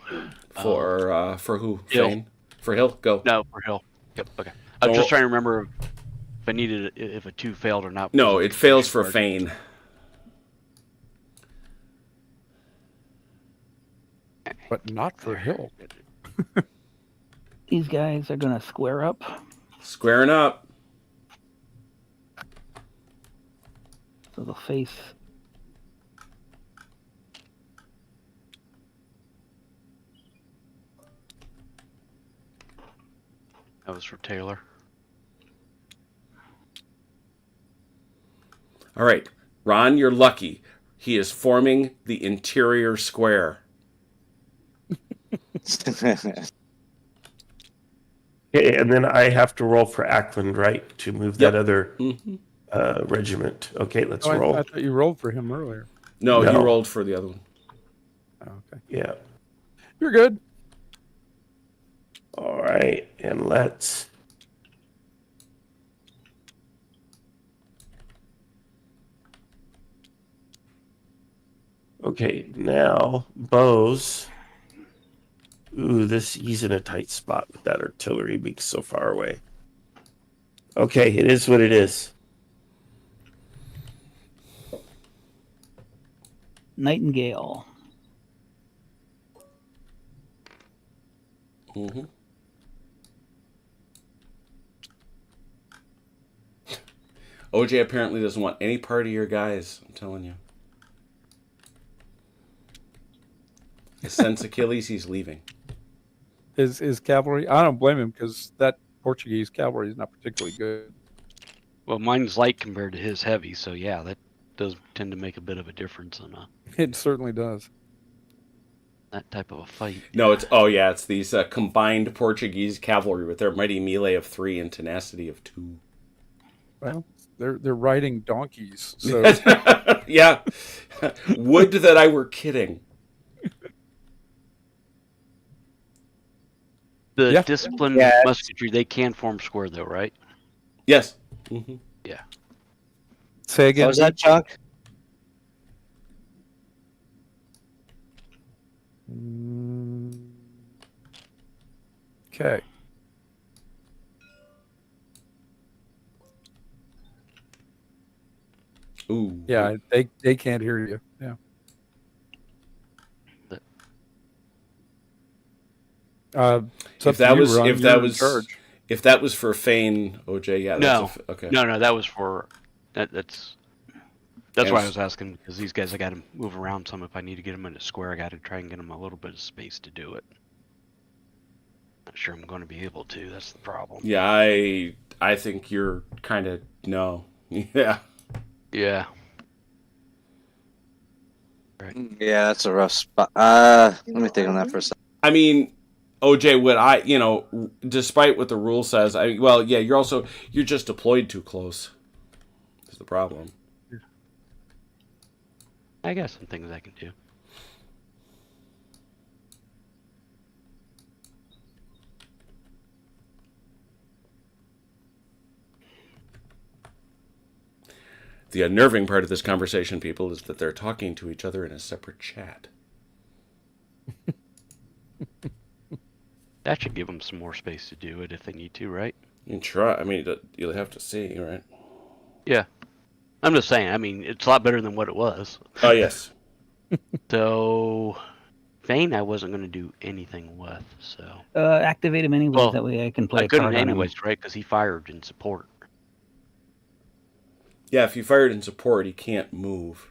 For who? Hill. Fane? For Hill? Go. No, for Hill. Yep. Okay. I'm just trying to remember if I needed if a 2 failed or not. No, it fails for Fane. But not for Hill. These guys are going to square up. Squaring up. So they'll face. That was for Taylor. All right. Ron, you're lucky. He is forming the interior square. Okay, and then I have to roll for Ackland, right, to move that other regiment. Okay, let's Oh, roll. I thought you rolled for him earlier. No, No. you rolled for the other one. Oh, okay. Yeah. You're good. All right, and let's. Okay, now bows. Ooh, he's in a tight spot with that artillery being so far away. Okay, it is what it is. Nightingale. Mm-hmm. OJ apparently doesn't want any part of your guys. I'm telling you. I sense Achilles, he's leaving. His cavalry. I don't blame him because that Portuguese cavalry is not particularly good. Well, mine's light compared to his heavy, so yeah, that does tend to make a bit of a difference in It certainly does. that type of a fight. No, it's these combined Portuguese cavalry with their mighty melee of 3 and tenacity of 2. Well, they're riding donkeys, so Yeah. Would that I were kidding. The Yeah. disciplined Yeah. musketry, they can form square though, right? Yes. Mm-hmm. Yeah. say again. What was that, Chuck? Okay. Ooh. Yeah, they can't hear you. Yeah. It's up If that to you, was Ron. if You're that in was charge. if that was for Fane, OJ, yeah, that's okay. No, that was for that's And why I s- was asking, because these guys I got to move around some. If I need to get them in a square, I got to try and get them a little bit of space to do it. Not sure I'm going to be able to. That's the problem. Yeah, I think you're kind of no. Yeah. Yeah. Yeah, that's a rough spot. Let me think on that for a second. I mean, OJ, despite what the rule says, you're just deployed too close. Is the problem. I got some things I can do. The unnerving part of this conversation, people, is that they're talking to each other in a separate chat. That should give them some more space to do it if they need to, right? You can try. I mean, you'll have to see, right? Yeah. I'm just saying, I mean, it's a lot better than what it was. Oh, yes. So, Vane, I wasn't going to do anything with, so. Activate him anyways. Well, That way I can play I a couldn't card on him. anyways, right? Because he fired in support. Yeah, if you fired in support, he can't move.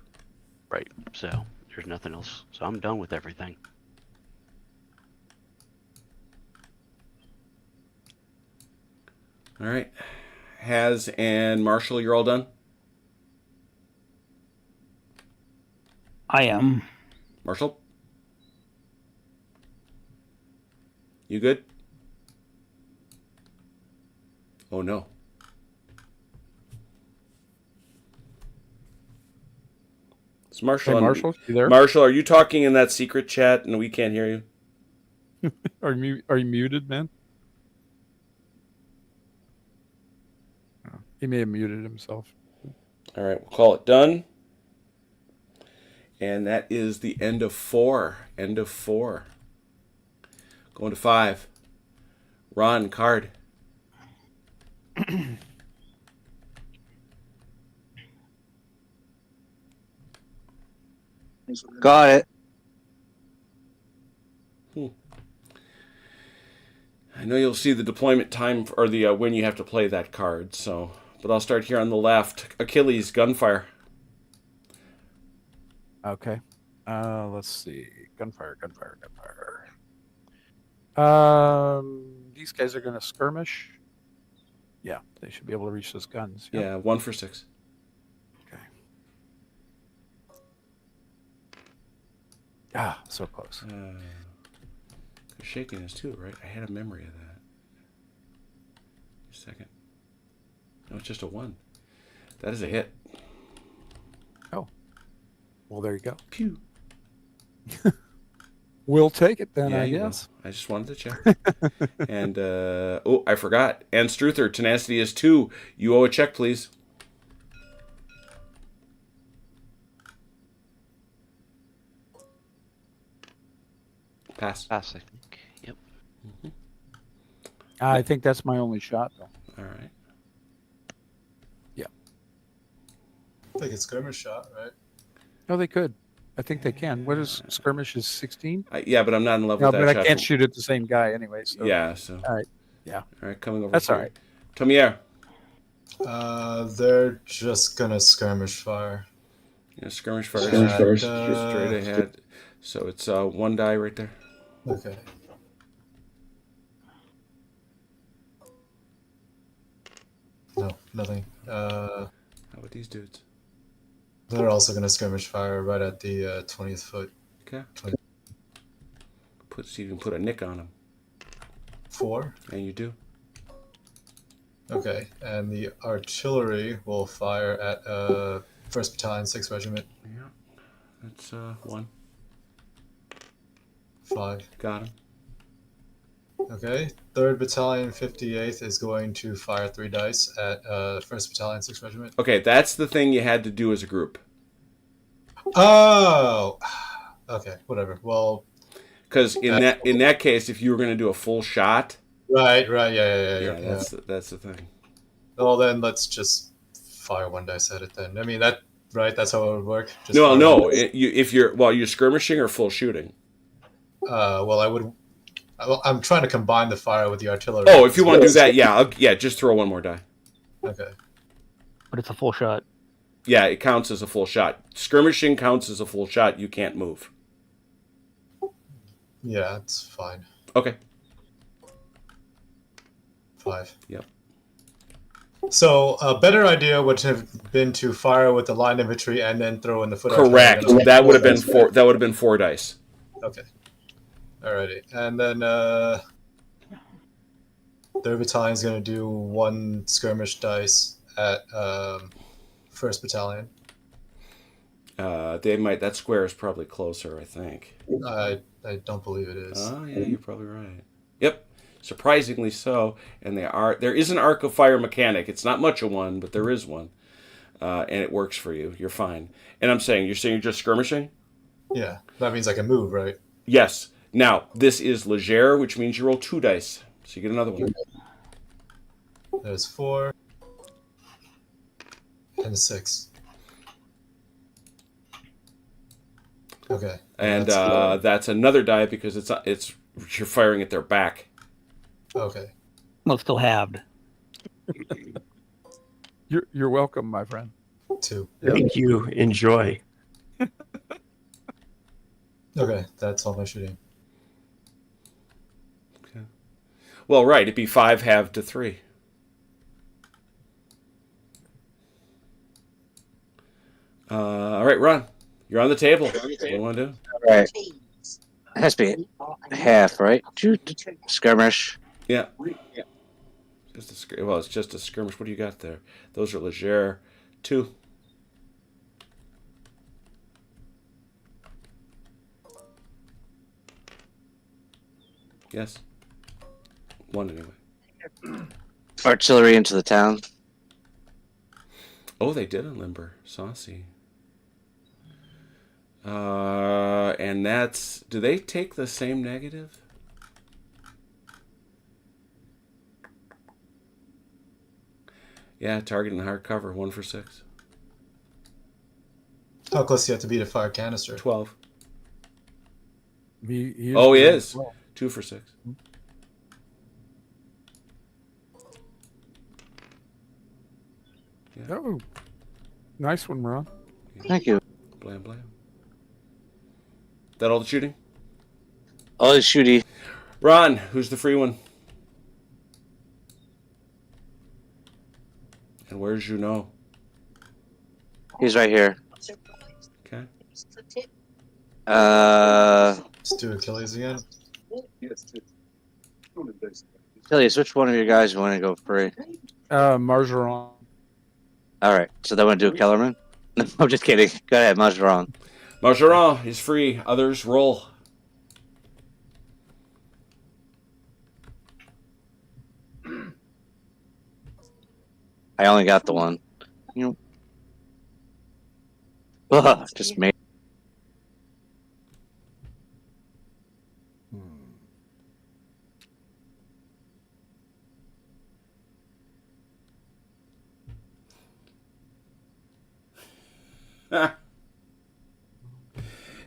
Right. So, there's nothing else. So, I'm done with everything. All right. Haz and Marshall, you're all done? I am. Marshall? You good? Oh no. It's Marshall. Hey, Marshall, you there? Marshall, are you talking in that secret chat and we can't hear you? Are you muted, man? Oh, he may have muted himself. All right, we'll call it done. And that is the end of 4. End of 4. Going to 5. Ron, card. Got it. I know you'll see the deployment time or the when you have to play that card. So, but I'll start here on the left. Achilles, gunfire. Okay. Let's see. Gunfire. These guys are going to skirmish. Yeah, they should be able to reach those guns. Yep. Yeah, 1 for 6. Okay. Ah, so close. Shakiness too, right? I had a memory of that. Just a second. No, it's just a 1. That is a hit. Oh. Well, there you go. Pew. We'll take it then, Yeah, I you guess. will. I just wanted to check. And, oh, I forgot. And Struther, tenacity is 2. You owe a check, please. Pass. Pass, I think. Yep. I think that's my only shot, though. All right. Yeah. They can skirmish shot, right? No, they could. I think they can. What is skirmish is 16? Yeah, but I'm not in love No, with that but shot. I can't shoot at the same guy anyway. So. Yeah, so. All right. Yeah. All right, coming over. That's here. all right. Tomier. They're just gonna skirmish fire. Yeah, skirmish first. Skirmish Straight ahead. So it's 1 die right there. Okay. No, nothing. How about these dudes? They're also gonna skirmish fire right at the 20th foot. Okay. 20. So you can put a nick on them. 4. And you do. Okay, and the artillery will fire at 1st Battalion, 6th Regiment. Yeah. That's 1. 5. Got him. Okay, 3rd Battalion, 58th is going to fire 3 dice at 1st Battalion, 6th Regiment. Okay, that's the thing you had to do as a group. Oh! Okay, whatever. Well, Because in that case, if you were going to do a full shot, right, yeah. that's the thing. Well, then let's just fire 1 dice at it then. I mean, that's how it would work? Just No, fire no. 1 dice? If you're skirmishing or full shooting. I'm trying to combine the fire with the artillery. Oh, if you want to do that, yeah, just throw 1 more die. Okay. But it's a full shot. Yeah, it counts as a full shot. Skirmishing counts as a full shot. You can't move. Yeah, it's fine. Okay. 5. Yep. So a better idea would have been to fire with the line infantry and then throw in the foot. Correct. artillery. That would have been 4. That would have been 4 dice. Okay. Alrighty, and then 3rd Battalion is going to do 1 skirmish dice at 1st Battalion. They might. That square is probably closer. I think. I don't believe it is. Oh yeah, you're probably right. Yep. Surprisingly so, and there is an arc of fire mechanic. It's not much of one, but there is one, and it works for you. You're fine. And you're saying you're just skirmishing? Yeah, that means I can move, right? Yes. Now this is Leger, which means you roll 2 dice, so you get another one. There's 4 and a 6. Okay. And that's another die because it's you're firing at their back. Okay. Well, it's still halved. You're welcome, my friend. 2. Thank you. Enjoy. Okay, that's all my shooting. Okay. Well, right. It'd be 5 halved to 3. All right, Ron. You're on the table. What do you want to do? All right. It has to be half, right? Skirmish. Yeah. Well, it's just a skirmish. What do you got there? Those are Leger. 2. Yes. 1 anyway. Artillery into the town. Oh, they did a limber. Saucy. And that's... Do they take the same negative? Yeah, target and hard cover. 1 for 6. How close do you have to be to fire canister? 12. He is Oh, he doing is. well. 2 for 6. Yeah. Oh, nice one, Ron. Thank you. Blam, blam. That all the shooting? Oh, it's shooty. Ron, who's the free one? And where's Juno? He's right here. Okay. Let's do Achilles again. Achilles, which one of you guys want to go free? Margeron. All right, so then want to do Kellerman? No, I'm just kidding. Go ahead, Majoran. Margeron is free. Others roll. I only got the one. Ugh, just made.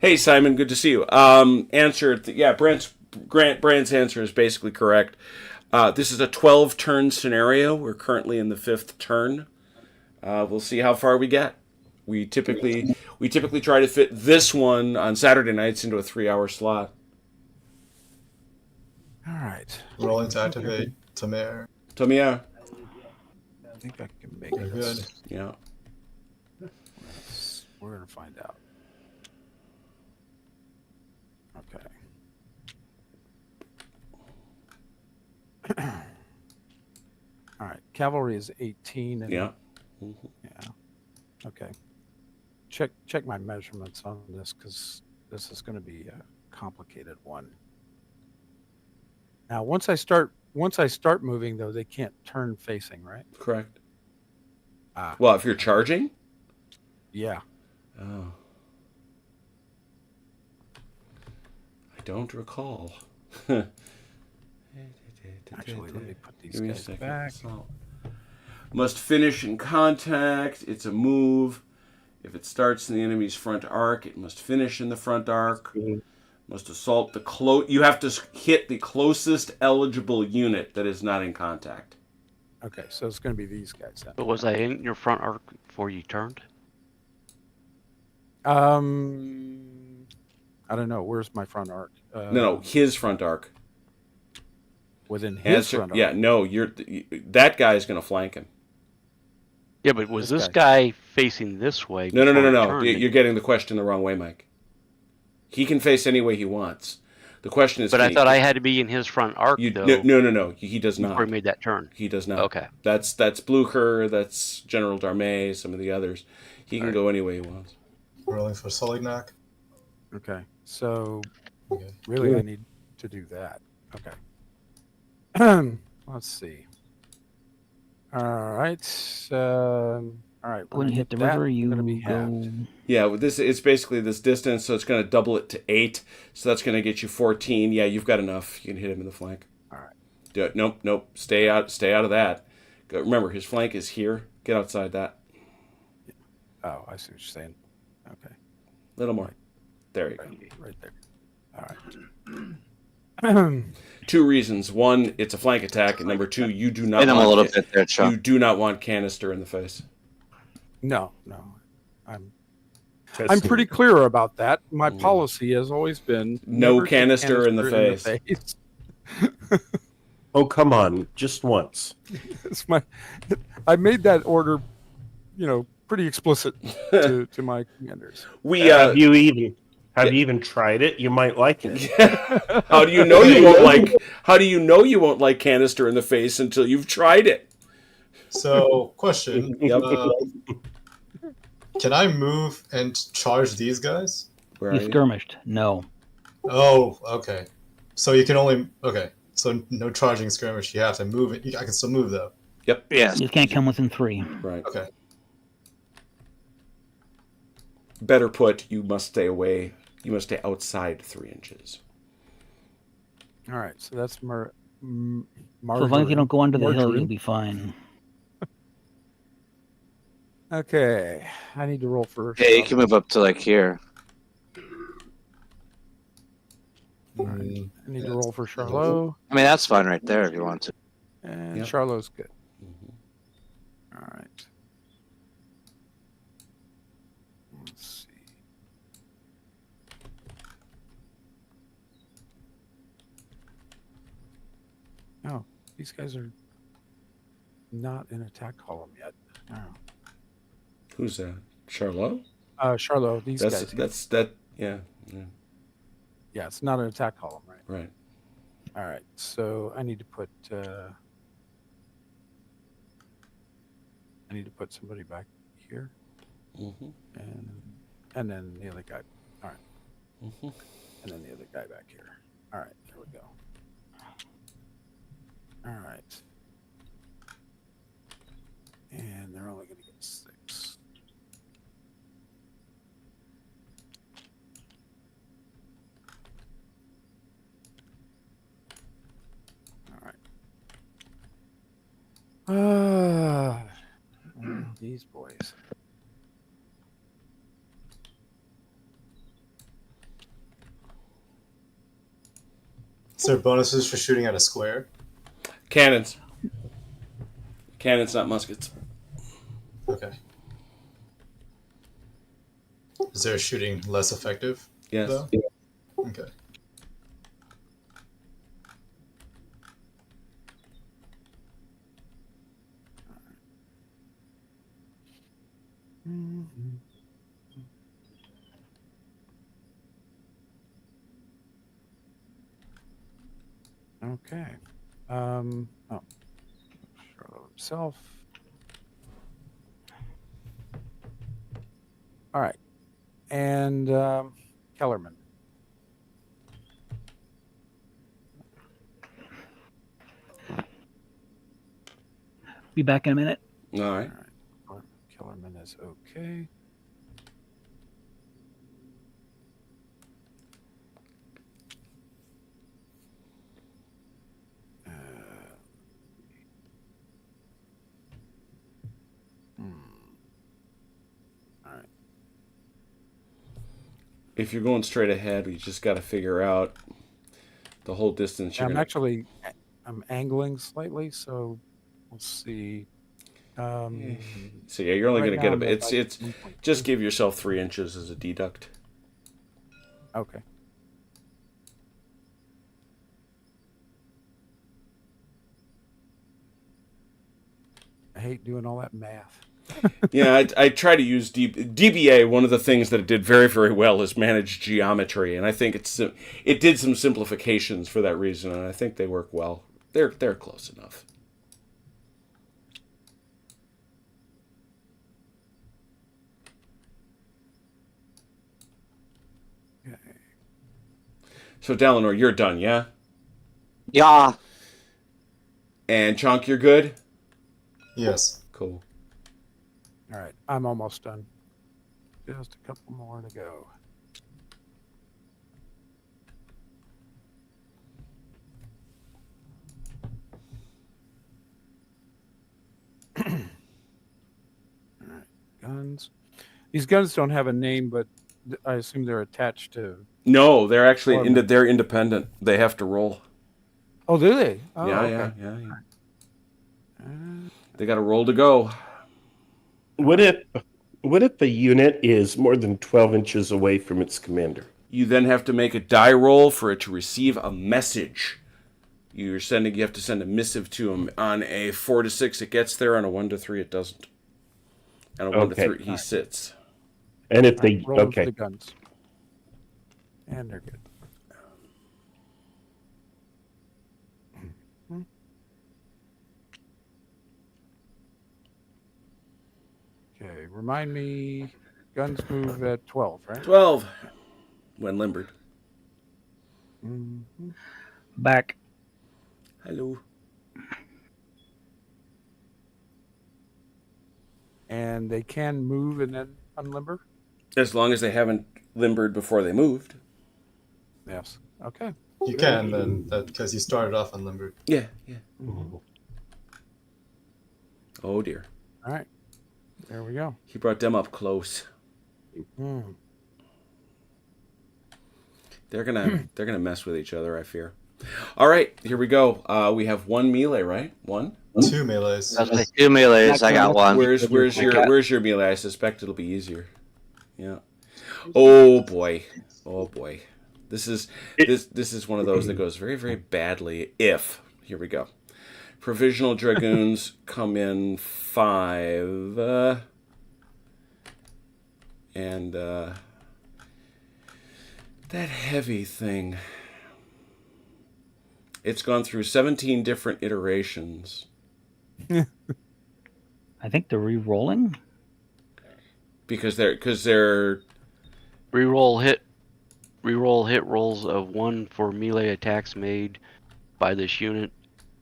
Hey, Simon, good to see you. Brand's answer is basically correct. This is a 12-turn scenario. We're currently in the 5th turn. We'll see how far we get. We typically try to fit this one on Saturday nights into a 3-hour slot. All right. Rolling to activate Tamir. Tomia. I think I can make You're good. Yeah. We're going to find out. Okay. All right. Cavalry is 18. And Yeah. Yeah. Okay. Check my measurements on this because this is going to be a complicated one. Now, once I start moving, though, they can't turn facing, right? Correct. Ah. Well, if you're charging? Yeah. Oh. I don't recall. Actually, let me put these Give me a guys second. back. Assault. Must finish in contact. It's a move. If it starts in the enemy's front arc, it must finish in the front arc. Must assault the You have to hit the closest eligible unit that is not in contact. Okay, so it's going to be these guys then. But was I in your front arc before you turned? I don't know. Where's my front arc? No, his front arc. Within his front arc. Yeah, no, that guy's going to flank him. Yeah, but was This this guy facing this way? No. before I turned? You're getting the question the wrong way, Mike. He can face any way he wants. The question is... But I thought I had to be in his front arc, though. No. He does not. Before he made that turn. He does not. Okay. That's Blucher, that's General Darmay, some of the others. He can go any way he wants. Rolling for Solignac. Okay, so Okay. really I need to do that. Okay. Let's see. All right. All right. When I you hit the that, river, I'm you gonna be go. halved. Yeah, with this, it's basically this distance, so it's going to double it to 8. So that's going to get you 14. Yeah, you've got enough. You can hit him in the flank. All right. Do it. Nope. Stay out of that. Remember, his flank is here. Get outside that. Oh, I see what you're saying. Okay. A little more. There you go. Right there. All right. 2 reasons. 1, it's a flank attack, and number 2, you do not Hit him a want little bit there, Chuck. you do not want canister in the face. No. I'm pretty clear about that. My policy has always been No never to canister in the face. face. Oh, come on. Just once. I made that order, pretty explicit to my commanders. We Have Have you even tried it? You might like it. How do you know you won't like? How do you know you won't like canister in the face until you've tried it? So, question: Yep. Can I move and charge these guys? Where You are you? skirmished. No. Oh, okay. So you can only So no charging skirmish. You have to move it. I can still move though. Yep. Yes. You can't come within 3. Right. Okay. Better put, you must stay away. You must stay outside 3 inches. All right, so that's So as long as you don't go under the hill, you'll be fine. Okay, I need to roll first. Yeah, you can move up to like here. Mm, I need to yeah, roll for Charlot, I mean, that's fine right there if you want to. and Yep. Charlot's good. Mhm. All right. Let's see. Oh, these guys are not in attack column yet. Oh. Who's that? Charlot? Charlot, these guys. Yeah. Yeah, it's not an attack column, right? Right. All right, so I need to put somebody back here, Mm-hmm. and then the other guy. All right, Mm-hmm. and then the other guy back here. All right, there we go. All right, and they're only going to get 6. All right. These boys. Is there bonuses for shooting at a square? Cannons. Cannons, not muskets. Okay. Is there shooting less effective? Yes. Though? Okay. Okay. Charlotte himself. All right. And Kellerman. Be back in a minute. All right. All right. Kellerman is okay. All right. If you're going straight ahead, you just got to figure out the whole distance. I'm angling slightly, so we'll see. So yeah, you're only Right going to get now a I'm bit. at It's like 1.2. just give yourself 3 inches as a deduct. Okay. I hate doing all that math. Yeah, I try to use DBA. One of the things that it did very, very well is manage geometry, and I think it did some simplifications for that reason, and I think they work well. They're close enough. Okay. So Dalinor, you're done, yeah? Yeah. And Chonk, you're good? Yes. Cool. All right. I'm almost done. Just a couple more to go. All right. Guns. These guns don't have a name, but I assume they're attached to. No, they're actually Or- they're independent. They have to roll. Oh, do they? Oh, yeah, okay. yeah. They got to roll to go. What if a unit is more than 12 inches away from its commander? You then have to make a die roll for it to receive a message. You have to send a missive to him. On a 4 to 6, it gets there. On a 1 to 3, it doesn't. And a 1 to Okay. 3, he sits. And if they Rolling for okay, the guns. And they're good. Okay, remind me, guns move at 12, right? 12 when limbered. Mm-hmm. Back. Hello. And they can move and then unlimber? As long as they haven't limbered before they moved. Yes. Okay. You can then, because you started off unlimbered. Yeah. Mm-hmm. Oh dear. All right. There we go. He brought them up close. Mm. They're gonna mess with each other, I fear. All right, here we go. We have one melee, right? One. 2 melees. That's my 2 melees. I got one. Where's your melee? I suspect it'll be easier. Yeah. Oh boy. This is one of those that goes very, very badly if, here we go. Provisional Dragoons come in 5. And that heavy thing. It's gone through 17 different iterations. I think they're re-rolling. Because they're Reroll hit rolls of 1 for melee attacks made by this unit,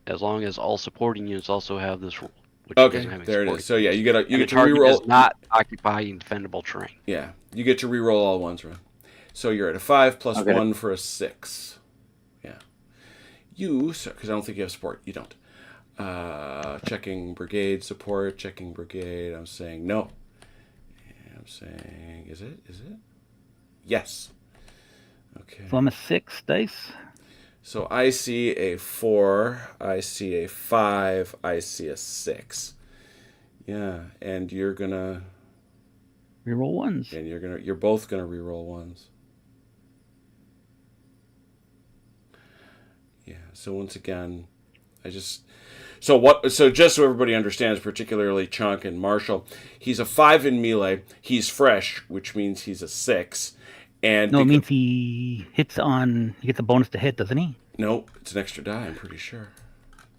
as long as all supporting units also have this rule. Which okay. doesn't have any There it is. supporting So yeah, you get and the to target reroll. does not occupying defendable terrain. Yeah, you get to reroll all ones, right? So you're at a 5 plus Okay. 1 for a 6. Yeah. Because I don't think you have support. You don't. Checking brigade support. Checking brigade. I'm saying no. I'm saying is it? Yes. Okay. So I'm a 6 dice. So I see a 4, I see a 5, I see a 6. Yeah, and you're gonna Reroll ones. and you're both gonna reroll ones. Yeah. So once again, so just so everybody understands, particularly Chunk and Marshall, he's a 5 in melee. He's fresh, which means he's a 6. And No, it means he hits on. He gets a bonus to hit, doesn't he? no, it's an extra die. I'm pretty sure.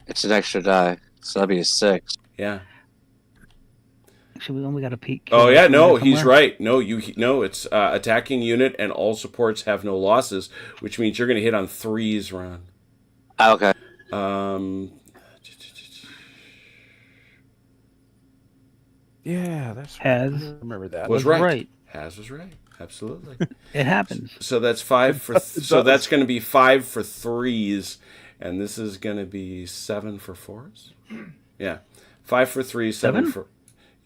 It's an extra die, so that'd be a 6. Yeah. Actually, we only got a peek. Oh yeah, no, somewhere. he's right. No, it's attacking unit and all supports have no losses, which means you're going to hit on 3s, Ron. Okay. Yeah, that's Has. I remember that. Was Right. right. Has was right. Absolutely. It happens. So that's 5 for. So that's going to be 5 for 3s, and this is going to be 7 for 4s. Yeah, 5 for 3, 7 7? for.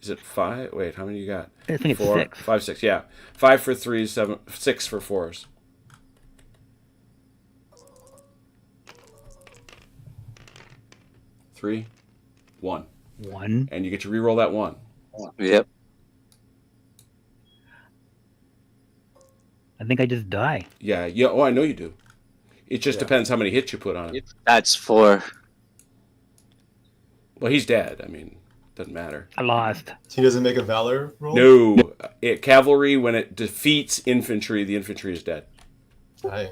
Is it 5? Wait, how many you got? I think it's 4, 6. 5, 6. Yeah, 5 for 3, 7, 6 for 4s. Three, 1, 1. and you get to reroll that 1. Yep. I think I just die. Yeah. Oh, I know you do. It just depends how many hits you put on it. That's 4. Well, he's dead. I mean, doesn't matter. I lost. He doesn't make a Valor roll? No, cavalry, when it defeats infantry, the infantry is dead. Aye.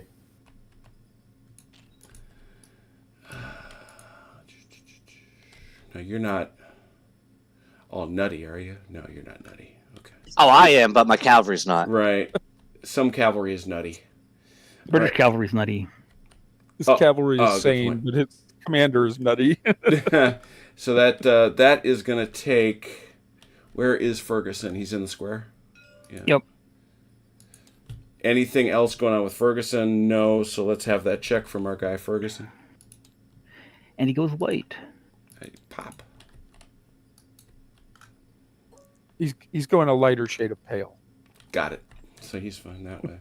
No, you're not all nutty, are you? No, you're not nutty. Okay. Oh, I am, but my cavalry's not. Right. Some cavalry is nutty. British Right. cavalry's nutty. His Oh, cavalry is good sane, point. but his commander is nutty. So that is going to take. Where is Ferguson? He's in the square. Yeah. Yep. Anything else going on with Ferguson? No. So let's have that check from our guy Ferguson. And he goes white. Hey, pop. He's going a lighter shade of pale. Got it. So he's fine that way.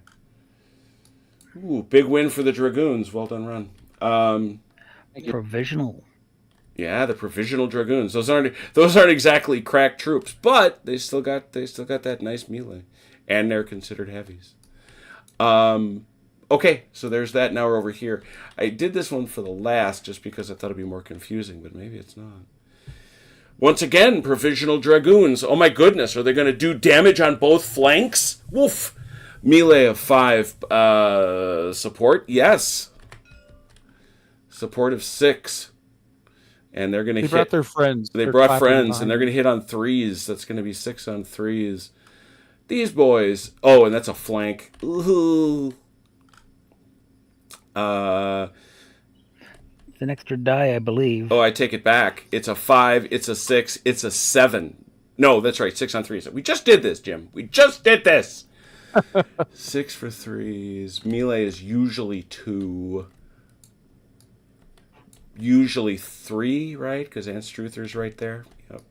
Ooh, big win for the Dragoons. Well done, Ron. Provisional. Yeah, the provisional Dragoons. Those aren't exactly crack troops, but they still got that nice melee, and they're considered heavies. Okay, so there's that. Now we're over here. I did this one for the last just because I thought it'd be more confusing, but maybe it's not. Once again, provisional Dragoons. Oh my goodness, are they going to do damage on both flanks? Woof. Melee of 5. Support, yes. Support of 6. And they're going to They hit. brought their friends. They They're brought clapping friends, and they're going behind to hit on 3s. That's going to be 6 on 3s. These boys. Oh, and that's a flank. Ooh. It's an extra die, I believe. Oh, I take it back. It's a 5. It's a 6. It's a 7. No, that's right. 6 on 3s. We just did this, Jim. We just did this. 6 for 3s. Melee is usually 2. Usually 3, right? Because Anstruther's right there. Yep.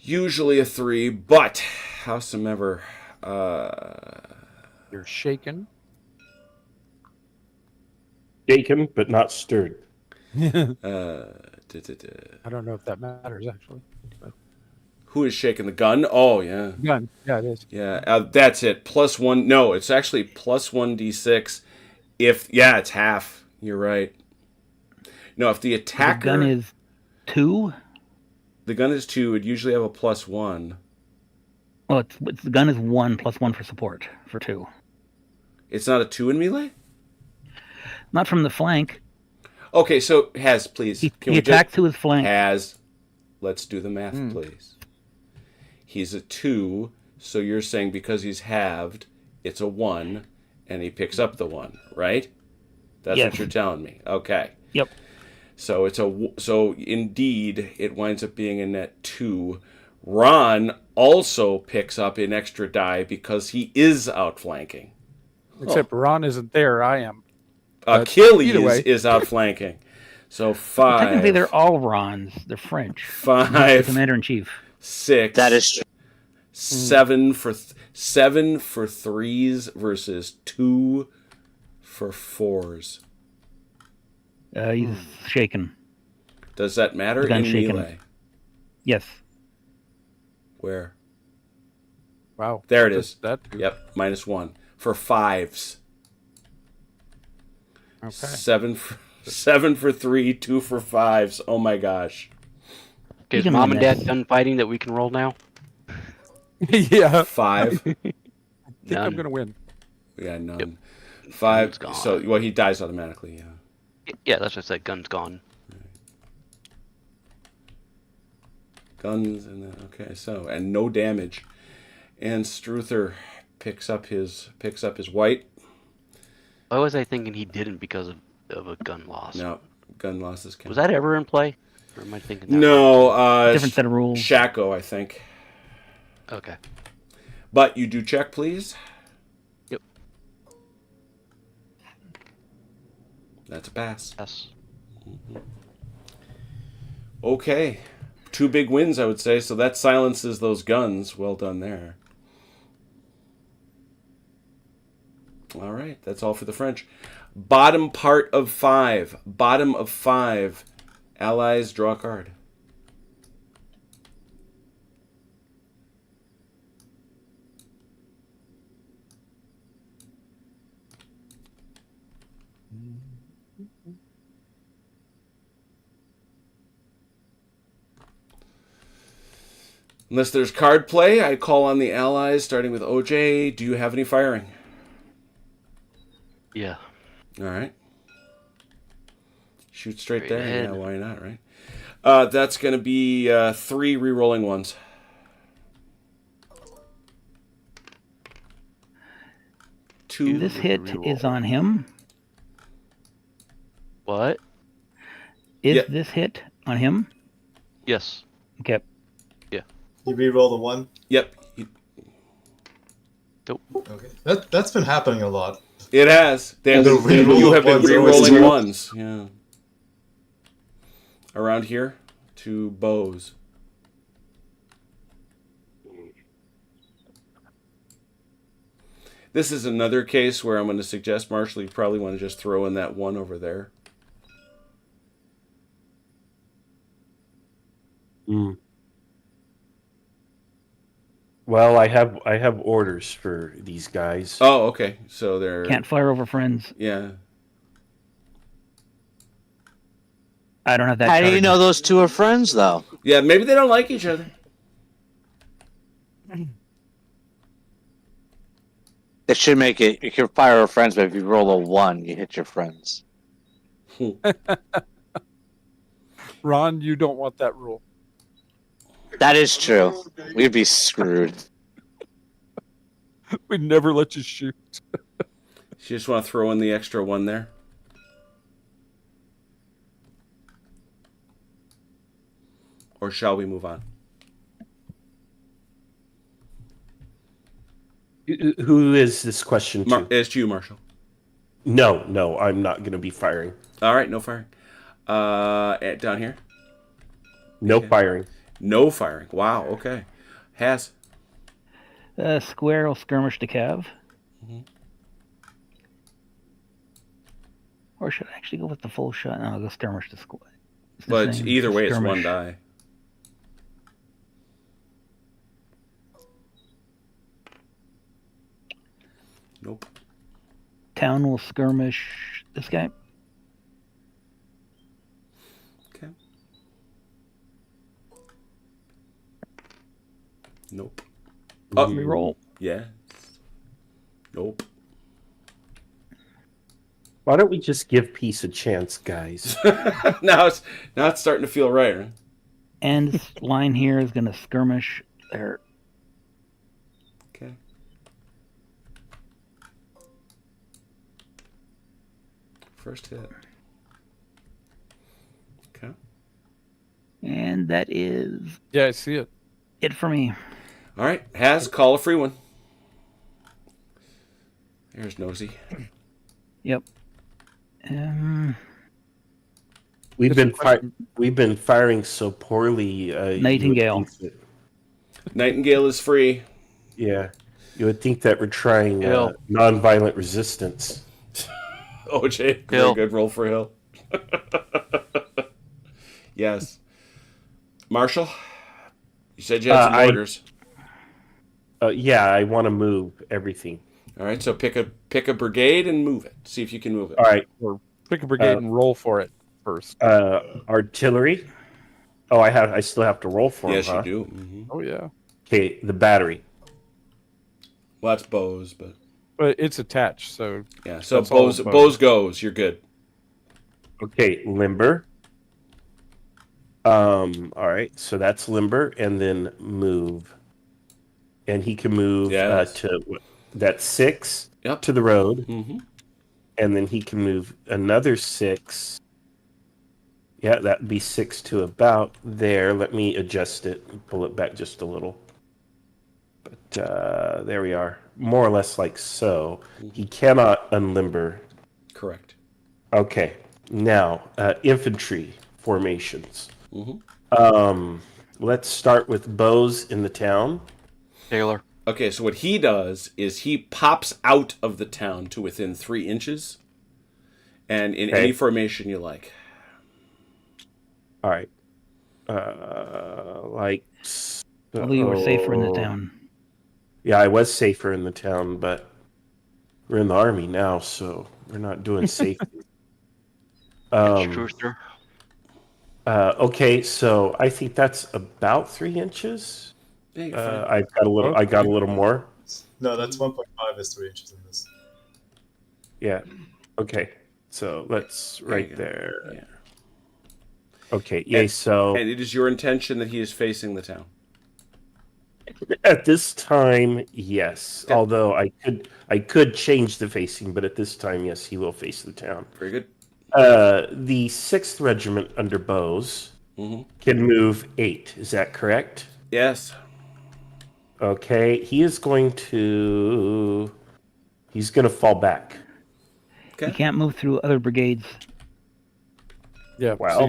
Usually a 3, but howsoever, You're shaken. Shaken, but not stirred. I don't know if that matters actually. But who is shaking the gun? Oh, yeah. gun. Yeah, it is. Yeah, that's it. +1. No, it's actually +1d6. It's half. You're right. No, if the attacker... The gun is 2? The gun is 2. It'd usually have a +1. Oh, the gun is 1 plus 1 for support for 2. It's not a 2 in melee? Not from the flank. Okay, so Has, please. He we attacks to his flank. Has. Let's do the math, please. He's a 2, so you're saying because he's halved, it's a 1, and he picks up the 1, right? That's Yes. what you're telling me. Okay. Yep. So so indeed it winds up being a net 2. Ron also picks up an extra die because he is outflanking. Except Ron isn't there. I am. Achilles either way. is outflanking. So 5. Technically, they're all Rons. They're French. 5, Commander in Chief. 6. That is true. 7 for 7 for 3s versus 2 for 4s. He's shaken. Does that matter The in gun's shaken. melee? Yes. Where? Wow. There it is. That. Yep, -1 for 5s. Okay. 7 for 3, 2 for 5s. Oh my gosh. Okay, is can mom win and dad this. done fighting that we can roll now? Yeah. 5. I think I'm None. gonna win. Yeah, none. Yep. 5. Gun's gone. So he dies automatically. Yeah. Yeah, that's what I said. Gun's gone. Guns and okay. So and no damage. And Struther picks up his white. Why was I thinking he didn't because of a gun loss? No, gun losses count. Was that ever in play? Or am I thinking that? No, Different set of rules. Shaco, I think. Okay. But you do check, please. Yep. That's a pass. Yes. Okay. 2 big wins, I would say. So that silences those guns. Well done there. All right. That's all for the French. Bottom part of 5. Bottom of 5. Allies draw a card. Unless there's card play, I call on the allies, starting with OJ. Do you have any firing? Yeah. All right. Shoot straight Straight there. ahead. Yeah, why not, right? That's going to be 3 re-rolling ones. Two. This hit reroll. is on him. What? Is Yeah. this hit on him? Yes. Okay. You re-roll the 1. Yep. Okay, that's been happening a lot. It has. The reroll You of have been ones always re-rolling zero. ones. Yeah. Around here to bows. This is another case where I'm going to suggest, Marshall, you probably want to just throw in that 1 over there. Well, I have orders for these guys. Oh, okay. So they're... Can't fire over friends. Yeah. I don't have that. How do you charge. know those two are friends, though? Yeah, maybe they don't like each other. It should make it. You can fire our friends, but if you roll a 1, you hit your friends. Ron, you don't want that rule. That is true. We'd be screwed. We never let you shoot. You just want to throw in the extra 1 there? Or shall we move on? Who is this question to? It's to you, Marshall. No, I'm not going to be firing. All right, no firing. Down here? No Okay. firing. No firing. Wow, okay. Has. Square will skirmish to Cav. Or should I actually go with the full shot? No, I'll go skirmish to square. But either way, it's 1 Skirmish. die. Nope. Town will skirmish this guy. Okay. Nope. Oh, Reroll. yeah. Nope. Why don't we just give peace a chance, guys? now it's starting to feel right. Huh? And this line here is going to skirmish there. Okay. First hit. Okay. And that is Yeah, I see it. it for me. All right. Has call a free one. There's Nosy. Yep. We've Just a been firing so poorly. You would Nightingale. think that- Nightingale is free. yeah, you would think that we're trying Hill. nonviolent resistance. OJ, very Hill. good roll for Hill. Yes. Marshall, you said you had some orders. Yeah, I want to move everything. All right, so pick a brigade and move it. See if you can move it. All right, Or pick a brigade and roll for it first. artillery. Oh, I still have to roll for Yes, them, huh? you do. Mm-hmm. Oh, yeah. Okay, the battery. Well, that's bows, but But it's attached, so yeah. So That's all bows goes. You're good. Okay, limber. All right, so that's limber, and then move, and he can move Yes. to that's 6 Yep. to the road, Mm-hmm. and then he can move another 6. Yeah, that'd be 6 to about there. Let me adjust it and pull it back just a little. But there we are, more or less like so. He cannot unlimber. Correct. Okay, now infantry formations. Mm-hmm. Let's start with bows in the town. Taylor. Okay, so what he does is he pops out of the town to within 3 inches, and in Okay. any formation you like. All right, like. Although you were safer in the oh, town. Yeah, I was safer in the town, but we're in the army now, so we're not doing safety. Truther. Okay, so I think that's about 3 inches. Yeah, you're fine. I got a little more. No, that's 1.5 is 3 inches in this. Yeah. Okay. So let's you right go. there. Yeah. Okay. Yay. So And it is your intention that he is facing the town. at this time, yes. Okay. Although I could change the facing, but at this time, yes, he will face the town. Very good. The 6th Regiment under Bose Mm-hmm. can move 8. Is that correct? Yes. Okay. He's going to fall back. Okay. You can't move through other brigades. yeah. Wow. So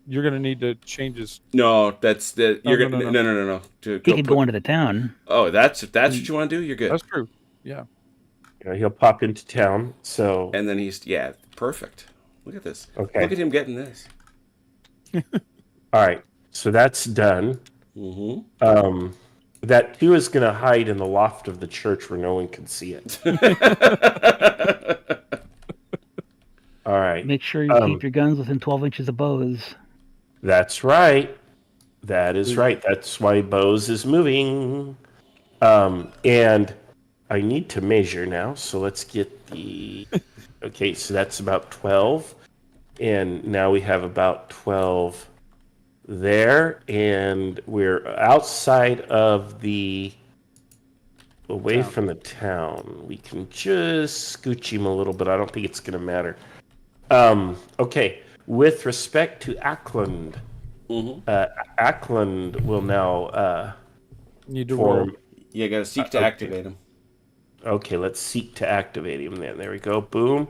you're gonna need to change his. No, that's the No, you're no, gonna no, no. To He could go into the town. Oh, that's if that's what you want to do. You're good. That's true. Yeah. He'll pop into town. So And then he's perfect. Look at this. Okay. Look at him getting this. all right. So that's done. Mm-hmm. That 2 is going to hide in the loft of the church where no one can see it. All right. Make sure you keep your guns within 12 inches of bows. That's right. That is right. That's why Bose is moving. And I need to measure now, so let's get the... Okay, so that's about 12. And now we have about 12 there. And we're outside of the... Away from the town. We can just scooch him a little bit. I don't think it's going to matter. Okay, with respect to Ackland, Ackland will now Need to roll. form... You got to seek to activate him. Okay, let's seek to activate him then. There we go. Boom.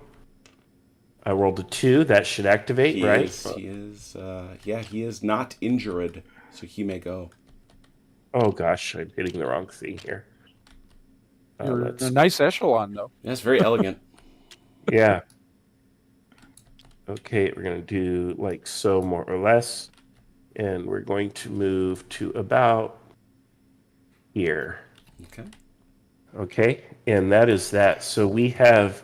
I rolled a 2. That should activate, He right? he is not injured, so he may go. Oh, gosh. I'm hitting the wrong thing here. You're Let's... a nice echelon, though. That's very elegant. Yeah. Okay, we're going to do like so, more or less. And we're going to move to about here. Okay. Okay, and that is that. So we have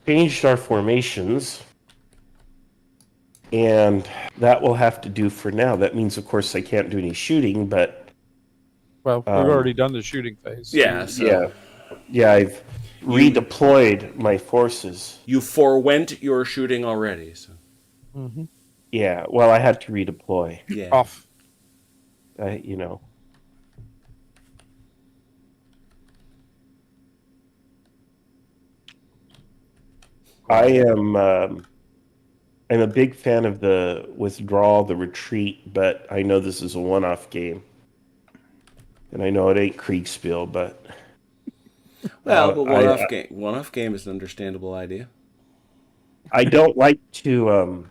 changed our formations, and that will have to do for now. That means, of course, I can't do any shooting, but... Well, we've already done the shooting phase. Yeah, so Yeah, I've redeployed my forces. you forewent your shooting already. So Mm-hmm. Yeah, well, I had to redeploy. yeah. Off. You know. I'm a big fan of the withdrawal, the retreat, but I know this is a one-off game. And I know it ain't Kriegspiel, but... Well, but one-off game is an understandable idea. I don't like to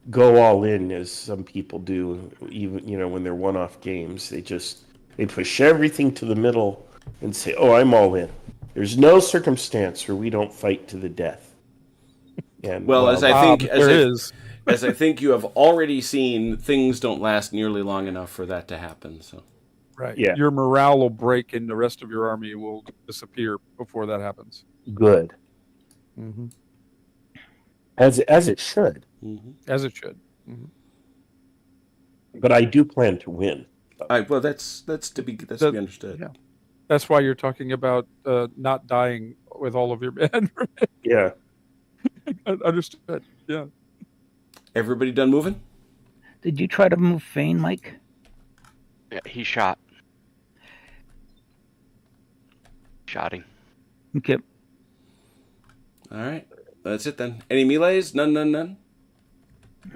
go all in as some people do, even when they're one-off games. They push everything to the middle and say, "Oh, I'm all in." There's no circumstance where we don't fight to the death. And As I think you have already seen, things don't last nearly long enough for that to happen. So Right. Yeah. Your morale will break and the rest of your army will disappear before that happens. good, Mm-hmm. as it should. As it should. But I do plan to win. that's to be understood. Yeah. That's why you're talking about not dying with all of your men. Yeah. Understood. Yeah. Everybody done moving? Did you try to move Fane, Mike? Yeah, he shot. Shotting. Okay. All right, that's it then. Any melees? None.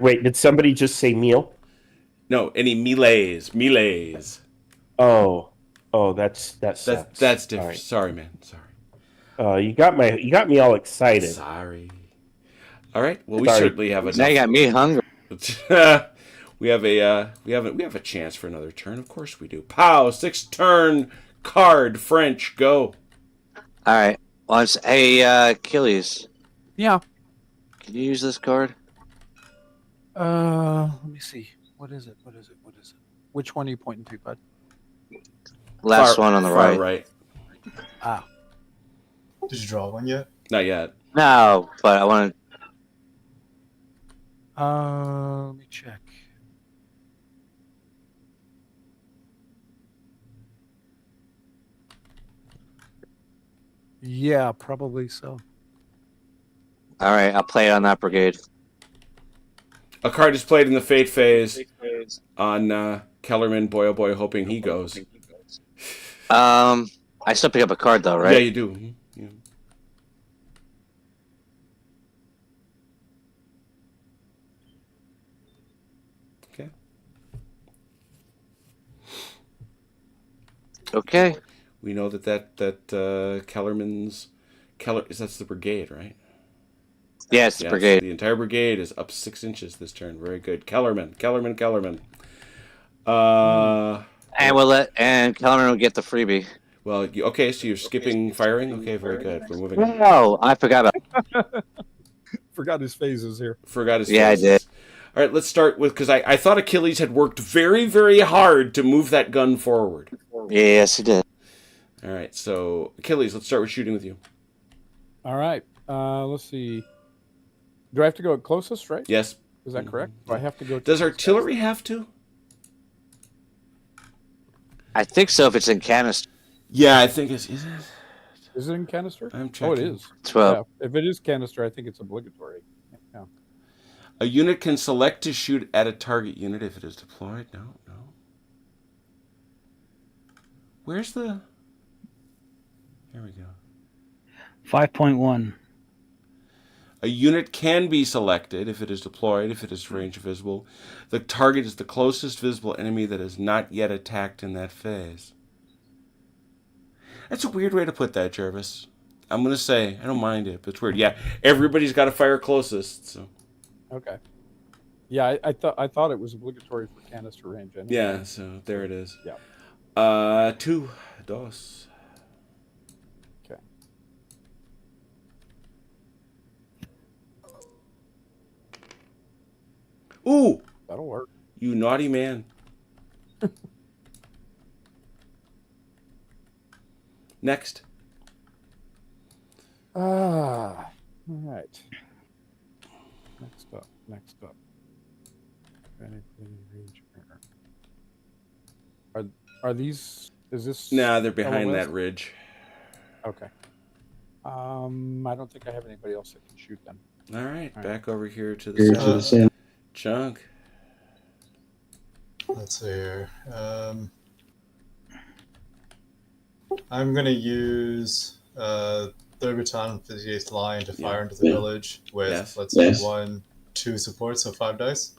Wait, did somebody just say meal? No, any melees? Melees. Oh, that's That's different. different. Sorry, man. Sorry. You got me all excited. Sorry. All right. Well, we Sorry. certainly have enough. Now you got me hungry. we have a chance for another turn. Of course we do. Pow! 6 turn card. French. Go. All right. Hey, Achilles, Yeah. can you use this card? Let me see. What is it? Which one are you pointing to, bud? Last one on the far right. Ah. Did you draw one yet? Not yet. No, but I want to. Let me check. Yeah, probably so. All right, I'll play it on that brigade. A card is played in the fate phase on Kellerman. Boy, oh boy, hoping he goes. I still pick up a card though, right? Yeah, you do. Mhm. Yeah. Okay. Okay. We know that Kellerman's that's the brigade, right? Yeah, it's the Yes, brigade. the entire brigade is up 6 inches this turn. Very good. Kellerman. And Kellerman will get the freebie. Well, okay, so you're skipping firing? Okay, very good. We're moving on. No, I forgot about. Forgot his phases here. Forgot his Yeah, I phases. did. All right, let's start with, because I thought Achilles had worked very, very hard to move that gun forward. Yes, he did. All right, so Achilles, let's start with shooting with you. All right. Let's see. Do I have to go at closest, right? Yes. Is that correct? Do I have to go? Does artillery have to? I think so if it's in canister. Yeah, I think it's. Is it? Is it in canister? I'm Oh, it checking. is. 12. Yeah. If it is canister, I think it's obligatory. Yeah. A unit can select to shoot at a target unit if it is deployed. No. Where's the? Here we go. 5.1. A unit can be selected if it is deployed, if it is range visible. The target is the closest visible enemy that is not yet attacked in that phase. That's a weird way to put that, Jervis. I'm going to say, I don't mind it, but it's weird. Yeah, everybody's got to fire closest. So. Okay. Yeah, I thought it was obligatory for canister range. Anyway. Yeah, so there it is. Yeah. 2. Dos. Okay. Ooh, That'll work. you naughty man. Next. All right. Next up. Are these? Is this? Nah, they're behind LOS? that ridge. Okay. I don't think I have anybody else that can shoot them. All right, back over here to Here the to the center. center. Chunk. Let's see here. I'm gonna use 3rd Battalion 58th Line to fire into the village with let's say 1, 2 supports, so 5 dice.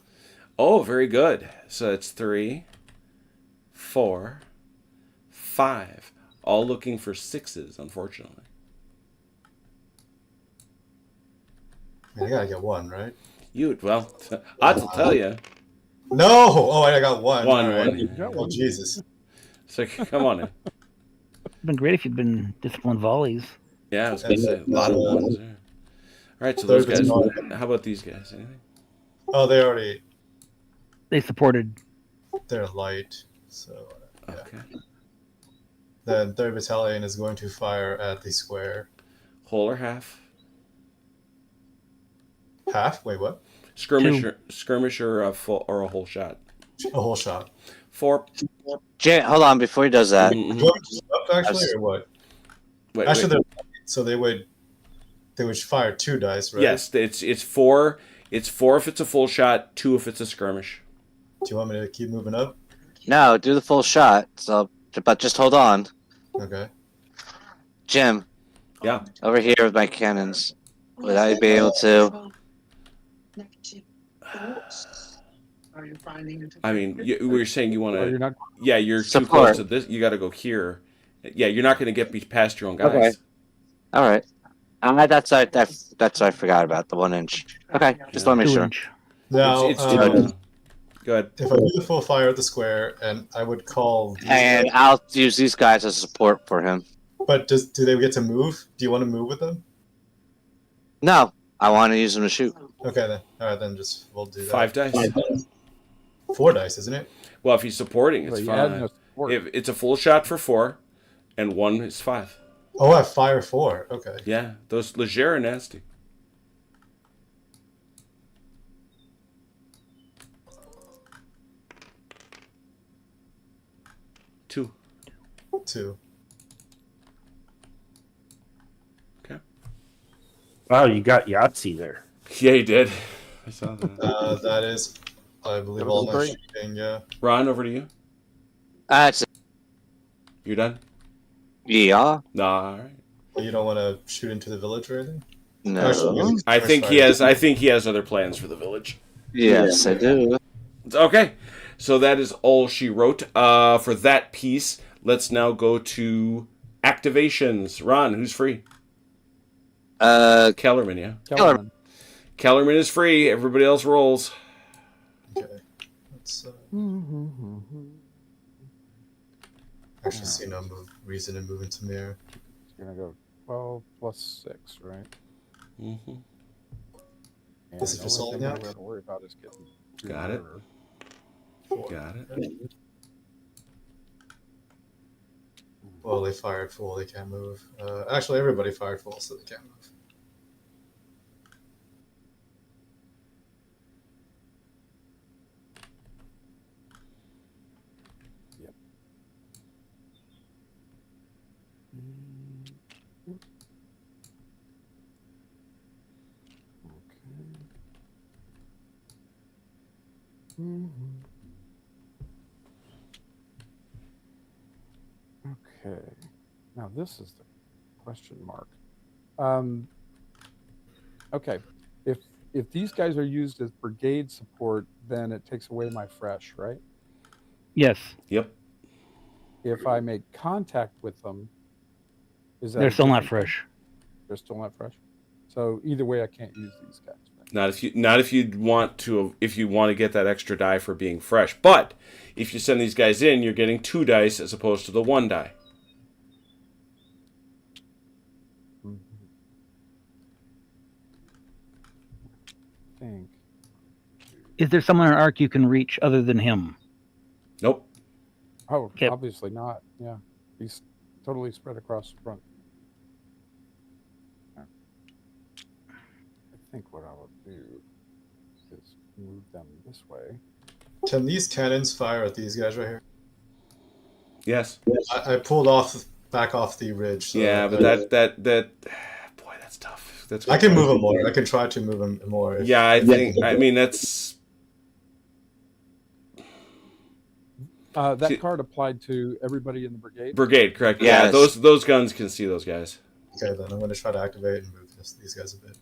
Oh, very good. So it's 3, 4, 5. All looking for 6s, unfortunately. I mean, I gotta get 1, right? Well, I'll tell you. No! Oh, I got 1. One, All right. one. You got Oh, one. Jesus. So come on in. It'd been great if you'd been disciplined volleys. Yeah, I was going to say, a lot of ones there. All right, so those guys. How about these guys? Anything? Oh, They supported. they're light. So, yeah. Okay. Then 3rd Battalion is going to fire at the square. Whole or half? Half? Wait, what? Skirmish or a full or a whole shot. A whole shot. 4. Jay, hold on before he does that. Do you want me to up actually, or what? Wait, Actually, wait. so they would fire 2 dice, right? Yes, it's 4. It's 4 if it's a full shot, 2 if it's a skirmish. Do you want me to keep moving up? No, do the full shot. So, but just hold on, Okay. Jim. Yeah. Over here with my cannons. Would I be able to? I mean, we were saying you want Oh, you're to. not. Yeah, you're too Support. close to this. You got to go here. Yeah, you're not going to get past your own guys. Okay. All right. That's what I forgot about, the 1 inch. Okay, just let me 2 sure. inch. Now, It's 2 now. Go ahead. if I do the full fire at the square, and I would call. These And guys, I'll use these guys as support for him. but do they get to move? Do you want to move with them? No, I want to use them to shoot. Okay, then. All right, then we'll do that. 5 dice. 4 dice, isn't it? Well, if he's supporting, it's Well, you had 5. no support. If it's a full shot for 4, and 1 is 5. Oh, I fire 4. Okay. Yeah, those Leger are nasty. Two. 2. Okay. Wow, you got Yahtzee there. Yeah, he did. I saw that. That is, I believe, That was all my great. shooting. Yeah. Ron, over to you. That's You're done? yeah. No, all right. Well, you don't want to shoot into the village or anything? No. Actually, I think he has. I think he has other plans for the village. Yes, I do. Okay, so that is all she wrote for that piece. Let's now go to activations. Ron, who's free? Kellerman, yeah. Kellerman. Kellerman is free. Everybody else rolls. Okay. Let's actually see no reason in moving to Mir. It's gonna go 12 plus 6, right? Mm-hmm. And This is the just only all thing now? we got to worry about is getting. through Got the it. river. 4. Got it. Well, they fired full. They can't move. Actually, everybody fired full, so they can't move. Okay. Now this is the question mark. Okay. If these guys are used as brigade support, then it takes away my fresh, right? Yes, Yep. If I make contact with them, is that they're a still not different thing? fresh. They're still not fresh. So either way, I can't use these guys. Right? Not if you want to get that extra die for being fresh. But if you send these guys in, you're getting 2 dice as opposed to the 1 die. I think. Is there someone in Arc you can reach other than him? Nope. Oh, Yep. obviously not. Yeah, he's totally spread across the front. I think what I will do is move them this way. Can these cannons fire at these guys right here? Yes. I pulled back off the ridge. So Yeah, but that boy, that's tough. That's I can move them more. I can try to move them more. Yeah, I mean that's That card applied to everybody in the brigade. brigade, correct? Yes. Yeah, those guns can see those guys. Okay, then I'm going to try to activate and move these guys a bit.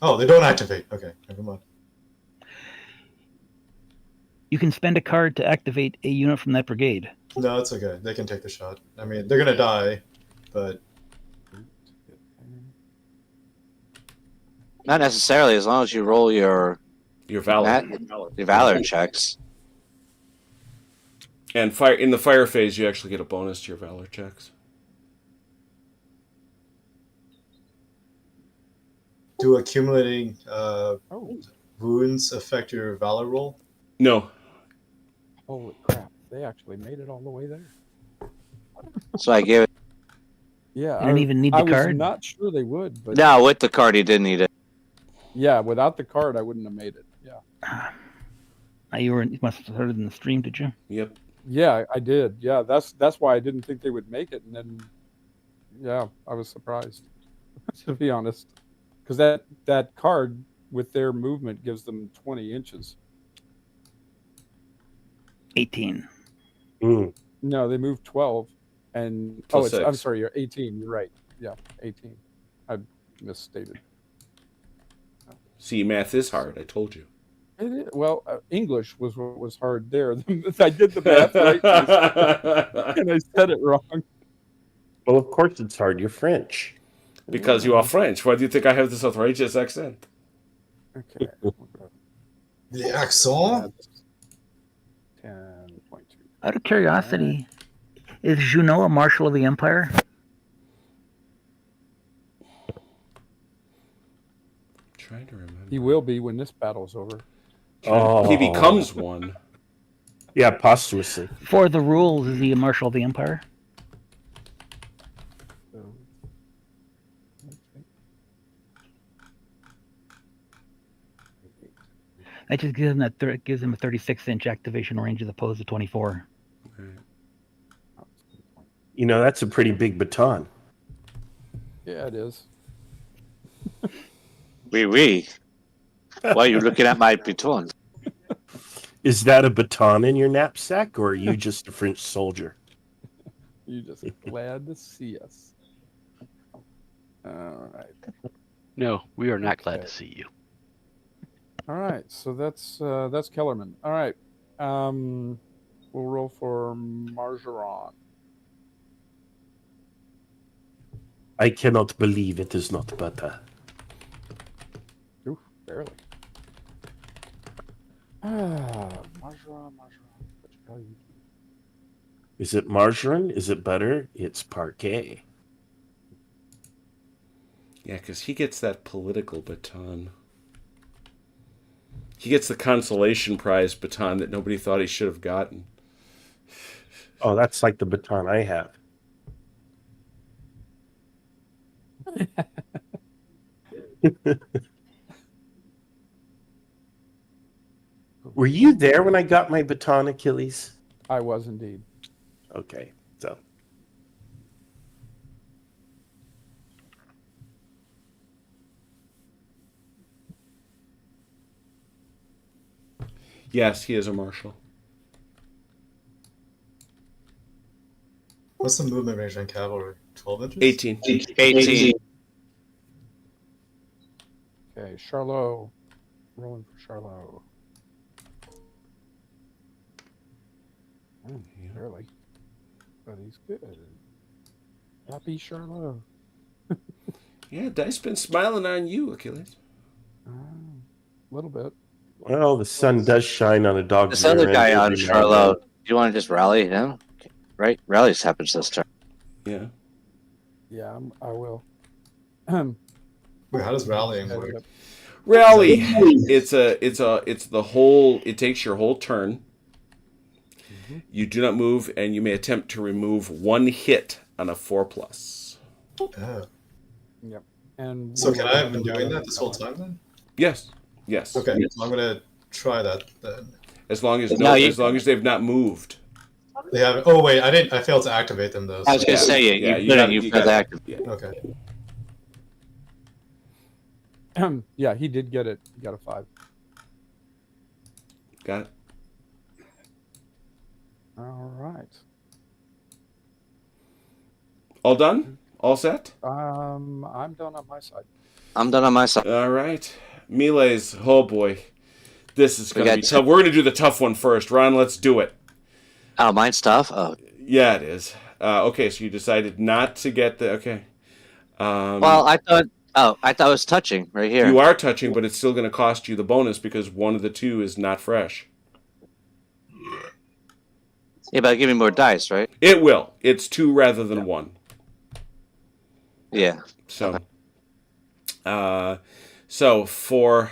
Oh, they don't activate. Okay, never mind. You can spend a card to activate a unit from that brigade. No, it's okay. They can take the shot. I mean, they're going to die, but Not necessarily, as long as you roll your Valor. your Valor checks. And in the fire phase, you actually get a bonus to your Valor checks. do accumulating wounds affect your Valor roll? No. Holy crap! They actually made it all the way there. So I gave it. Yeah, You didn't even need the I was card? not sure they would, but No, with the card, you did need it. yeah, without the card, I wouldn't have made it. Yeah. You must have heard it in the stream, did you? Yep. Yeah, I did. Yeah, that's why I didn't think they would make it, and then, yeah, I was surprised, to be honest, because that card with their movement gives them 20 inches. 18. No, they moved 12, and Plus I'm 6. sorry, you're 18. You're right. Yeah, 18. I misstated. See, math is hard. I told you. Well, English was what was hard there. I did the math right, and I said it wrong. Well, of course it's hard. You're French. Because you are French. Why do you think I have this outrageous accent? Okay. The accent? 10.2. Out of curiosity, is Junot a Marshal of the Empire? Trying to remember. He will be when this battle's over. Oh, He becomes one. Yeah, posthumously. For the rules, is he a Marshal of the Empire? So, That just gives him gives him a 36-inch activation range as opposed to 24. You know, that's a pretty big baton. yeah, it is. Oui. Why are you looking at my baton? Is that a baton in your knapsack, or are you just a French soldier? You just glad to see us. All right. No, we are not glad Okay. to see you. All right. So that's Kellerman. All right. We'll roll for Margeron. I cannot believe it is not butter. Oof, barely. Margeron. What you call you? Is it margarine? Is it butter? It's parquet. Yeah, because he gets that political baton. He gets the consolation prize baton that nobody thought he should have gotten. Oh, that's like the baton I have. Were you there when I got my baton, Achilles? I was indeed. Okay, so Yes, he is a marshal. What's the movement range on cavalry? 12 inches? 18. 18. Okay, Charlot. Rolling for Charlot. Barely. But he's good. Happy Charlot. Yeah, Dice been smiling on you, Achilles. A little bit. Well, the sun does shine on a dog's This other rear guy end on every now and Charlotte, you want to just rally him? Right? Rallies happens this turn. Yeah. Yeah, I will. Wait, how does rallying work? Rally. It's the whole. It takes your whole turn. You do not move, and you may attempt to remove one hit on a 4+. Oh. Yep. And So can I have been doing that this whole time then? Yes. Yes. Okay, I'm gonna try that then. As long as No, you- as long as they've not moved. They have. Oh wait, I failed to activate them though. I was So. gonna say Yeah, you you couldn't. gotta- You you failed gotta- active. Yeah. Okay. yeah, he did get it. He got a 5. Got it. All right. All done? All set? I'm done on my side. I'm done on my side. All right. Melee's. Oh boy. This is going to got be tough. We're going to do the tough one first. Ron, let's do it. Oh, mine's tough. Oh, Yeah, it is. Okay, so you decided not to get the... Okay. well, I thought. Oh, I thought it was touching right here. You are touching, but it's still going to cost you the bonus because one of the two is not fresh. Yeah, but give me more dice, right? It will. It's 2 rather than 1. Yeah. So, so 4,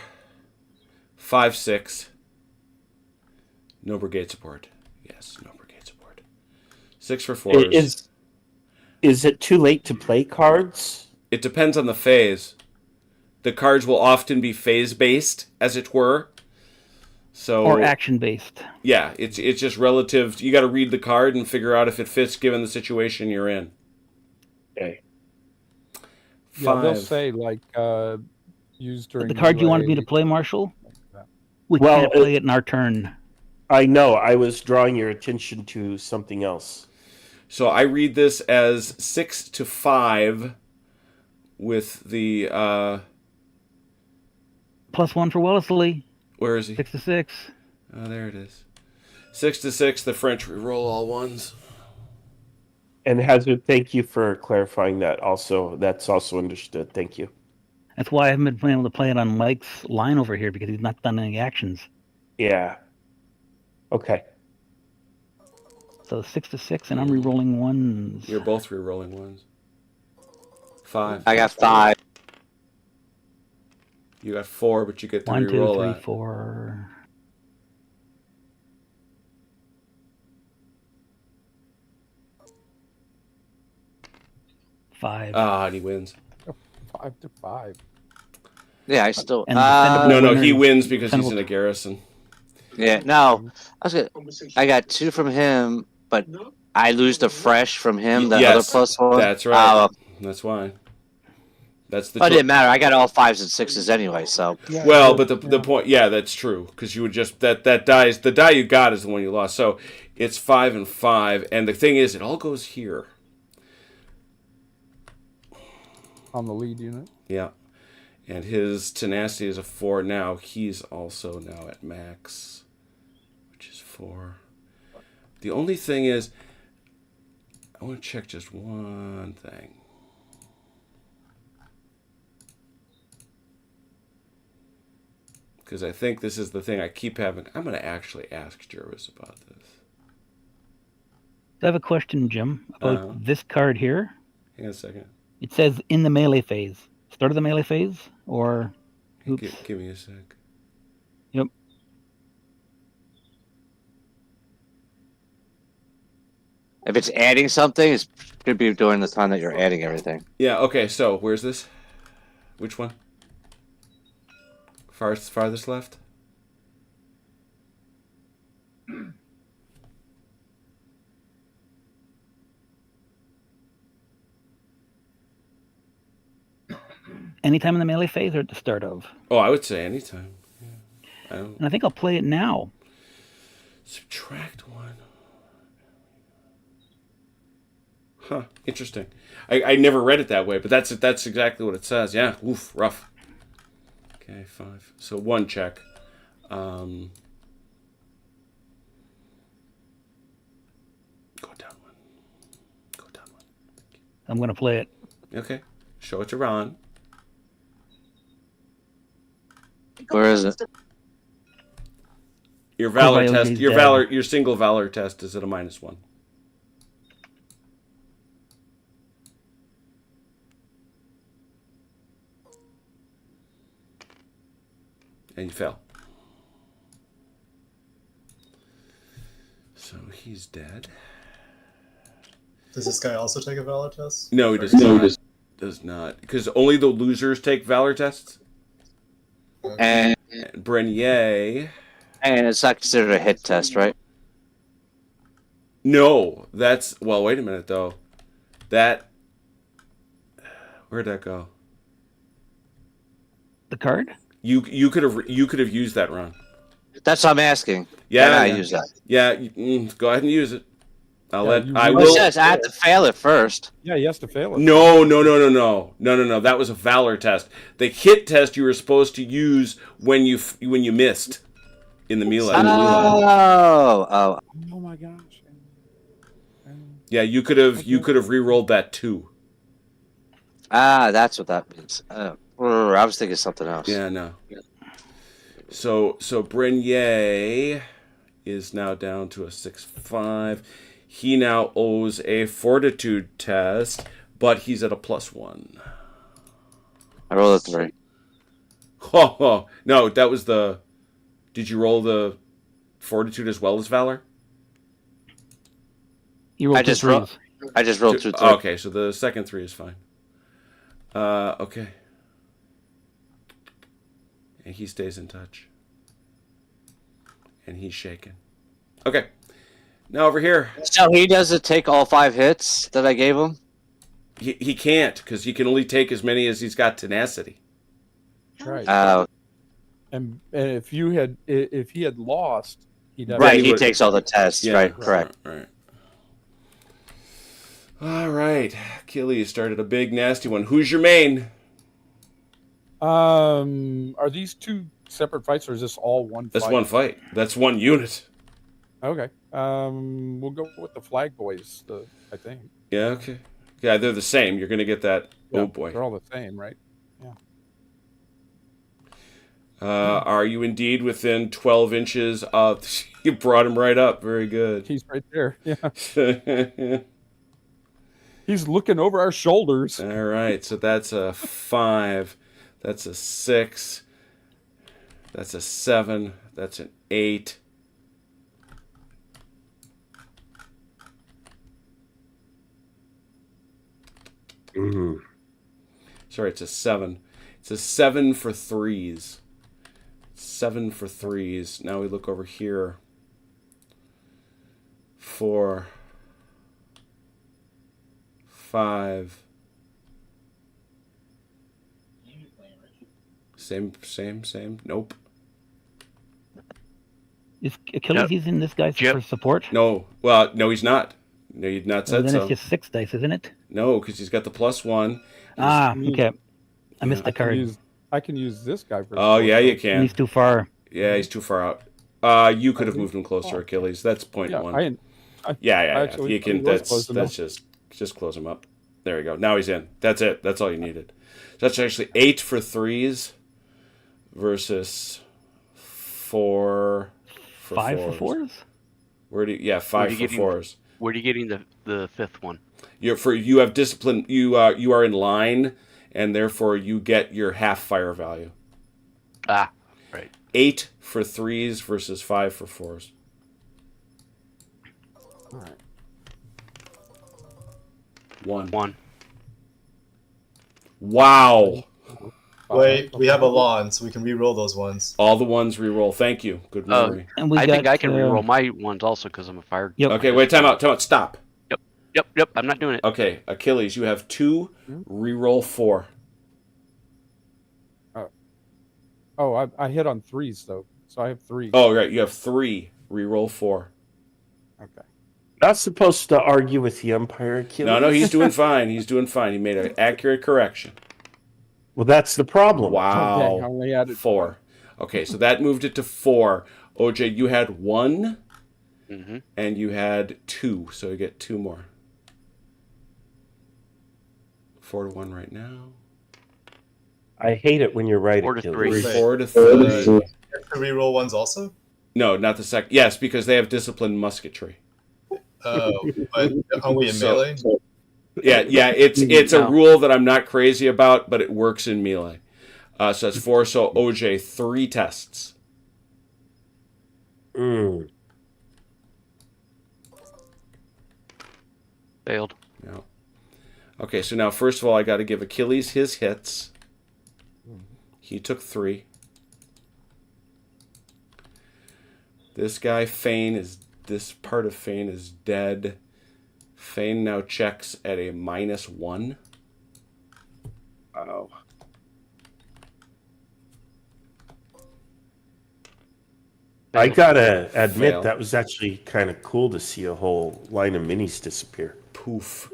5, 6. No brigade support. Yes, no brigade support. 6 for 4s. Is it too late to play cards? It depends on the phase. The cards will often be phase-based, as it were. So, Or action-based. yeah, it's just relative. You got to read the card and figure out if it fits given the situation you're in. Okay. Yeah, they'll 5. say like used during The card you wanted me to melee. play, Marshall? We Well, can't play it in our turn. I know. I was drawing your attention to something else. So I read this as 6 to 5 with the +1 for Wellesley. where is he? 6 to 6. Oh, there it is. 6 to 6. The French re-roll all ones. And Hazard, thank you for clarifying that. Also, that's also understood. Thank you. That's why I haven't been able to play it on Mike's line over here because he's not done any actions. Yeah. Okay. So 6 to 6, and I'm re-rolling ones. You're both re-rolling ones. 5. I got 5. You got 4, but you get to 1, 2, re-roll 3, that. 4. Five. Ah, and he wins. 5 to 5. Yeah, I still. And defendable No, winner he is wins because he's defendable. in a garrison. Yeah, no. I got 2 from him, but I lose the fresh from him. The Yes, other +1. That's right. Oh, That's why. That's the. but it didn't matter. I got all 5s and 6s anyway. So Yeah, Well, so- but the point, yeah, that's true because you would just that dies. The die you got is the one you lost. So it's 5 and 5, and the thing is, it all goes here. on the lead unit. Yeah, and his tenacity is a 4 now. He's also now at max, which is 4. The only thing is, I want to check just one thing. Because I think this is the thing I keep having. I'm going to actually ask Jervis about this. I have a question, Jim, about Uh-huh. this card here. Hang on a second. It says in the melee phase. Start of the melee phase? Or... Oops. Give me a sec. Yep. if it's adding something, it could be during the time that you're adding everything. Yeah, okay, so where's this? Which one? Farthest left? Anytime in the melee phase or at the start of? Oh, I would say anytime. Yeah. I don't. And I think I'll play it now. Subtract 1. Huh. Interesting. I never read it that way, but that's exactly what it says. Yeah. Oof. Rough. Okay. 5. So 1 check. Go down 1. Go down 1. I'm going to play it. Okay. Show it to Ron. Where is it? Your valor Violet's test. Your dead. valor. Your single valor test is at a -1. And you fail. So he's dead. Does this guy also take a valor test? No, he does not. Does not. Because only the losers take valor tests. And Brenier. it's not considered a hit test, right? No, that's well. Wait a minute though. That where'd that go? The card? You could have used that, Ron. That's what I'm asking. Yeah, Can I yeah. use that? Yeah, go ahead and use it. I you Well, will. it says I have to fail it first. Yeah, he has to fail it. No. That was a valor test. The hit test you were supposed to use when you missed in the melee. Oh. Oh my gosh. Yeah, you could have re-rolled that too. That's what that means. I was thinking something else. Yeah, no. So Brenier is now down to a 6-5. He now owes a Fortitude test, but he's at a +1. I rolled a 3. Oh, no, that was the... Did you roll the Fortitude as well as Valor? You rolled I just rolled 2 3. Okay, so the second 3 is fine. Okay. And he stays in touch. And he's shaking. Okay. Now over here. So he doesn't take all 5 hits that I gave him? He can't, because he can only take as many as he's got tenacity. Right. And if he had lost, he'd have Right, he takes all the tests. Yeah, right, correct. Right. All right. Achilles started a big, nasty one. Who's your main? Are these 2 separate fights, or is this all one fight? That's one fight. That's one unit. Okay. We'll go with the Flag Boys, I think. Yeah, okay. Yeah, they're the same. You're going to get that. Yeah, Oh, boy. They're all the same, right? Are you indeed within 12 inches of... You brought him right up. Very good. He's right there. Yeah. He's looking over our shoulders. All right. So that's a 5. That's a 6. That's a 7. That's an 8. Mm-hmm. Sorry, it's a 7. It's a 7 for 3s. 7 for 3s. Now we look over here. 4, 5. Same. Nope. Is Achilles using this guy for support? No. Well, no, he's not. No, you'd not said then so. it's just 6 dice, isn't it? No, because he's got the +1. Okay. I missed the card. I can use this guy for Oh, yeah, you And can. he's too far. Yeah, he's too far out. You could have moved him closer, Achilles. That's point Yeah, 1. I Yeah. actually You can. thought he was close That's enough. just close him up. There we go. Now he's in. That's it. That's all you needed. So that's actually 8 for 3s versus 4 for 5 4s. for 4s? 5 for 4s. Where are you getting the 5th one? You have discipline. You are in line, and therefore you get your half fire value. Ah, right. 8 for 3s versus 5 for 4s. All right. 1. Wow. Wait, we have a lawn, so we can re-roll those ones. All the ones re-roll. Thank you. Good memory. And we I think got, I can reroll my ones also because I'm a fire. Yep. Okay, wait, time out. Stop. Yep. I'm not doing it. Okay, Achilles, you have 2, re-roll 4. Oh, I hit on 3s though, so I have 3. Oh, right, you have 3. Reroll 4. Okay. Not supposed to argue with the umpire, Achilles. No, he's doing fine. He's doing fine. He made an accurate correction. Well, that's the problem. Wow. Oh, dang, I only added 4. Okay, so that moved it to 4. OJ, you had 1, and you had 2, so you get 2 more. 4-1 right now. I hate it when you're right, 4-3. 4-3. Reroll ones also? No, not the second. Yes, because they have disciplined musketry. Oh, but are we in melee? Yeah, it's a rule that I'm not crazy about, but it works in melee. So that's 4. So OJ, 3 tests. Failed. No. Okay, so now first of all, I got to give Achilles his hits. He took 3. This guy, this part of Fane is dead. Fane now checks at a -1. Wow. I gotta admit, Fail. that was actually kind of cool to see a whole line of minis disappear. Poof.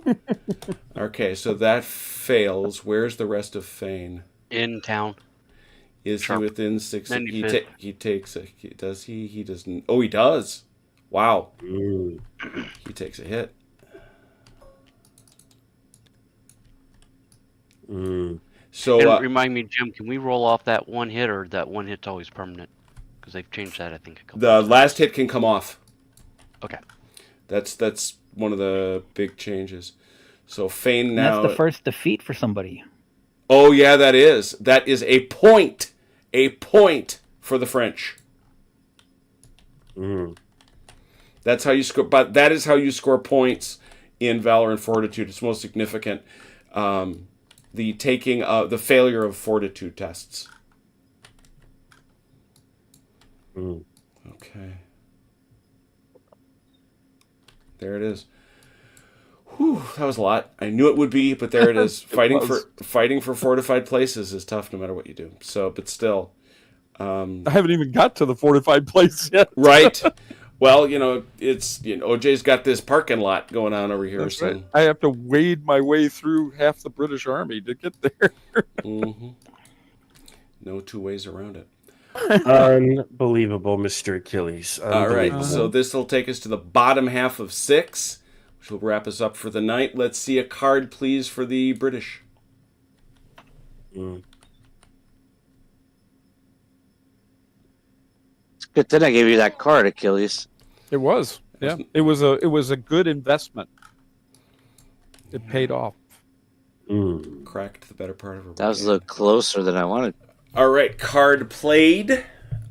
Okay, so that fails. Where's the rest of Fane? In town. Is Sharp. he within 6? He 95th. he takes a. Does he? He doesn't. Oh, he does. Wow. He takes a hit. So And remind me, Jim, can we roll off that 1 hit, or that 1 hit's always permanent? Because they've changed that, I think. the last hit can come off. Okay. That's one of the big changes. So Fane now. That's the first defeat for somebody. Oh yeah, that is a point. A point for the French. That's how you score. But that is how you score points in Valor and Fortitude. It's most significant. The taking of the failure of Fortitude tests. Okay. There it is. Whew, that was a lot. I knew it would be, but there it is. Fighting for fortified places is tough no matter what you do. So, but still. I haven't even got to the fortified place yet. Right. Well, it's OJ's got this parking lot going on over here. That's So right. I have to wade my way through half the British Army to get there. No 2 ways around it. Unbelievable, Mr. Achilles. All right, so this will take us to the bottom half of 6, which will wrap us up for the night. Let's see a card, please, for the British. It's good thing I gave you that card, Achilles. It was. Yeah. It was a good investment. It paid off. Cracked the better part of her. That was a little closer than I wanted. All right, card played,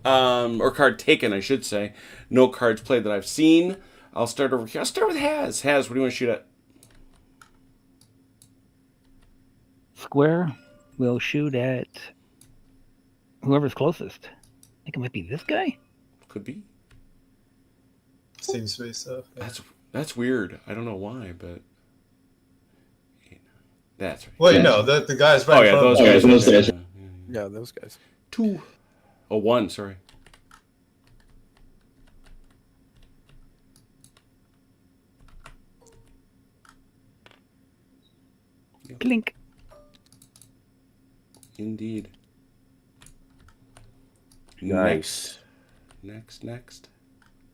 or card taken, I should say. No cards played that I've seen. I'll start over here. I'll start with Haz. Haz, what do you want to shoot at? Square will shoot at whoever's closest. I think it might be this guy. Could be. Seems to be so. Yeah. That's weird. I don't know why, but that's right. Well, the guys right in front of us. Those guys. Yeah, those guys. 2. Oh, 1, sorry. Clink. Indeed. Nice. Next.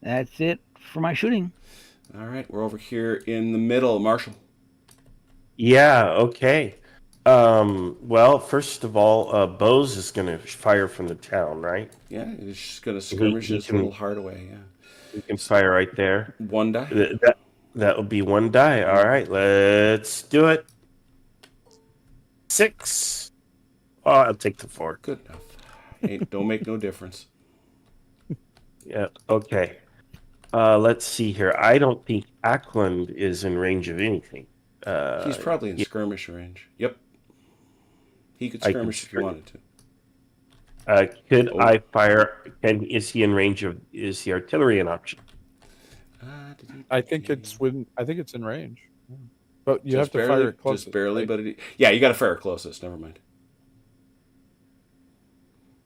That's it for my shooting. All right, we're over here in the middle. Marshall. Yeah, okay. Well, first of all, Bose is going to fire from the town, right? Yeah, he's just going to skirmish his little heart away, yeah. You can fire right there. 1 die? That would be 1 die. All right, let's do it. 6. Oh, I'll take the 4. Good enough. Don't make no difference. Yeah, okay. Let's see here. I don't think Ackland is in range of anything. He's probably in skirmish range. Yep. He could skirmish if he wanted to. Could I fire? Is he in range of? Is the artillery an option? I think it's in range, but you have to fire it closest. Just barely, but you got to fire it closest. Never mind.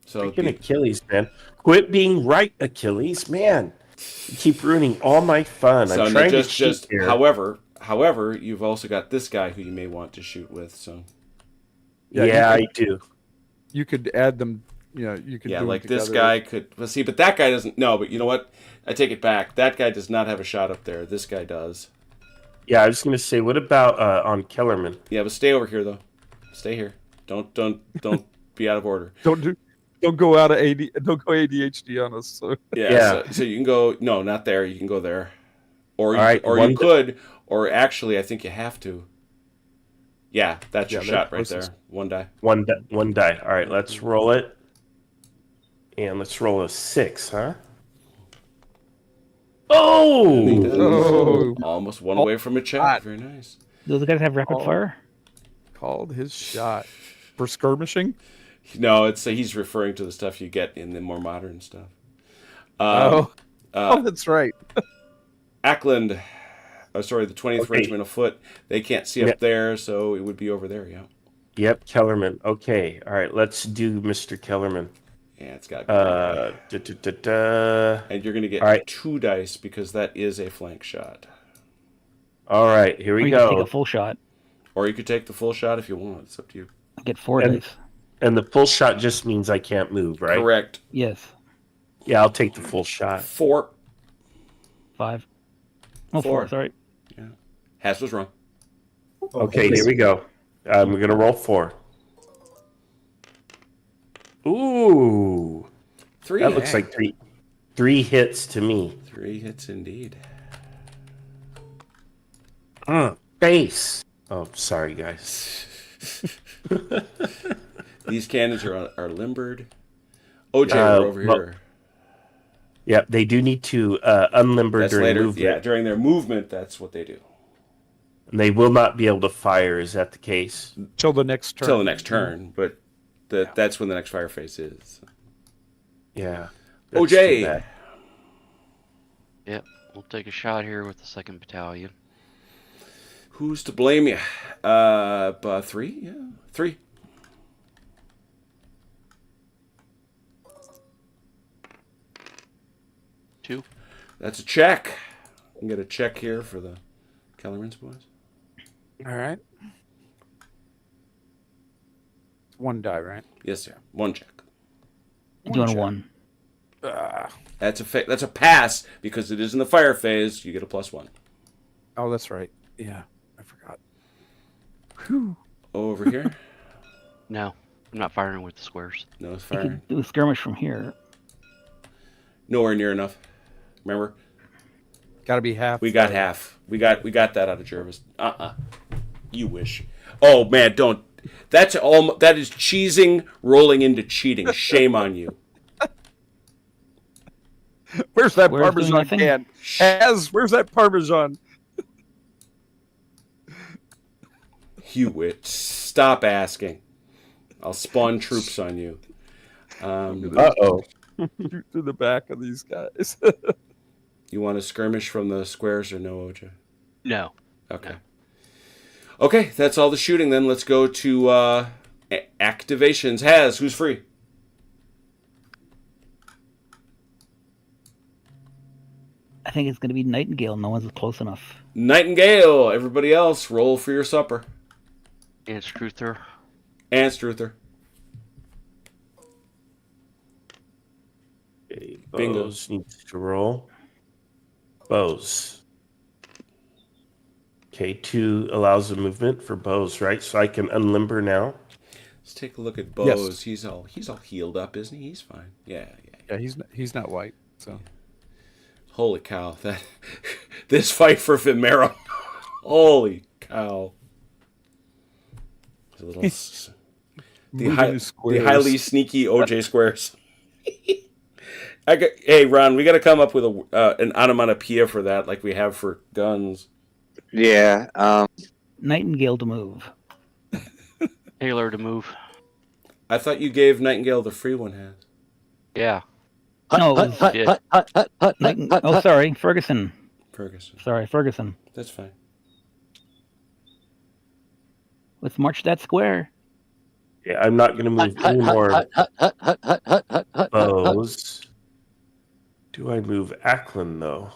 So Freaking Achilles, man! Quit being right, Achilles, man. You keep ruining all my fun. So I'm trying to just cheat here. however, you've also got this guy who you may want to shoot with. So Yeah, I do. You could add them. You could. yeah, do like them this together. guy could. Well, see, but that guy doesn't. No, but you know what? I take it back. That guy does not have a shot up there. This guy does. Yeah, I was going to say, what about on Kellerman? Yeah, but stay over here though. Stay here. Don't be out of order. Don't go out of Don't go ADHD on us. So. Yeah. So you can go. No, not there. You can go there. Or All you could. Or actually, I think you have to. Yeah, that's your shot right there. One die. One die. All right, let's roll it. And let's roll a 6, huh? Oh! Almost one away from a check. Very nice. Do those guys have rapid fire? Called his shot for skirmishing. No, he's referring to the stuff you get in the more modern stuff. That's right. Ackland, the 20th Regiment of Foot. They can't see up there, so it would be over there. Yeah. Yep, Kellerman. Okay, all right. Let's do Mr. Kellerman. Yeah, it's got to be. And you're going to get 2 dice because that is a flank shot. All right, here we go. Take a full shot. Or you could take the full shot if you want. It's up to you. I get 4 dice. And the full shot just means I can't move, right? Correct. Yes. Yeah, I'll take the full shot. 4. 5. Oh, 4. Sorry. Yeah. Haas was wrong. Okay, here we go. I'm going to roll 4. Ooh. 3. That looks like 3 hits to me. 3 hits indeed. Base. Oh, sorry, guys. These cannons are limbered. OJ, we're over here. Yeah, they do need to unlimber during movement. Yeah, during their movement, that's what they do. And they will not be able to fire. Is that the case? Till the next turn. Till the next turn, but that's when the next fire phase is. Yeah. OJ. Yep, we'll take a shot here with the 2nd Battalion. Who's to blame you? 3? Yeah, 3. Two. That's a check. You can get a check here for the Kellerman's boys. All right. 1 die, right? Yes, sir. 1 check. Doing a 1. That's a pass because it is in the fire phase. You get a +1. Oh, that's right. Yeah, I forgot. Whew. Over here. No, I'm not firing with the squares. No You firing. can do a skirmish from here. Nowhere near enough. Remember? Got to be half. We got half. We got that out of Jervis. You wish. Oh man, don't. That is cheesing rolling into cheating. Shame on you. Where's that Squares doing Parmesan nothing? can? Where's that Parmesan? Hewitt, stop asking. I'll spawn troops on you. Uh-oh. To the back of these guys. You want to skirmish from the squares or no, OJ? No. Okay. Okay, that's all the shooting then. Let's go to activations. Has, who's free? I think it's going to be Nightingale. No one's close enough. Nightingale. Everybody else, roll for your supper. And Struther. And Struther. Okay, Bingo. Bose needs to roll. Bose. Okay, 2 allows a movement for Bose, right? So I can unlimber now. Let's take a look at Bose. Yes. He's all healed up, isn't he? He's fine. Yeah. Yeah, he's not white. So Holy cow! This fight for Vimeiro. Holy cow! The highly sneaky OJ squares. Hey Ron, we got to come up with an onomatopoeia for that, like we have for guns. Yeah. Nightingale to move. Taylor to move. I thought you gave Nightingale the free one, Has. Yeah. No, it was sorry, Ferguson. Sorry, Ferguson. That's fine. Let's march that square. Yeah, I'm not going to move any more bows. Do I move Ackland, though?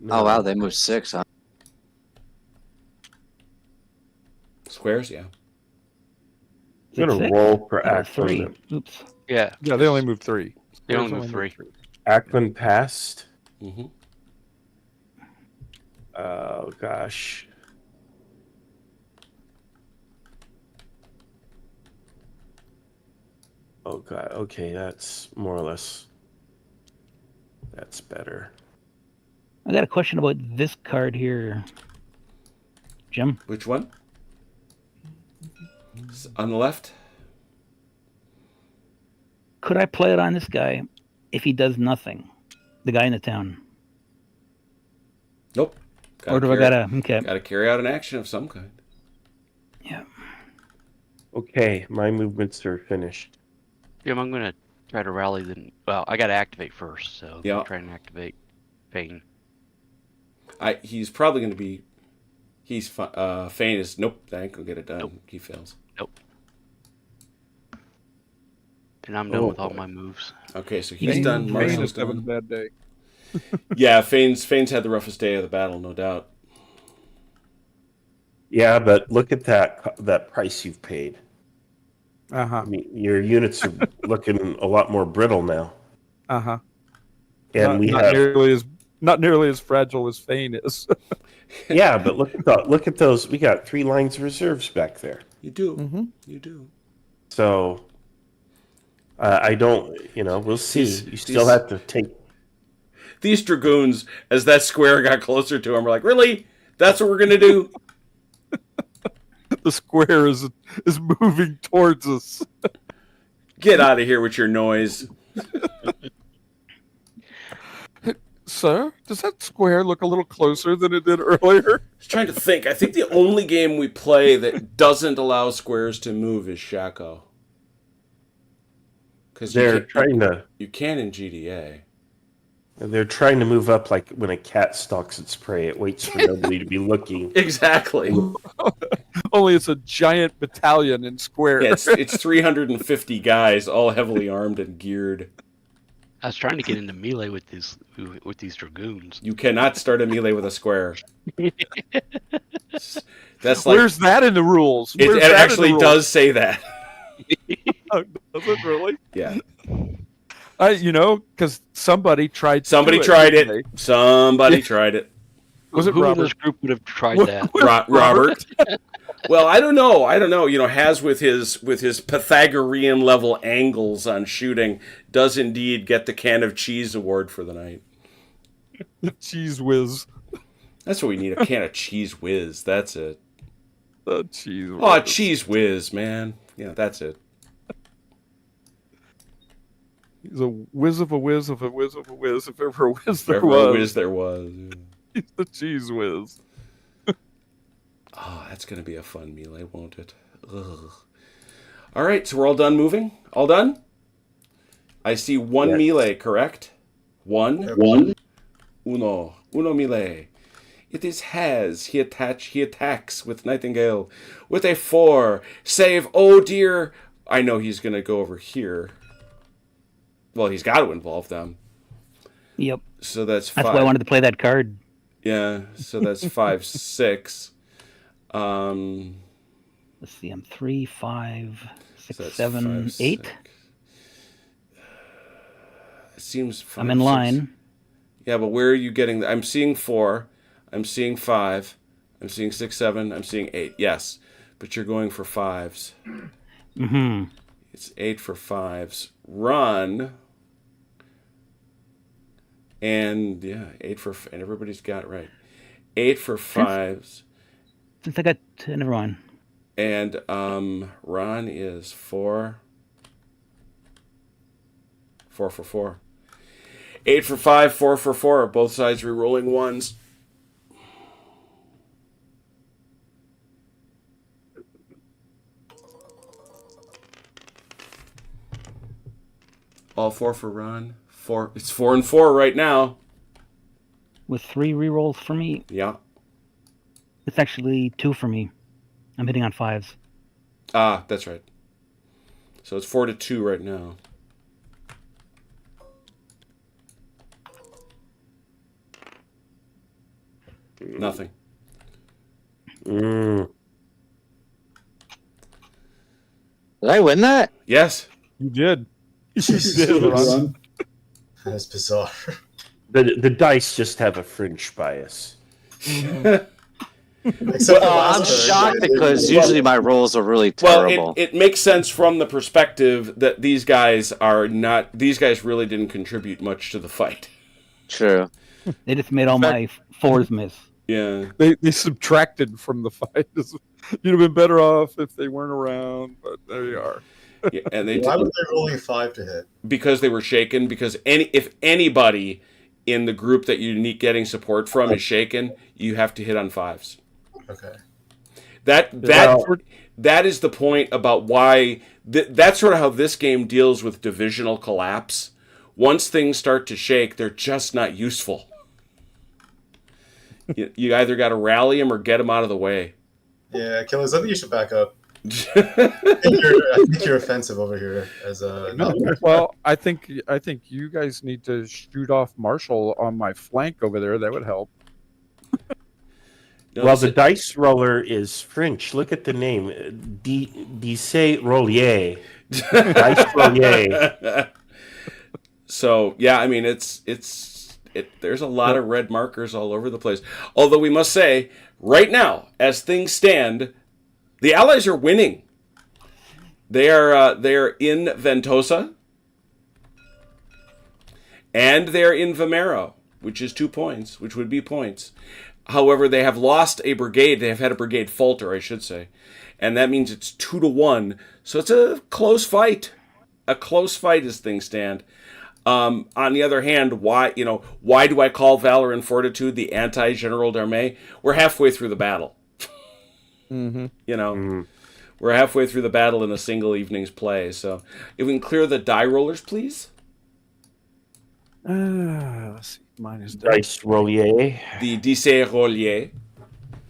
Oh wow, they moved 6, huh? Squares, yeah. I'm going to 6-6? roll for Oh, 3. Ackland. Oops. Yeah. Yeah, they only moved 3. They only Squares moved 3. Ackland passed. Mm-hmm. Oh, gosh. Oh, God. Okay, that's more or less... That's better. I got a question about this card here, Jim. Which one? On the left? Could I play it on this guy if he does nothing? The guy in the town. Nope. Or do I gotta... Okay. Gotta carry out an action of some kind. Yeah. Okay, my movements are finished. Jim, I'm gonna try to rally the. Well, I gotta activate first, so Yeah. I'm trying to activate Fane. He's probably going to be. Fane is nope. That ain't gonna get it done. Nope. He fails. Nope. And I'm done with all my moves. Okay, so he's done. Fane Marshall's is having a done. bad day. Yeah, Fane's had the roughest day of the battle, no doubt. Yeah, but look at that price you've paid. Uh-huh. I mean, your units are looking a lot more brittle now. Uh-huh. And not nearly as fragile as Fane is. Yeah, but look at those. We got 3 lines of reserves back there. You do. Mm-hmm. You do. So I don't. We'll see. You still have to take. These dragoons, as that square got closer to him, were like, "Really? That's what we're gonna do?" The square is moving towards us. Get out of here with your noise. Sir, does that square look a little closer than it did earlier? I was trying to think. I think the only game we play that doesn't allow squares to move is Shaco. Because They're trying to. You can in GDA. They're trying to move up like when a cat stalks its prey. It waits for nobody to be looking. Exactly. Only it's a giant battalion in square. Yeah, it's 350 guys, all heavily armed and geared. I was trying to get into melee with these dragoons. You cannot start a melee with a square. That's like Where's that in the rules? it actually does say that. Does it really? Yeah. Because somebody tried. Somebody tried it. Somebody tried it. Was it Who in Robert? this group would have tried that? Robert. Well, I don't know. Has with his Pythagorean level angles on shooting does indeed get the can of cheese award for the night. The cheese whiz. That's what we need, a can of cheese whiz. That's it. The cheese whiz. Oh, cheese whiz, man. Yeah, that's it. He's a whiz of a whiz of a whiz of a whiz. If ever a whiz there Ever was. a whiz there was. Yeah. He's the cheese whiz. Oh, that's going to be a fun melee, won't it? Ugh. All right, so we're all done moving? All done? I see one melee, correct? One. Uno melee. It is Has. He attacks with Nightingale with a 4. Save. Oh, dear. I know he's going to go over here. Well, he's got to involve them. Yep. So that's 5. That's why I wanted to play that card. Yeah, so that's 5, 6. Let's see. I'm 3, 5, 6, So that's 7, 5, 8. 6. It seems 5, I'm in 6. line. Yeah, but where are you getting? I'm seeing 4. I'm seeing 5. I'm seeing 6, 7. I'm seeing 8. Yes, but you're going for 5s. Mm-hmm. It's 8 for 5s. Run. And yeah, 8 for, and everybody's got it right. 8 for 5s. Since I got never mind. And Ron is 4. 4 for 4. 8 for 5, 4 for 4. Both sides re-rolling 1s. All 4 for Ron. 4. It's 4 and 4 right now. With 3 rerolls for me. Yeah. It's actually 2 for me. I'm hitting on 5s. Ah, that's right. So it's 4-2 right now. Nothing. Mm. Did I win that? Yes. You did. Jesus, did, Ron. That's bizarre. The dice just have a fringe bias. Except for I'm last turn. shocked because usually my rolls are really Well, terrible. it makes sense from the perspective that these guys really didn't contribute much to the fight. True. They just made all my fours miss. Yeah. They subtracted from the fight. You'd have been better off if they weren't around, but there you are. Yeah, and Why were they rolling 5 to hit? because they were shaken. Because if anybody in the group that you're getting support from is shaken, you have to hit on 5s. Okay. That is the point about why that's sort of how this game deals with divisional collapse. Once things start to shake, they're just not useful. You either got to rally them or get them out of the way. Yeah, Killers, I think you should back up. I think you're offensive over here as a. No, well, I think you guys need to shoot off Marshall on my flank over there. That would help. No, Well, the dice roller is French. Look at the name. Dice Rollier. Dice Rollier. So, yeah, I mean, there's a lot of red markers all over the place. Although we must say, right now, as things stand, the Allies are winning. They are in Ventosa, and they're in Vimeiro, which is 2 points, which would be points. However, they have lost a brigade. They have had a brigade falter, I should say, and that means it's 2-1. So it's a close fight. A close fight as things stand. On the other hand, why do I call Valour and Fortitude the anti-General d'Armée? We're halfway through the battle. Mm-hmm. We're halfway through the battle in a single evening's play. So if we can clear the die rollers, please. Let's see. Mine is done. Dice Rollier. The Dice Rollier.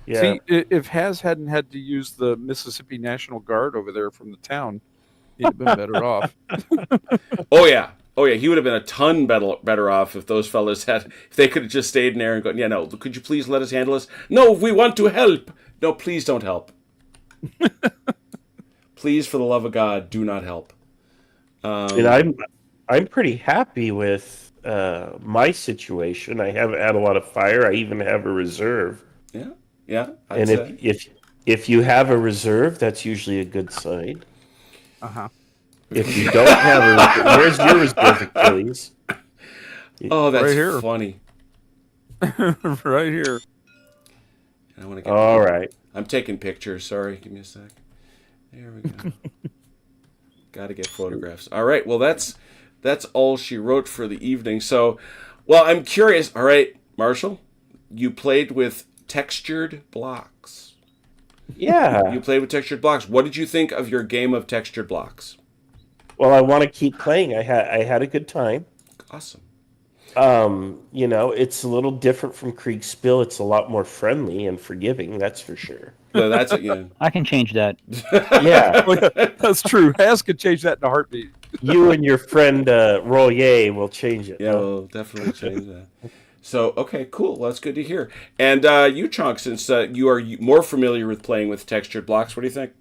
Yeah. See, if Haz hadn't had to use the Mississippi National Guard over there from the town, he'd have been better off. Oh yeah, he would have been a ton better off if those fellas if they could have just stayed in there and gone, yeah, no, could you please let us handle this? No, we want to help. No, please don't help. Please, for the love of God, do not help. And I'm pretty happy with my situation. I haven't had a lot of fire. I even have a reserve. Yeah. And if you have a reserve, that's usually a good sign. Uh-huh. If you don't have a reserve, where's your reserve, Achilles? Oh, that's Right here. funny. Right here. I want to get. All right. I'm taking pictures. Sorry, give me a sec. There we go. Got to get photographs. All right. Well, that's all she wrote for the evening. So, well, I'm curious. All right, Marshall, you played with textured blocks. Yeah. You played with textured blocks. What did you think of your game of textured blocks? Well, I want to keep playing. I had a good time. Awesome. It's a little different from Kriegspiel. It's a lot more friendly and forgiving, that's for sure. Well, that's it. Yeah. I can change that. Yeah. That's true. Haz could change that in a heartbeat. You and your friend Rollier will change it. Yeah, we'll definitely change that. So, okay, cool. Well, that's good to hear. And you, Chunk, since you are more familiar with playing with textured blocks, what do you think?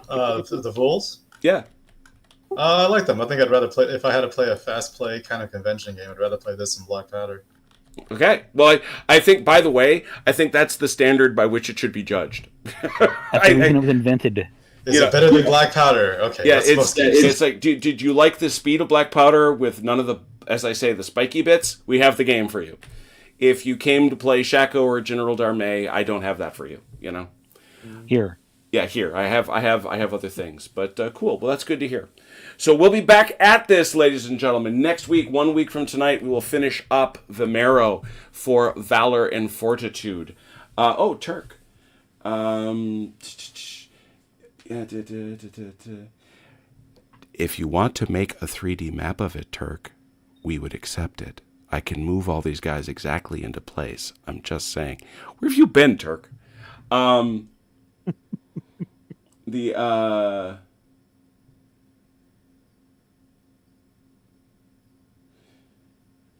The Vols? Yeah. I like them. I think I'd rather play, if I had to play a fast play kind of convention game, I'd rather play this than Black Powder. Okay. Well, I think, by the way, I think that's the standard by which it should be judged. That's the reason it was invented. Is it better than Black Powder? Okay. Yeah, it's like, did you like the speed of Black Powder with none of the, as I say, the spiky bits? We have the game for you. If you came to play Shaco or General d'Armée, I don't have that for you, Here. Yeah, here. I have other things. But cool. Well, that's good to hear. So we'll be back at this, ladies and gentlemen. Next week, 1 week from tonight, we will finish up Vimeiro for Valour and Fortitude. Turk. If you want to make a 3D map of it, Turk, we would accept it. I can move all these guys exactly into place. I'm just saying. Where have you been, Turk? The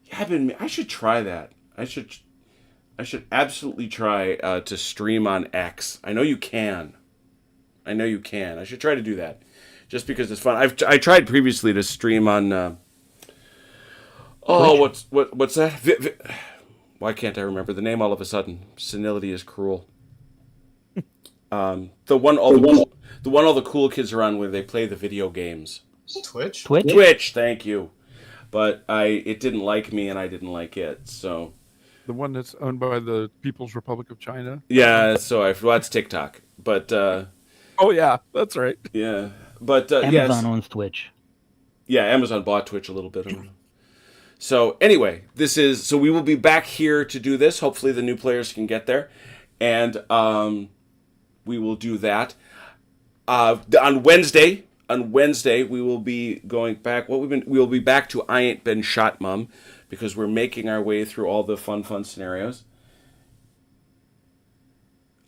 yeah, I should try that. I should absolutely try to stream on X. I know you can. I should try to do that, just because it's fun. I tried previously to stream on. What's that? Why can't I remember the name all of a sudden? Senility is cruel. The one all the cool kids are on where they play the video games. Twitch? Twitch. Thank you. But it didn't like me, and I didn't like it. So The one that's owned by the People's Republic of China. yeah, so that's TikTok. But Oh yeah, that's right. yeah, but Amazon yes, owns Twitch. yeah, Amazon bought Twitch a little bit. So anyway, so we will be back here to do this. Hopefully, the new players can get there, and we will do that on Wednesday. On Wednesday, we will be going back. We will be back to I Ain't Been Shot, Mum, because we're making our way through all the fun scenarios.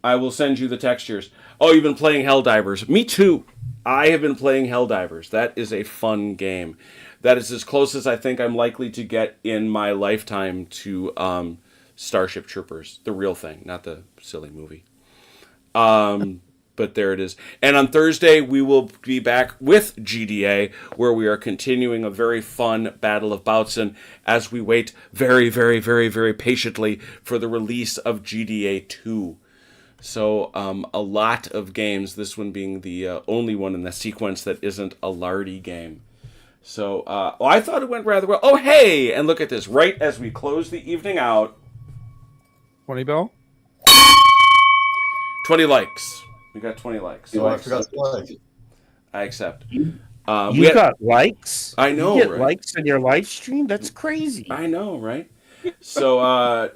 I will send you the textures. Oh, you've been playing Helldivers. Me too. I have been playing Helldivers. That is a fun game. That is as close as I think I'm likely to get in my lifetime to Starship Troopers, the real thing, not the silly movie. But there it is. And on Thursday, we will be back with GDA, where we are continuing a very fun Battle of Bautzen as we wait very, very, very, very patiently for the release of GDA 2. So a lot of games, this one being the only one in the sequence that isn't a Lardy game. So I thought it went rather well. Oh, hey! And look at this. Right as we close the evening out. 20 bell? 20 likes. We got 20 likes. So I forgot to like. I accept. You got likes? I know, You get right? likes on your live stream? That's crazy. I know, right? So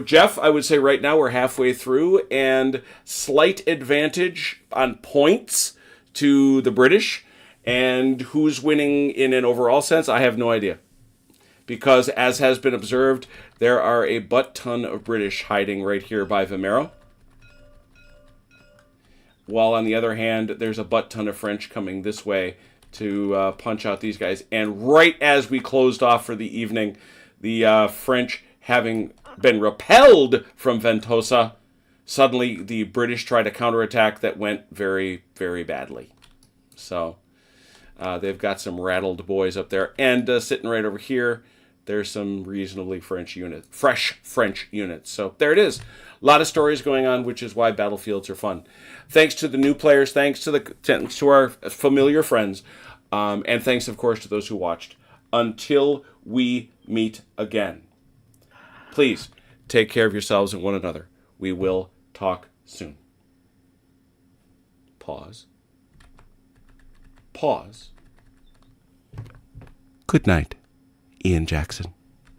Jeff, I would say right now we're halfway through, and slight advantage on points to the British. And who's winning in an overall sense, I have no idea. Because, as has been observed, there are a butt ton of British hiding right here by Vimeiro. While, on the other hand, there's a butt ton of French coming this way to punch out these guys. And right as we closed off for the evening, the French, having been repelled from Ventosa, suddenly the British tried a counterattack that went very, very badly. So they've got some rattled boys up there. And sitting right over here, there's some reasonably fresh French units. So there it is. A lot of stories going on, which is why battlefields are fun. Thanks to the new players, thanks to our familiar friends, and thanks, of course, to those who watched. Until we meet again, please take care of yourselves and one another. We will talk soon. Pause. Good night, Ian Jackson.